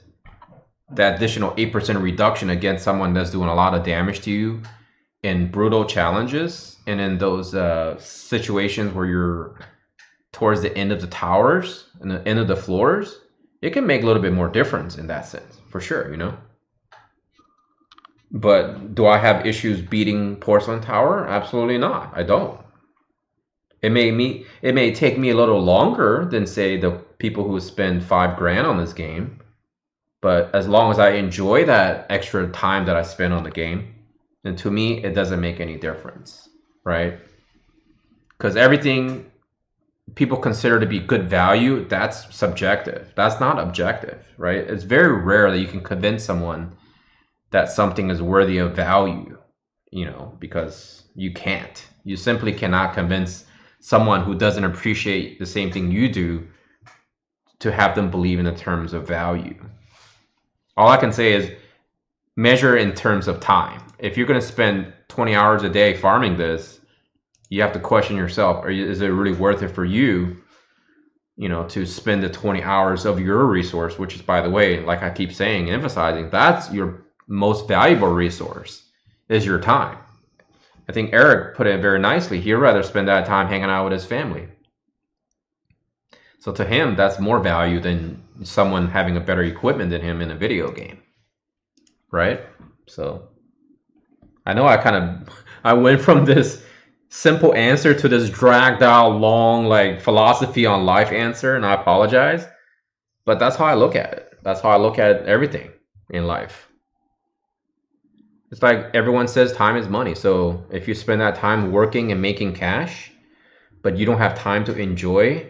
That additional 8% reduction against someone that's doing a lot of damage to you in brutal challenges, and in those situations where you're towards the end of the towers and the end of the floors, it can make a little bit more difference in that sense, for sure, you know. But do I have issues beating Porcelain Tower? Absolutely not. I don't. It may take me a little longer than, say, the people who spend $5 grand on this game, but as long as I enjoy that extra time that I spend on the game, then to me it doesn't make any difference, right? Because everything people consider to be good value, that's subjective. That's not objective, right? It's very rare that you can convince someone that something is worthy of value, you know, because you can't. You simply cannot convince someone who doesn't appreciate the same thing you do to have them believe in the terms of value. All I can say is measure in terms of time. If you're going to spend 20 hours a day farming this, you have to question yourself, is it really worth it for you, you know, to spend the 20 hours of your resource, which is, by the way, like I keep saying, emphasizing, that's your most valuable resource, is your time. I think Eric put it very nicely. He'd rather spend that time hanging out with his family. So to him, that's more value than someone having a better equipment than him in a video game, right? So I know I went from this simple answer to this dragged out long like philosophy on life answer, and I apologize, but that's how I look at it. That's how I look at everything in life. It's like everyone says time is money. So if you spend that time working and making cash, but you don't have time to enjoy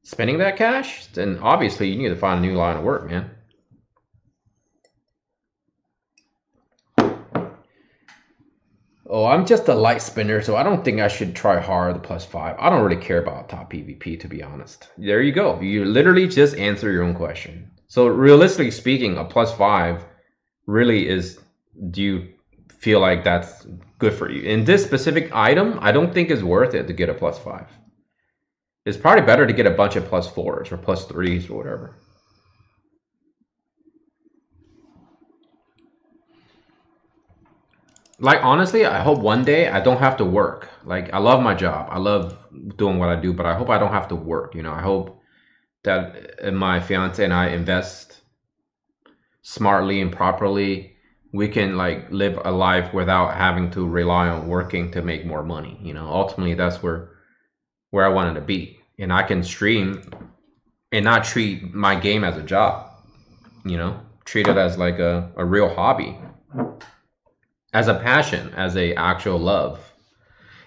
spending that cash, then obviously you need to find a new line of work, man. Oh, I'm just a light spinner, so I don't think I should try hard the +5. I don't really care about top PvP, to be honest. There you go. You literally just answer your own question. So realistically speaking, a +5 really is, do you feel like that's good for you? In this specific item, I don't think it's worth it to get a +5. It's probably better to get a bunch of +4s or +3s or whatever. Like, honestly, I hope one day I don't have to work. Like, I love my job. I love doing what I do, but I hope I don't have to work. You know, I hope that my fiance and I invest smartly and properly. We can like live a life without having to rely on working to make more money. You know, ultimately that's where I wanted to be. And I can stream and not treat my game as a job, you know, treat it as like a real hobby, as a passion, as a actual love.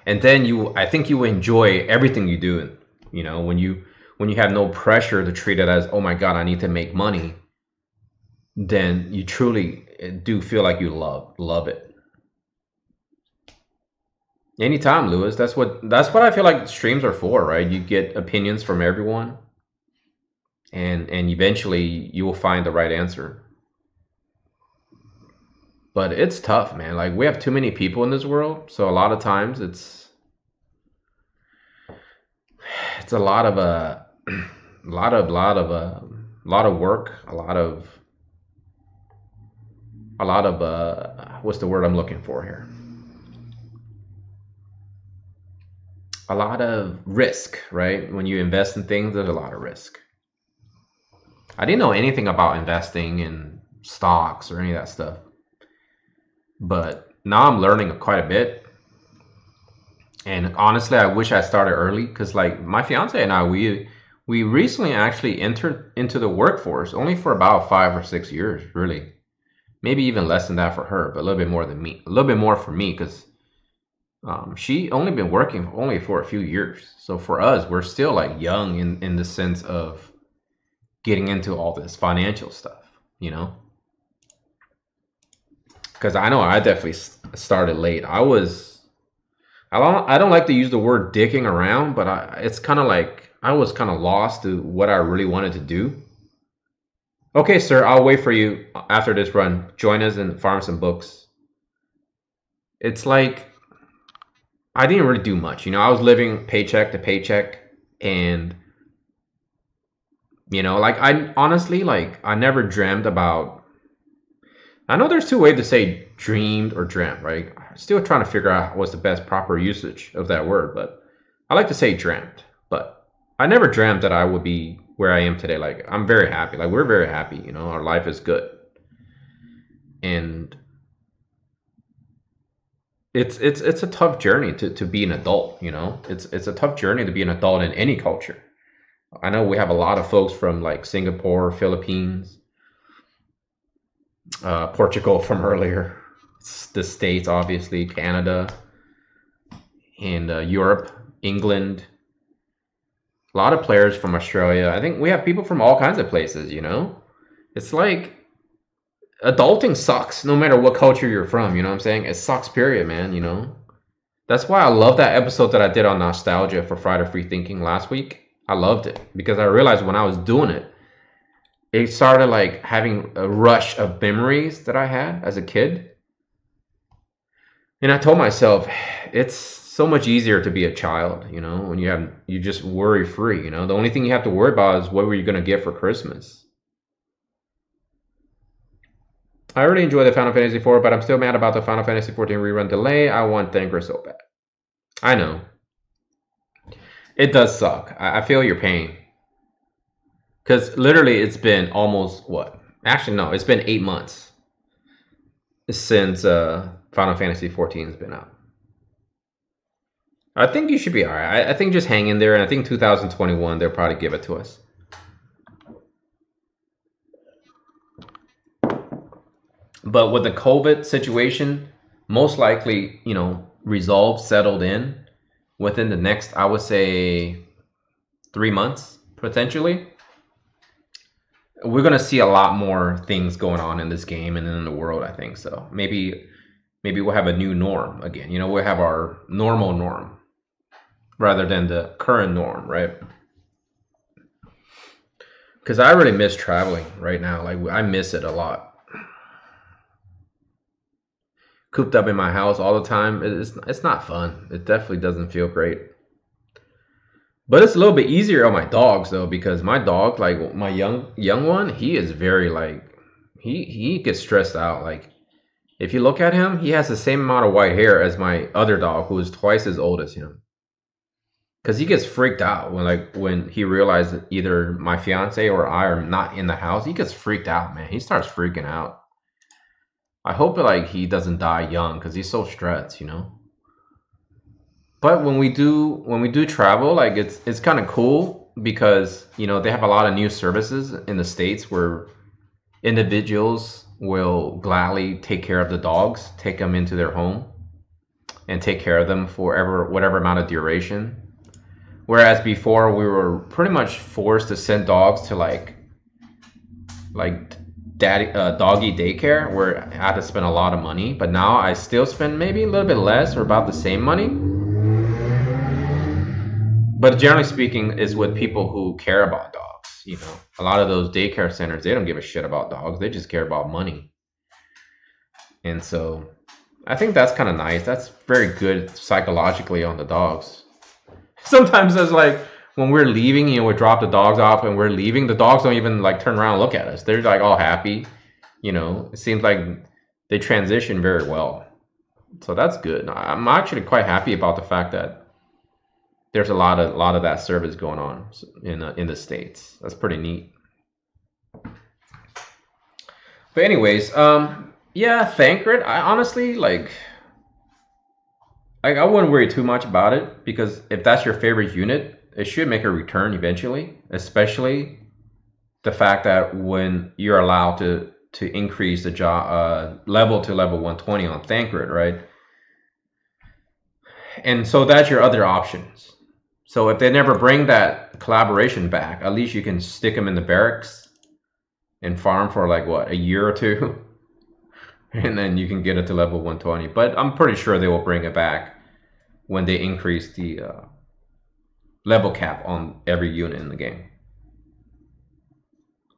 And then I think you enjoy everything you do, you know, when you have no pressure to treat it as, oh my God, I need to make money, then you truly do feel like you love it. Anytime, Lewis. That's what I feel like streams are for, right? You get opinions from everyone, and eventually you will find the right answer. But it's tough, man. Like, we have too many people in this world, so a lot of times it's a lot of work, a lot of what's the word I'm looking for here? A lot of risk, right? When you invest in things, there's a lot of risk. I didn't know anything about investing in stocks or any of that stuff, but now I'm learning quite a bit. And honestly, I wish I started early, because like my fiance and I, we recently actually entered into the workforce only for about 5 or 6 years, really. Maybe even less than that for her, but a little bit more than me. A little bit more for me, because she only been working only for a few years. So for us, we're still like young in the sense of getting into all this financial stuff, you know? Because I know I definitely started late. I don't like to use the word dicking around, but it's kind of like I was kind of lost to what I really wanted to do. Okay, sir, I'll wait for you after this run. Join us and farm some books. It's like I didn't really do much. I was living paycheck to paycheck, and like I honestly like I never dreamt about. I know there's two ways to say dreamed or dreamt, right? Still trying to figure out what's the best proper usage of that word, but I like to say dreamt. But I never dreamt that I would be where I am today. Like I'm very happy. Like we're very happy. Our life is good, and it's a tough journey to be an adult. It's a tough journey to be an adult in any culture. I know we have a lot of folks from like Singapore, Philippines, Portugal from earlier, the States, obviously, Canada, and Europe, England. A lot of players from Australia. I think we have people from all kinds of places. It's like adulting sucks no matter what culture you're from. You know what I'm saying? It sucks, period, man. That's why I love that episode that I did on nostalgia for Friday Free Thinking last week. I loved it because I realized when I was doing it, it started like having a rush of memories that I had as a kid. And I told myself, it's so much easier to be a child, when you just worry free, The only thing you have to worry about is what were you going to get for Christmas. I already enjoyed the Final Fantasy IV, but I'm still mad about the Final Fantasy XIV rerun delay. I want Thanker so bad. I know. It does suck. I feel your pain. Because literally it's been almost, what? Actually, no, it's been 8 months since Final Fantasy XIV has been out. I think you should be alright. I think just hang in there, and I think 2021 they'll probably give it to us. But with the COVID situation, most likely, resolved, settled in within the next, I would say, 3 months, potentially. We're going to see a lot more things going on in this game and in the world, I think. So maybe we'll have a new norm again. We'll have our normal norm rather than the current norm, right? Because I really miss traveling right now. Like I miss it a lot. Cooped up in my house all the time, it's not fun. It definitely doesn't feel great. But it's a little bit easier on my dogs though, because my dog, like my young one, he is very like he gets stressed out. Like if you look at him, he has the same amount of white hair as my other dog, who is twice as old as him. Because he gets freaked out when he realizes either my fiance or I are not in the house. He gets freaked out, man. He starts freaking out. I hope like he doesn't die young because he's so stressed, But when we do travel, like it's kind of cool because they have a lot of new services in the States where individuals will gladly take care of the dogs, take them into their home, and take care of them for whatever amount of duration. Whereas before we were pretty much forced to send dogs to like doggy daycare where I had to spend a lot of money, but now I still spend maybe a little bit less or about the same money. But generally speaking, is with people who care about dogs. A lot of those daycare centers, they don't give a shit about dogs. They just care about money. And so I think that's kind of nice. That's very good psychologically on the dogs. Sometimes it's like when we're leaving, we drop the dogs off and we're leaving, the dogs don't even like turn around and look at us. They're like all happy. It seems like they transition very well. So that's good. I'm actually quite happy about the fact that there's a lot of that service going on in the States. That's pretty neat. But anyways, yeah, Thancred, I honestly I wouldn't worry too much about it because if that's your favorite unit, it should make a return eventually, especially the fact that when you're allowed to increase the level to level 120 on Thancred, right? And so that's your other options. So if they never bring that collaboration back, at least you can stick them in the barracks and farm for like what, a year or two, and then you can get it to level 120. But I'm pretty sure they will bring it back when they increase the level cap on every unit in the game.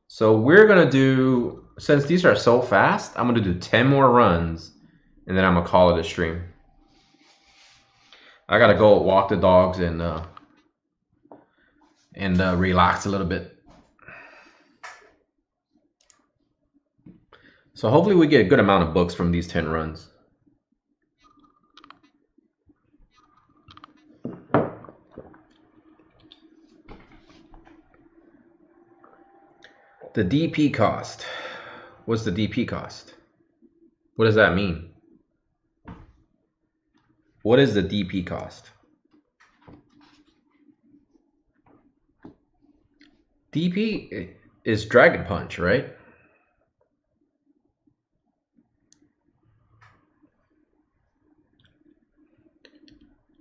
So we're gonna do, since these are so fast, I'm gonna do 10 more runs and then I'm gonna call it a stream. I gotta go walk the dogs and relax a little bit. So hopefully we get a good amount of books from these 10 runs. The DP cost. What's the DP cost? What does that mean? What is the DP cost? DP is Dragon Punch, right?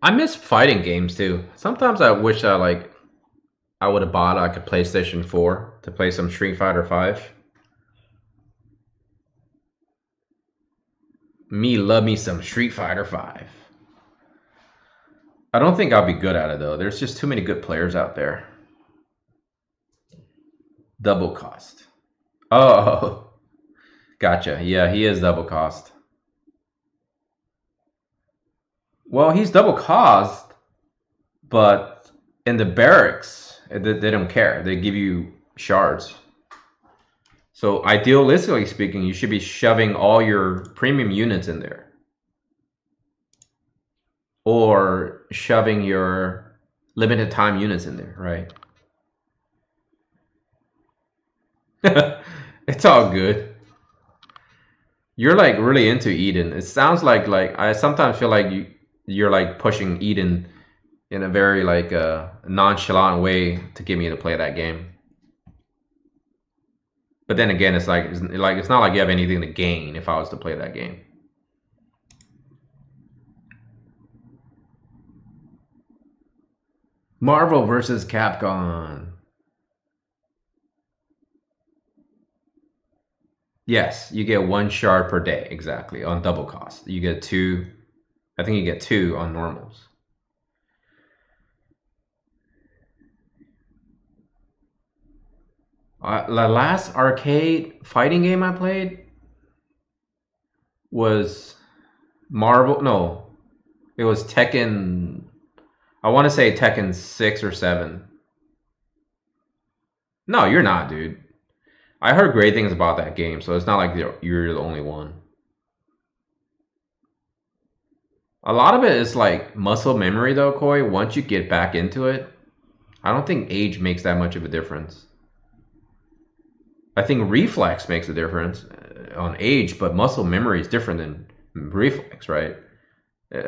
I miss fighting games too. Sometimes I wish I would have bought like a PlayStation 4 to play some Street Fighter 5. Me love me some Street Fighter 5. I don't think I'll be good at it though. There's just too many good players out there. Double cost. Oh, gotcha. Yeah, he is double cost. Well, he's double cost, but in the barracks, they don't care. They give you shards. So idealistically speaking, you should be shoving all your premium units in there. Or shoving your limited time units in there, right? It's all good. You're like really into Eden. It sounds like I sometimes feel like you're like pushing Eden in a very like nonchalant way to get me to play that game. But then again, it's not like you have anything to gain if I was to play that game. Marvel versus Capcom. Yes, you get 1 shard per day, exactly, on double cost. You get 2, I think you get 2 on normals. The last arcade fighting game I played was Marvel, no, it was Tekken, I want to say Tekken 6 or 7. No, you're not, dude. I heard great things about that game, so it's not like you're the only one. A lot of it is like muscle memory though, Koi. Once you get back into it, I don't think age makes that much of a difference. I think reflex makes a difference on age, but muscle memory is different than reflex, right?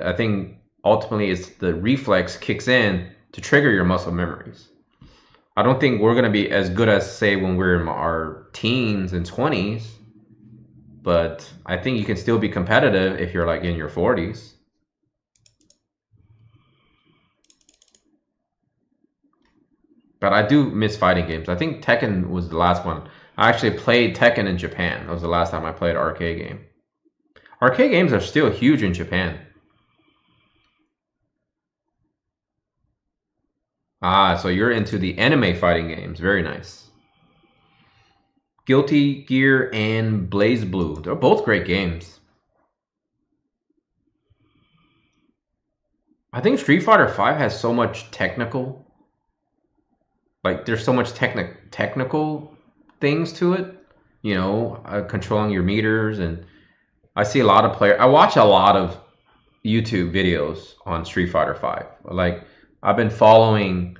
I think ultimately it's the reflex kicks in to trigger your muscle memories. I don't think we're going to be as good as, say, when we're in our teens and 20s, but I think you can still be competitive if you're like in your 40s. But I do miss fighting games. I think Tekken was the last one. I actually played Tekken in Japan. That was the last time I played an arcade game. Arcade games are still huge in Japan. Ah, so you're into the anime fighting games. Very nice. Guilty Gear and Blaze Blue. They're both great games. I think Street Fighter 5 has so much technical. Like, there's so much technical things to it. You know, controlling your meters. And I see a lot of players. I watch a lot of YouTube videos on Street Fighter 5. Like, I've been following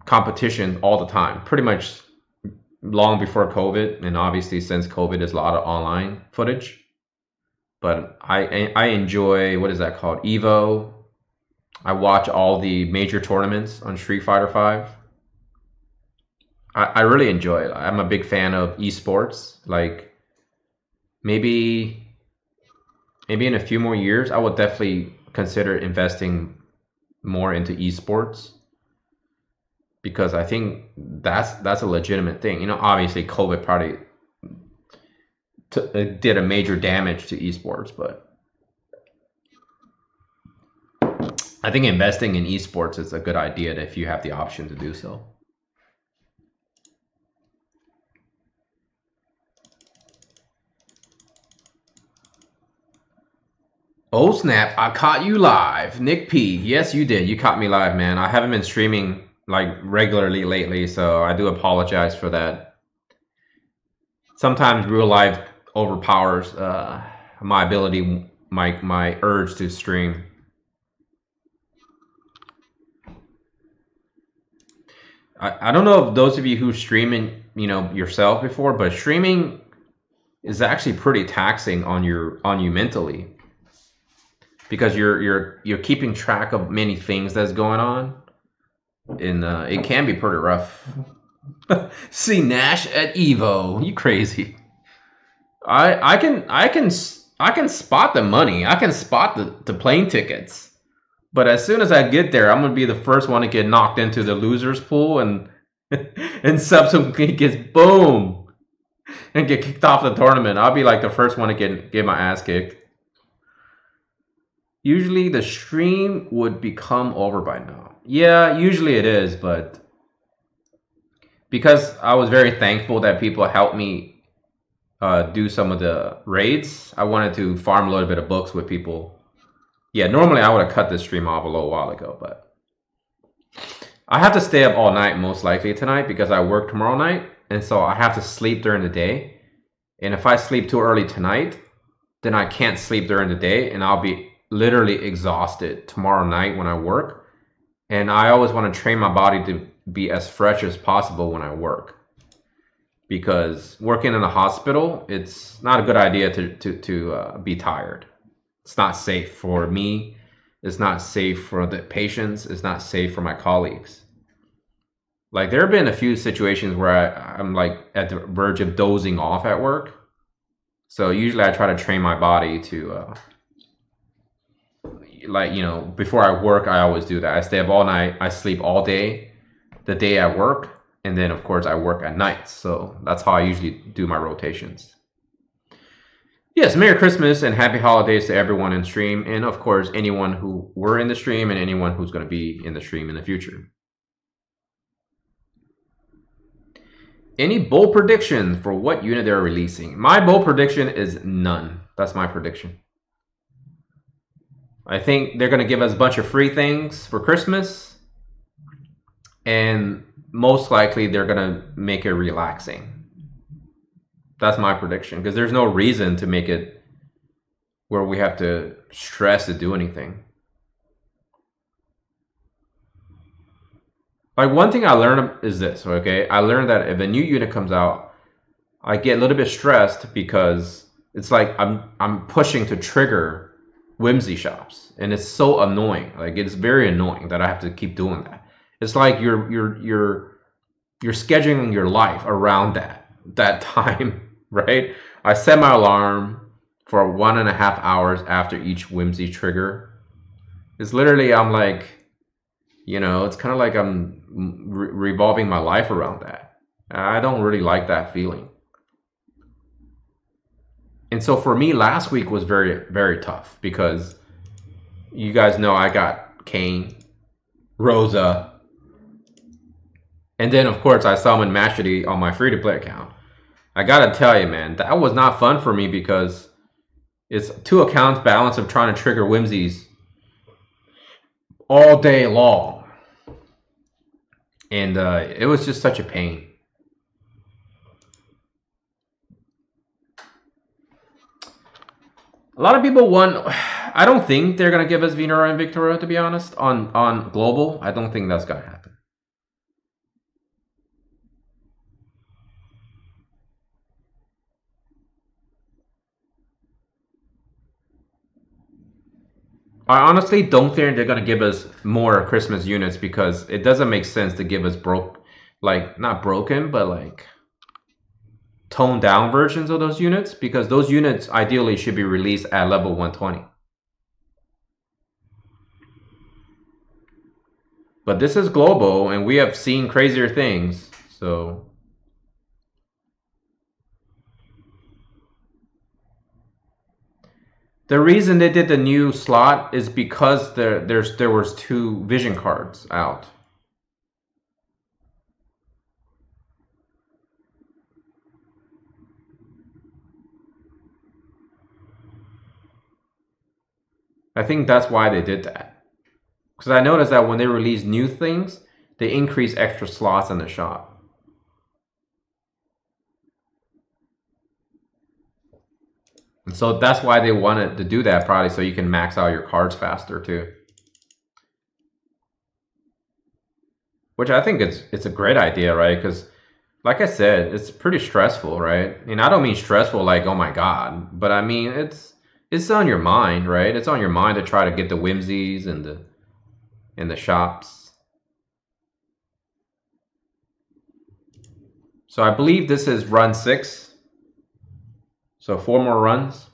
competition all the time, pretty much long before COVID, and obviously since COVID, there's a lot of online footage. But I enjoy, what is that called? Evo. I watch all the major tournaments on Street Fighter 5. I really enjoy it. I'm a big fan of esports. Like maybe in a few more years, I would definitely consider investing more into esports, because I think that's a legitimate thing. You know, obviously COVID probably did a major damage to esports, but I think investing in esports is a good idea if you have the option to do so. Oh snap, I caught you live. Nick P. Yes, you did. You caught me live, man. I haven't been streaming like regularly lately, so I do apologize for that. Sometimes real life overpowers my ability, my urge to stream. I don't know if those of you who streaming, you know, yourself before, but streaming is actually pretty taxing on you mentally, because you're keeping track of many things that's going on, and it can be pretty rough. See Nash at Evo, you crazy. I can spot the money. I can spot the plane tickets. But as soon as I get there, I'm gonna be the first one to get knocked into the losers pool and and subsequently gets boom and get kicked off the tournament. I'll be like the first one to get my ass kicked. Usually the stream would become over by now. Yeah, usually it is, but because I was very thankful that people helped me do some of the raids, I wanted to farm a little bit of books with people. Yeah, normally I would have cut this stream off a little while ago, but I have to stay up all night most likely tonight because I work tomorrow night, and so I have to sleep during the day. And if I sleep too early tonight, then I can't sleep during the day, and I'll be literally exhausted tomorrow night when I work. And I always want to train my body to be as fresh as possible when I work, because working in a hospital, it's not a good idea to be tired. It's not safe for me. It's not safe for the patients. It's not safe for my colleagues. Like, there have been a few situations where I'm like at the verge of dozing off at work. So usually I try to train my body to, like, you know, before I work, I always do that. I stay up all night. I sleep all day, the day I work. And then, of course, I work at night. So that's how I usually do my rotations. Yes, Merry Christmas and Happy Holidays to everyone in stream, and of course anyone who were in the stream and anyone who's going to be in the stream in the future. Any bold prediction for what unit they're releasing? My bold prediction is none. That's my prediction. I think they're going to give us a bunch of free things for Christmas, and most likely they're going to make it relaxing. That's my prediction, because there's no reason to make it where we have to stress to do anything. Like, one thing I learned is this, okay? I learned that if a new unit comes out, I get a little bit stressed because it's like I'm pushing to trigger whimsy shops, and it's so annoying. Like, it's very annoying that I have to keep doing that. It's like you're scheduling your life around that time. Right? I set my alarm for 1.5 hours after each whimsy trigger. It's literally, I'm like, you know, it's kind of like I'm revolving my life around that. I don't really like that feeling. And so for me, last week was very, very tough because you guys know I got Kane, Rosa, and then of course I summoned Mashity on my free-to-play account. I gotta tell you, man, that was not fun for me because it's 2 accounts balance of trying to trigger whimsies all day long. And it was just such a pain. A lot of people want... I don't think they're going to give us Venera and Victoria, to be honest, on global. I don't think that's going to happen. I honestly don't think they're going to give us more Christmas units because it doesn't make sense to give us not broken, but like toned down versions of those units, because those units ideally should be released at level 120. But this is global and we have seen crazier things, so... The reason they did the new slot is because there was 2 vision cards out. I think that's why they did that. Because I noticed that when they release new things, they increase extra slots in the shop. And so that's why they wanted to do that, probably so you can max out your cards faster too. Which I think it's a great idea, right? Because like I said, it's pretty stressful, right? And I don't mean stressful like, oh my God, but I mean it's on your mind, right? It's on your mind to try to get the whimsies and the shops. So I believe this is run 6. So 4 more runs.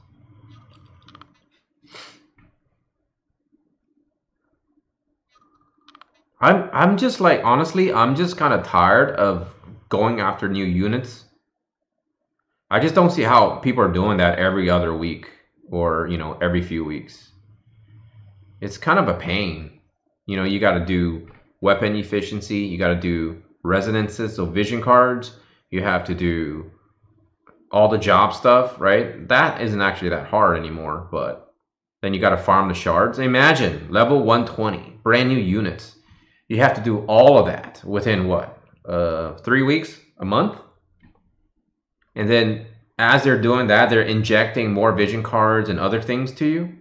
I'm just like, honestly, I'm just kind of tired of going after new units. I just don't see how people are doing that every other week or, you know, every few weeks. It's kind of a pain. You know, you got to do weapon efficiency, you got to do resonances, so vision cards, you have to do all the job stuff, right? That isn't actually that hard anymore, but then you got to farm the shards. Imagine level 120, brand new units. You have to do all of that within what? 3 weeks, a month? And then as they're doing that, they're injecting more vision cards and other things to you.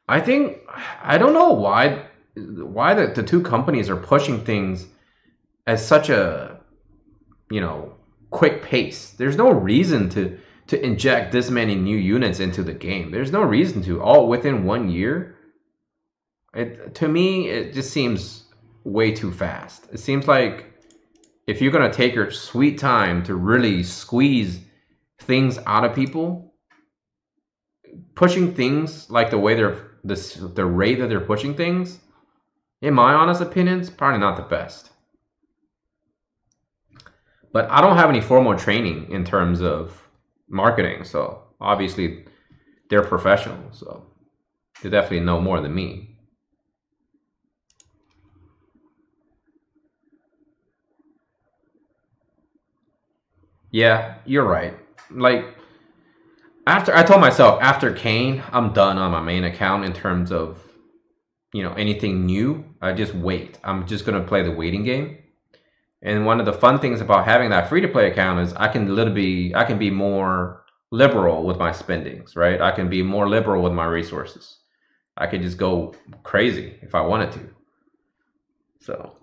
I don't know why the 2 companies are pushing things at such a, you know, quick pace. There's no reason to inject this many new units into the game. There's no reason to, all within 1 year. To me, it just seems way too fast. It seems like if you're going to take your sweet time to really squeeze things out of people, pushing things like the way the rate that they're pushing things, in my honest opinion, is probably not the best. But I don't have any formal training in terms of marketing, so obviously they're professionals, so they definitely know more than me. Yeah, you're right. Like, after I told myself after Kane, I'm done on my main account in terms of, you know, anything new. I just wait. I'm just gonna play the waiting game. And one of the fun things about having that free to play account is I can be more liberal with my spendings, right? I can be more liberal with my resources. I could just go crazy if I wanted to. So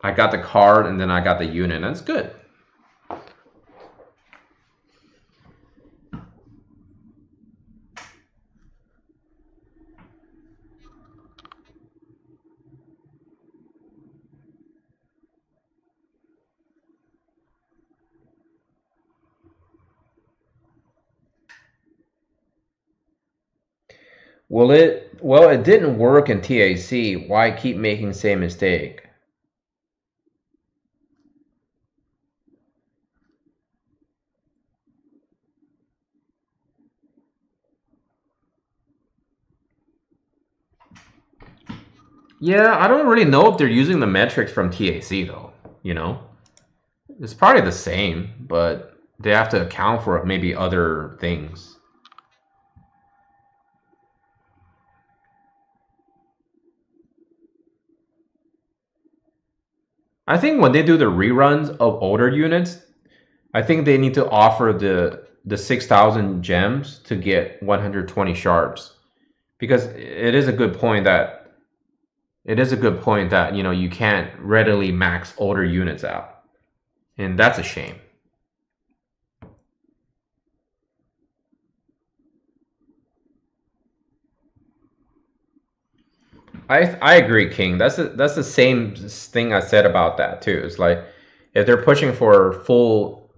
I got the card and then I got the unit, and that's good. Well, it didn't work in TAC. Why keep making the same mistake? Yeah, I don't really know if they're using the metrics from TAC though, you know? It's probably the same, but they have to account for maybe other things. I think when they do the reruns of older units, I think they need to offer the 6,000 gems to get 120 shards, because it is a good point that, you know, you can't readily max older units out, and that's a shame. I agree, King. That's the same thing I said about that too. It's like if they're pushing for full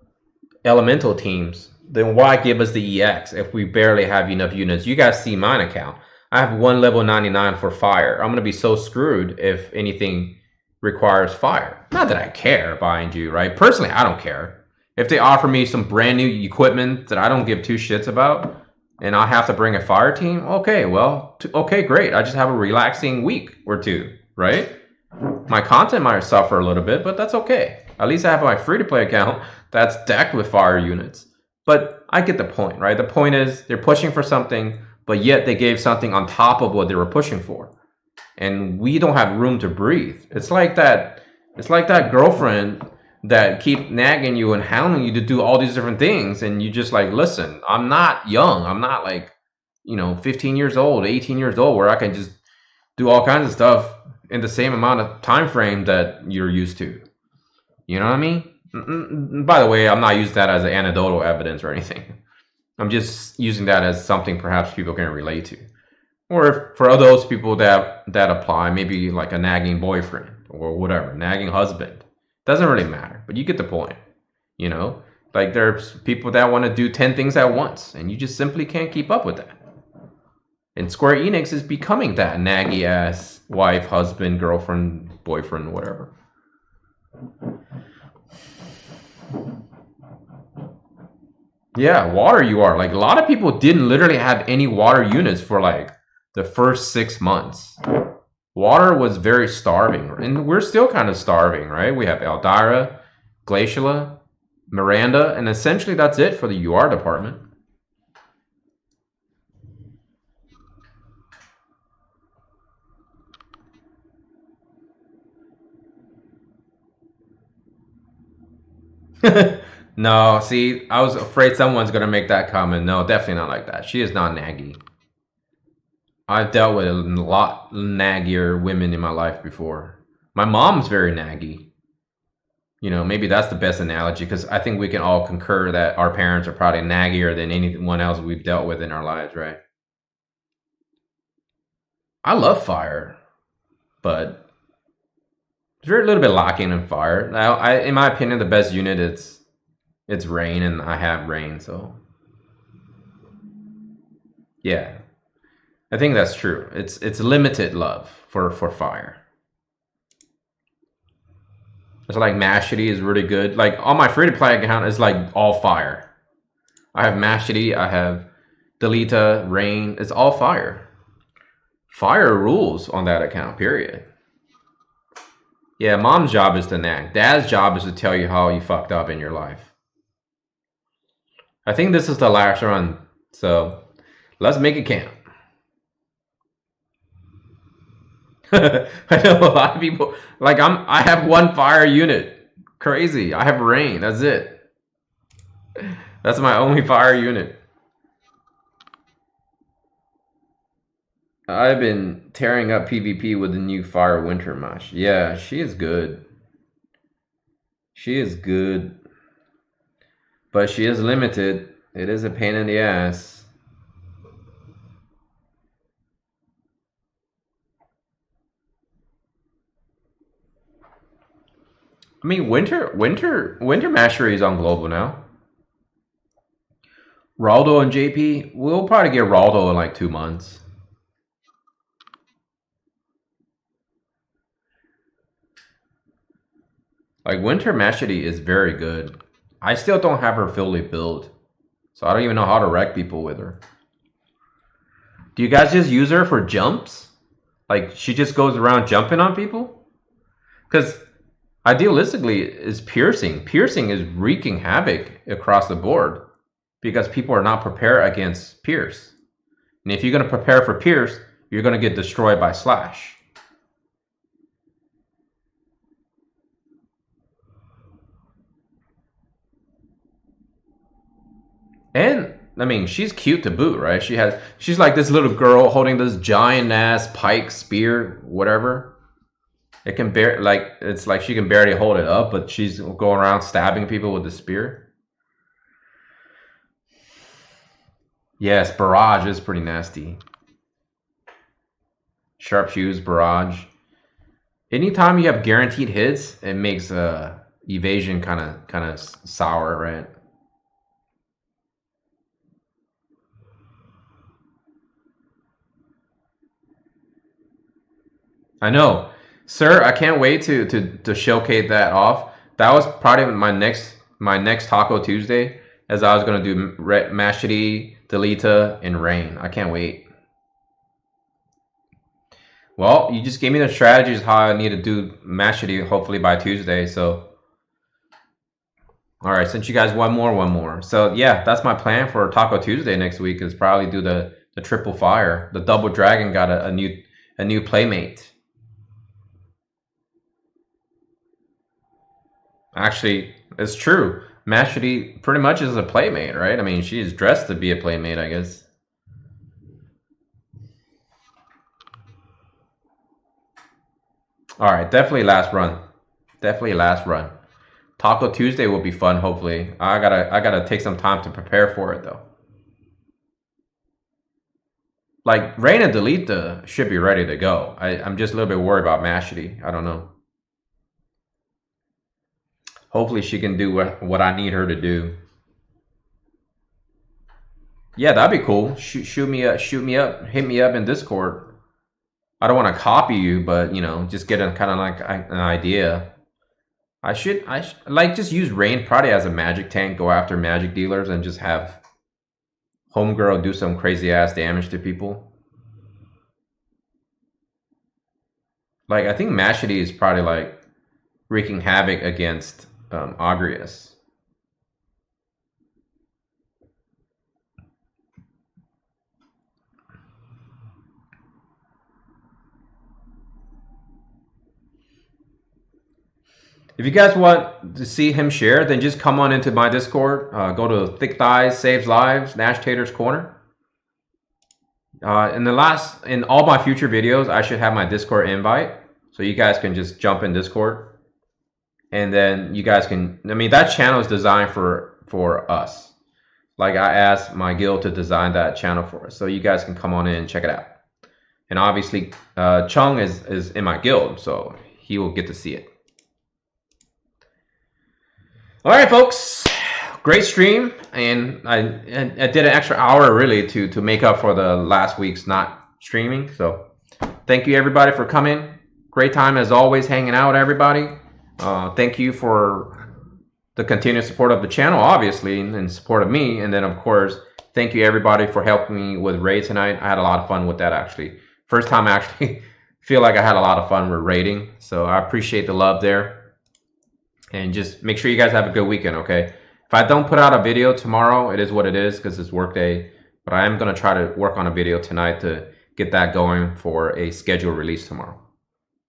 elemental teams, then why give us the EX if we barely have enough units? You guys see mine account. I have 1 level 99 for fire. I'm gonna be so screwed if anything requires fire. Not that I care, mind you, right? Personally, I don't care. If they offer me some brand new equipment that I don't give 2 shits about, and I have to bring a fire team. Okay, well, okay, great. I just have a relaxing week or two, right? My content might suffer a little bit, but that's okay. At least I have my free-to-play account that's decked with fire units. But I get the point, right? The point is they're pushing for something, but yet they gave something on top of what they were pushing for. And we don't have room to breathe. It's like that girlfriend that keep nagging you and hounding you to do all these different things, and you just like, listen, I'm not young. I'm not like, 15 years old, 18 years old, where I can just do all kinds of stuff in the same amount of time frame that you're used to. You know what I mean? By the way, I'm not using that as anecdotal evidence or anything. I'm just using that as something perhaps people can relate to. Or for those people that apply, maybe like a nagging boyfriend or whatever, nagging husband. Doesn't really matter, but you get the point. Like there's people that want to do 10 things at once, and you just simply can't keep up with that. And Square Enix is becoming that naggy ass wife, husband, girlfriend, boyfriend, whatever. Yeah, water you are. Like a lot of people didn't literally have any water units for like the first 6 months. Water was very starving, and we're still kind of starving, right? We have Eldira, Glaciala, Miranda, and essentially that's it for the UR department. No, see, I was afraid someone's gonna make that comment. No, definitely not like that. She is not naggy. I've dealt with a lot naggier women in my life before. My mom's very naggy. Maybe that's the best analogy, because I think we can all concur that our parents are probably naggier than anyone else we've dealt with in our lives, right? I love fire, but there's a little bit lacking in fire. Now, in my opinion, the best unit it's rain, and I have rain, so yeah. I think that's true. It's limited love for fire. It's like Mashity is really good. Like on my free to play account is like all fire. I have Mashity, I have Delita, Rain. It's all fire. Fire rules on that account, period. Yeah, mom's job is to nag. Dad's job is to tell you how you fucked up in your life. I think this is the last run, so let's make it count. I know a lot of people like I have one fire unit. Crazy. I have rain. That's it. That's my only fire unit. I've been tearing up PvP with the new fire winter mash. Yeah, she is good. She is good. But she is limited. It is a pain in the ass. I mean, winter mastery is on global now. Raldo and JP, we'll probably get Raldo in like 2 months. Like winter mastery is very good. I still don't have her fully built, so I don't even know how to wreck people with her. Do you guys just use her for jumps? Like she just goes around jumping on people? Because idealistically, is piercing. Piercing is wreaking havoc across the board because people are not prepared against Pierce. And if you're going to prepare for Pierce, you're going to get destroyed by Slash. And I mean, she's cute to boot, right? She's like this little girl holding this giant ass pike, spear, whatever. It can it's like she can barely hold it up, but she's going around stabbing people with the spear. Yes, barrage is pretty nasty. Sharpshoots, barrage. Anytime you have guaranteed hits, it makes evasion kind of sour, right? I know. Sir, I can't wait to showcase that off. That was probably my next Taco Tuesday. as I was going to do Mashity, Delita, and Rain. I can't wait. Well, you just gave me the strategies how I need to do Mashity hopefully by Tuesday. So, all right, since you guys want more. So yeah, that's my plan for Taco Tuesday next week is probably do the triple fire. The double dragon got a new playmate. Actually, it's true. Mashity pretty much is a playmate, right? I mean, she is dressed to be a playmate, I guess. All right, definitely last run. Definitely last run. Taco Tuesday will be fun, hopefully. I gotta take some time to prepare for it though. Like Rain and Delita should be ready to go. I'm just a little bit worried about Mashity. I don't know. Hopefully she can do what I need her to do. Yeah, that'd be cool. Shoot me up, hit me up in Discord. I don't want to copy you, but you know, just get a kind of like an idea. I should like just use Rain probably as a magic tank, go after magic dealers, and just have Homegirl do some crazy ass damage to people. Like I think Mashity is probably like wreaking havoc against Agrius. If you guys want to see him share, then just come on into my Discord. Go to Thick Thighs Saves Lives, Nash Tater's Corner. In all my future videos, I should have my Discord invite, so you guys can just jump in Discord, and then you guys can. I mean, that channel is designed for us. Like I asked my guild to design that channel for us, so you guys can come on in and check it out. And obviously, Chung is in my guild, so he will get to see it. All right, folks, great stream, and I did an extra hour really to make up for the last week's not streaming. So thank you everybody for coming. Great time as always hanging out, everybody. Thank you for the continued support of the channel, obviously, and support of me. And then of course, thank you everybody for helping me with raid tonight. I had a lot of fun with that actually. First time I actually feel like I had a lot of fun with raiding. So I appreciate the love there. And just make sure you guys have a good weekend, okay? If I don't put out a video tomorrow, it is what it is because it's work day. But I am going to try to work on a video tonight to get that going for a scheduled release tomorrow.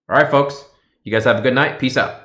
All right, folks. You guys have a good night. Peace out.